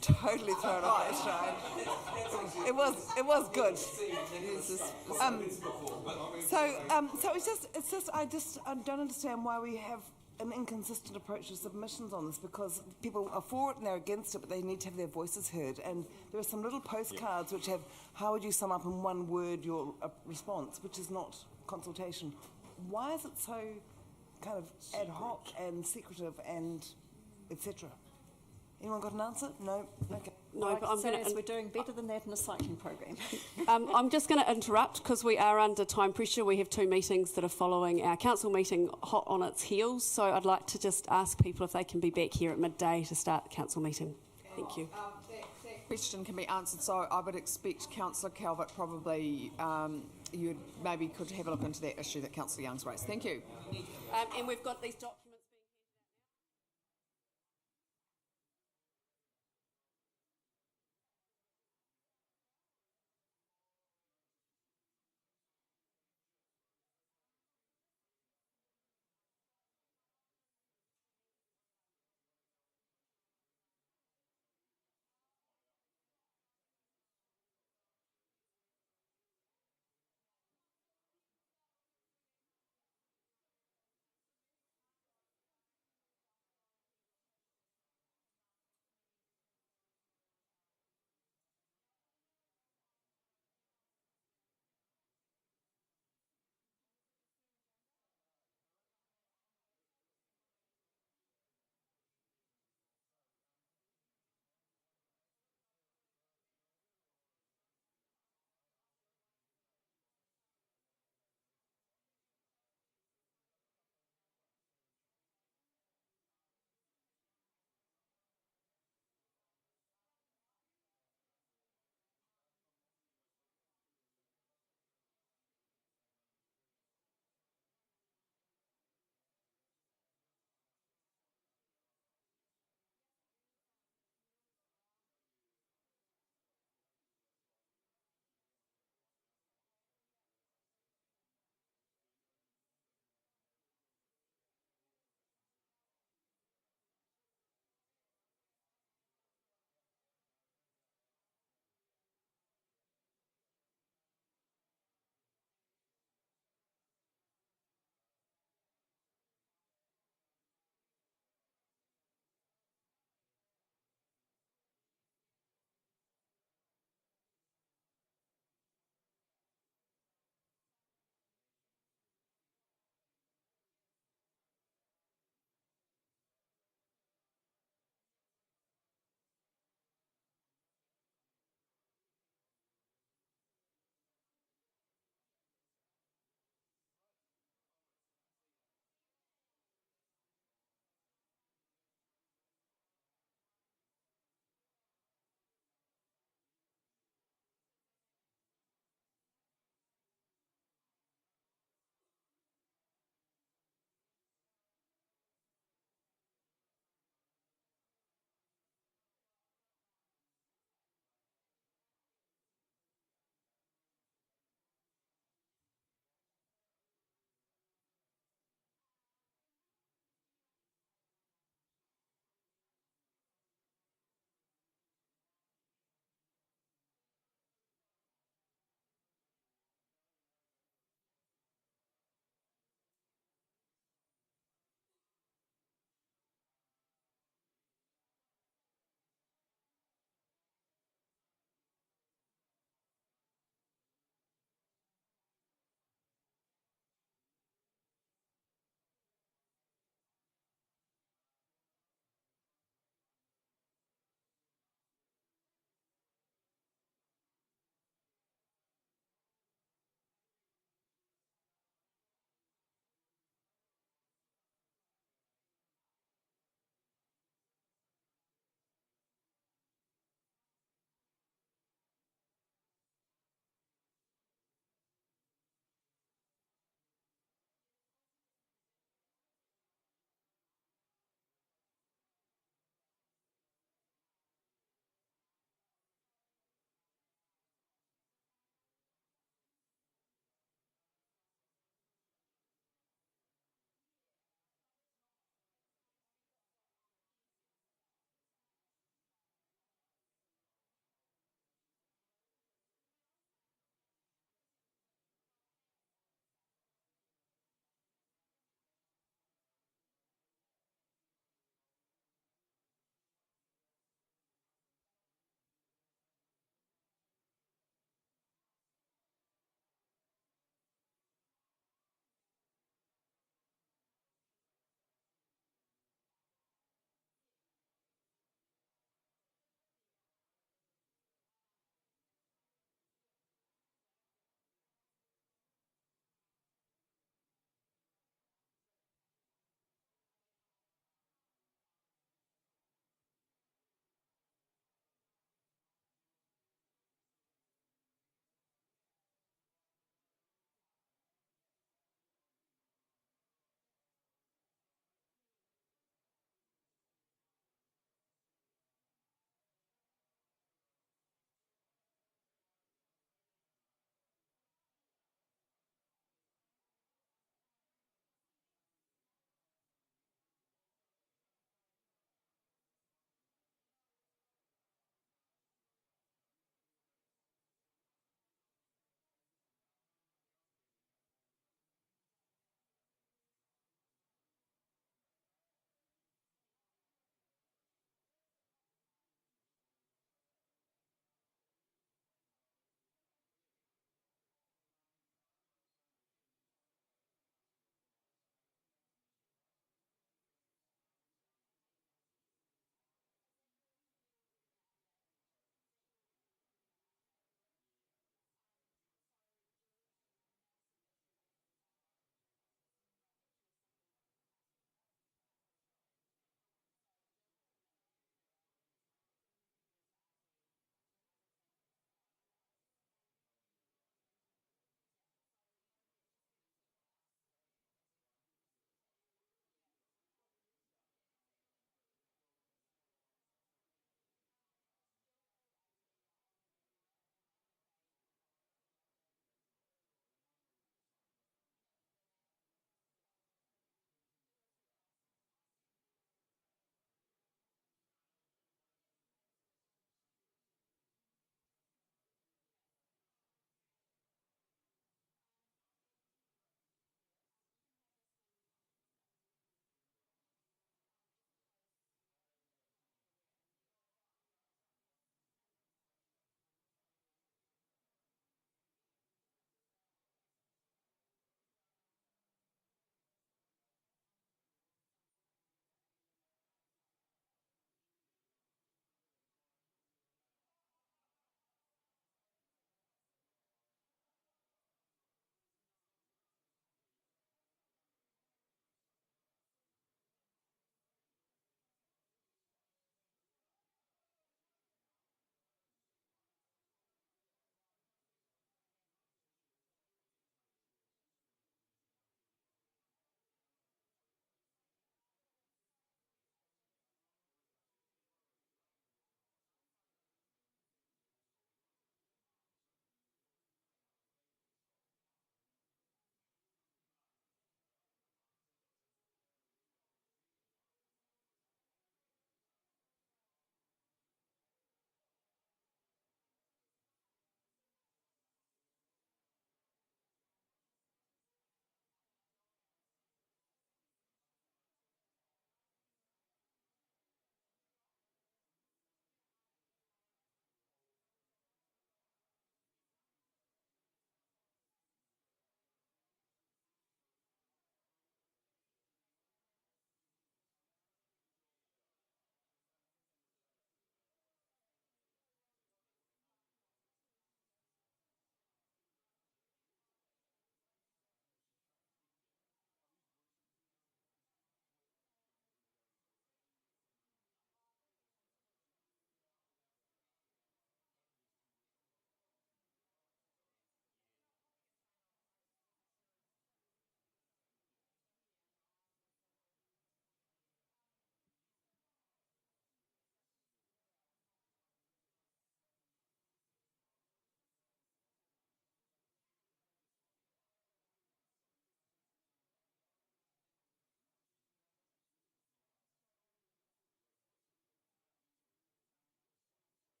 Totally thrown off my stride. It was good. So it's just I don't understand why we have an inconsistent approach to submissions on this, because people are for it and they're against it, but they need to have their voices heard. And there are some little postcards which have, how would you sum up in one word your response, which is not consultation. Why is it so kind of ad hoc and secretive and etc.? Anyone got an answer? No? Okay. No, but I'm going to... We're doing better than that in a cycling program. I'm just going to interrupt because we are under time pressure. We have 2 meetings that are following our council meeting hot on its heels. So I'd like to just ask people if they can be back here at midday to start the council meeting. Thank you. That question can be answered. So I would expect Councillor Calvert probably you maybe could have a look into that issue that Councillor Young's raised. Thank you. And we've got these documents.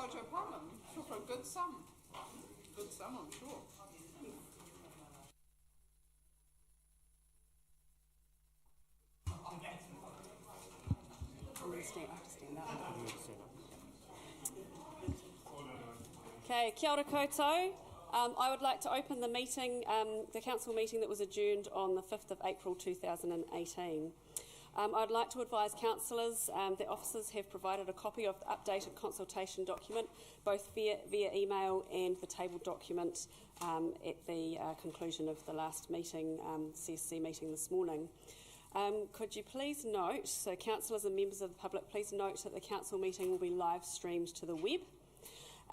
Soto problem. Sure, for a good sum. Good sum, I'm sure. Okay, kia ora koutou. I would like to open the meeting, the council meeting that was adjourned on the 5th of April 2018. I'd like to advise councillors that officers have provided a copy of the updated consultation document, both via email and the tabled document at the conclusion of the last meeting, CSC meeting this morning. Could you please note, so councillors and members of the public, please note that the council meeting will be live streamed to the web.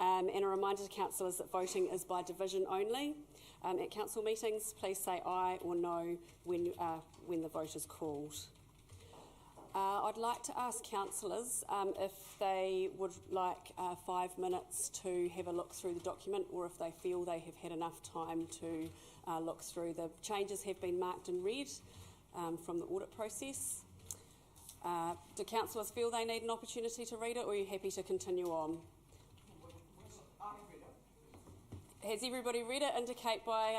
And a reminder to councillors that voting is by division only. At council meetings, please say aye or no when the vote is called. I'd like to ask councillors if they would like 5 minutes to have a look through the document, or if they feel they have had enough time to look through. The changes have been marked in red from the audit process. Do councillors feel they need an opportunity to read it, or are you happy to continue on? Has everybody read it? Indicate by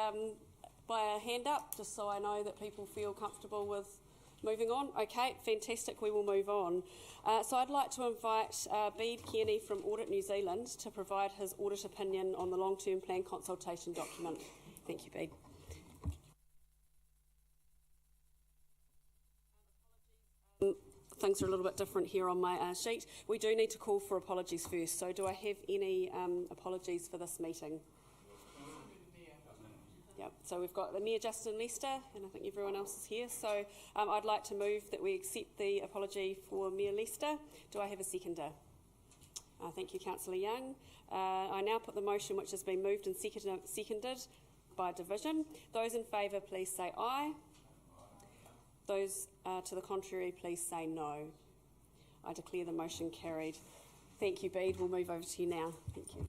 a hand up, just so I know that people feel comfortable with moving on. Okay, fantastic, we will move on. So I'd like to invite Bede Kearney from Audit New Zealand to provide his audit opinion on the long-term plan consultation document. Thank you, Bede. Things are a little bit different here on my sheet. We do need to call for apologies first, so do I have any apologies for this meeting? Yep. So we've got the Mayor Justin Lester, and I think everyone else is here. So I'd like to move that we accept the apology for Mayor Lester. Do I have a seconder? Thank you, Councillor Young. I now put the motion which has been moved and seconded by division. Those in favour, please say aye. Those to the contrary, please say no. I declare the motion carried. Thank you, Bede. We'll move over to you now. Thank you.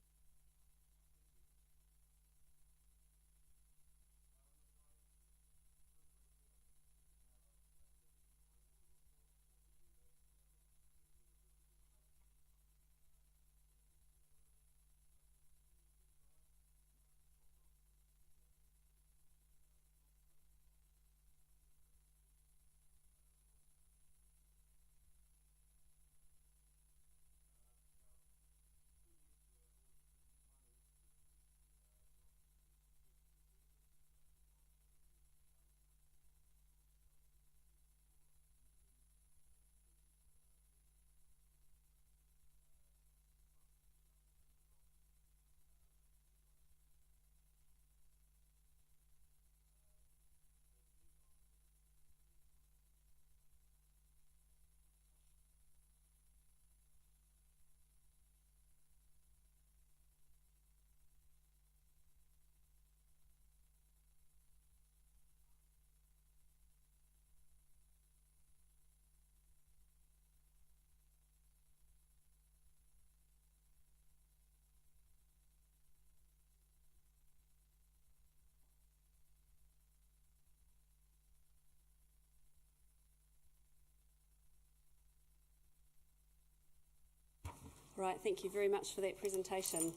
Right, thank you very much for that presentation.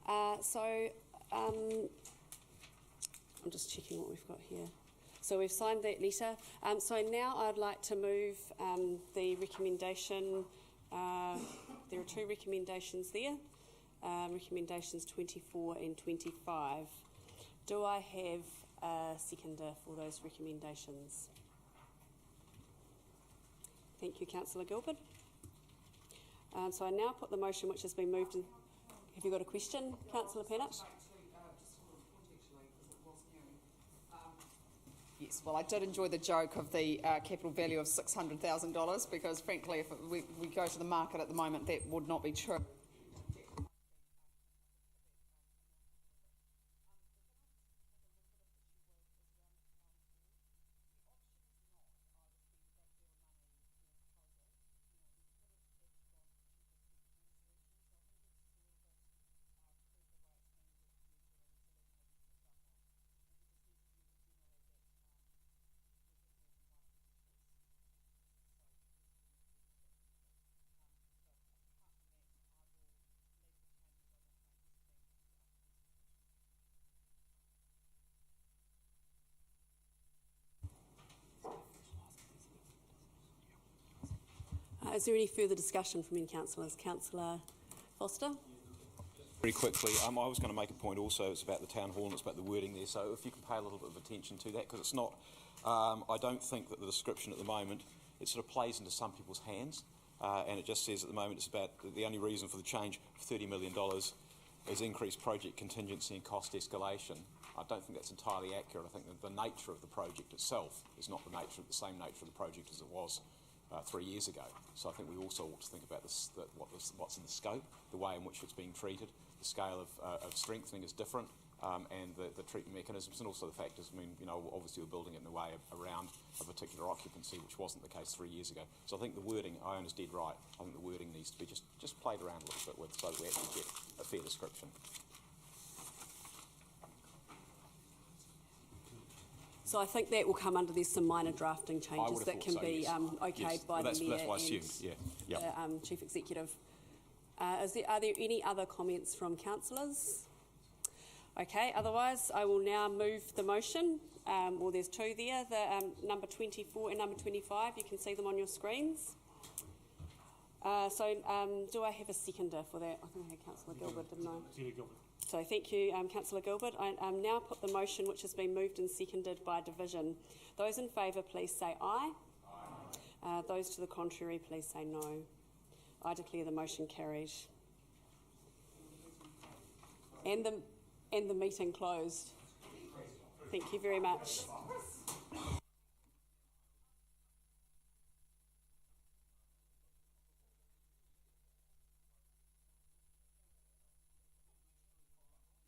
I'm just checking what we've got here. So we've signed that letter. So now I'd like to move the recommendation. There are two recommendations there, recommendations 24 and 25. Do I have a seconder for those recommendations? Thank you, Councillor Gilbert. So I now put the motion which has been moved. Have you got a question, Councillor Pennant? Yes, well, I did enjoy the joke of the capital value of $600,000 because, frankly, if we go to the market at the moment, that would not be true. Is there any further discussion from any councillors? Councillor Foster? Very quickly, I was going to make a point also. It's about the town hall and it's about the wording there. So if you can pay a little bit of attention to that, because it's not. I don't think that the description at the moment it sort of plays into some people's hands, and it just says at the moment it's about the only reason for the change of $30 million is increased project contingency and cost escalation. I don't think that's entirely accurate. I think that the nature of the project itself is not the same nature of the project as it was 3 years ago. So I think we also ought to think about this, what's in the scope, the way in which it's being treated. The scale of strengthening is different, and the treatment mechanisms, and also the fact is, obviously we're building it in a way around a particular occupancy, which wasn't the case 3 years ago. So I think the wording, Iona's dead right, I think the wording needs to be just played around a little bit with so that we actually get a fair description. So I think that will come under there's some minor drafting changes that can be okayed by the Mayor and the Chief Executive. Are there any other comments from councillors? Okay, otherwise I will now move the motion. Well, there's two there, number 24 and number 25. You can see them on your screens. Do I have a seconder for that? I think I had Councillor Gilbert, didn't I? Gilbert. So thank you, Councillor Gilbert. I now put the motion which has been moved and seconded by division. Those in favour, please say aye. Aye. Those to the contrary, please say no. I declare the motion carried. And the meeting closed. Thank you very much.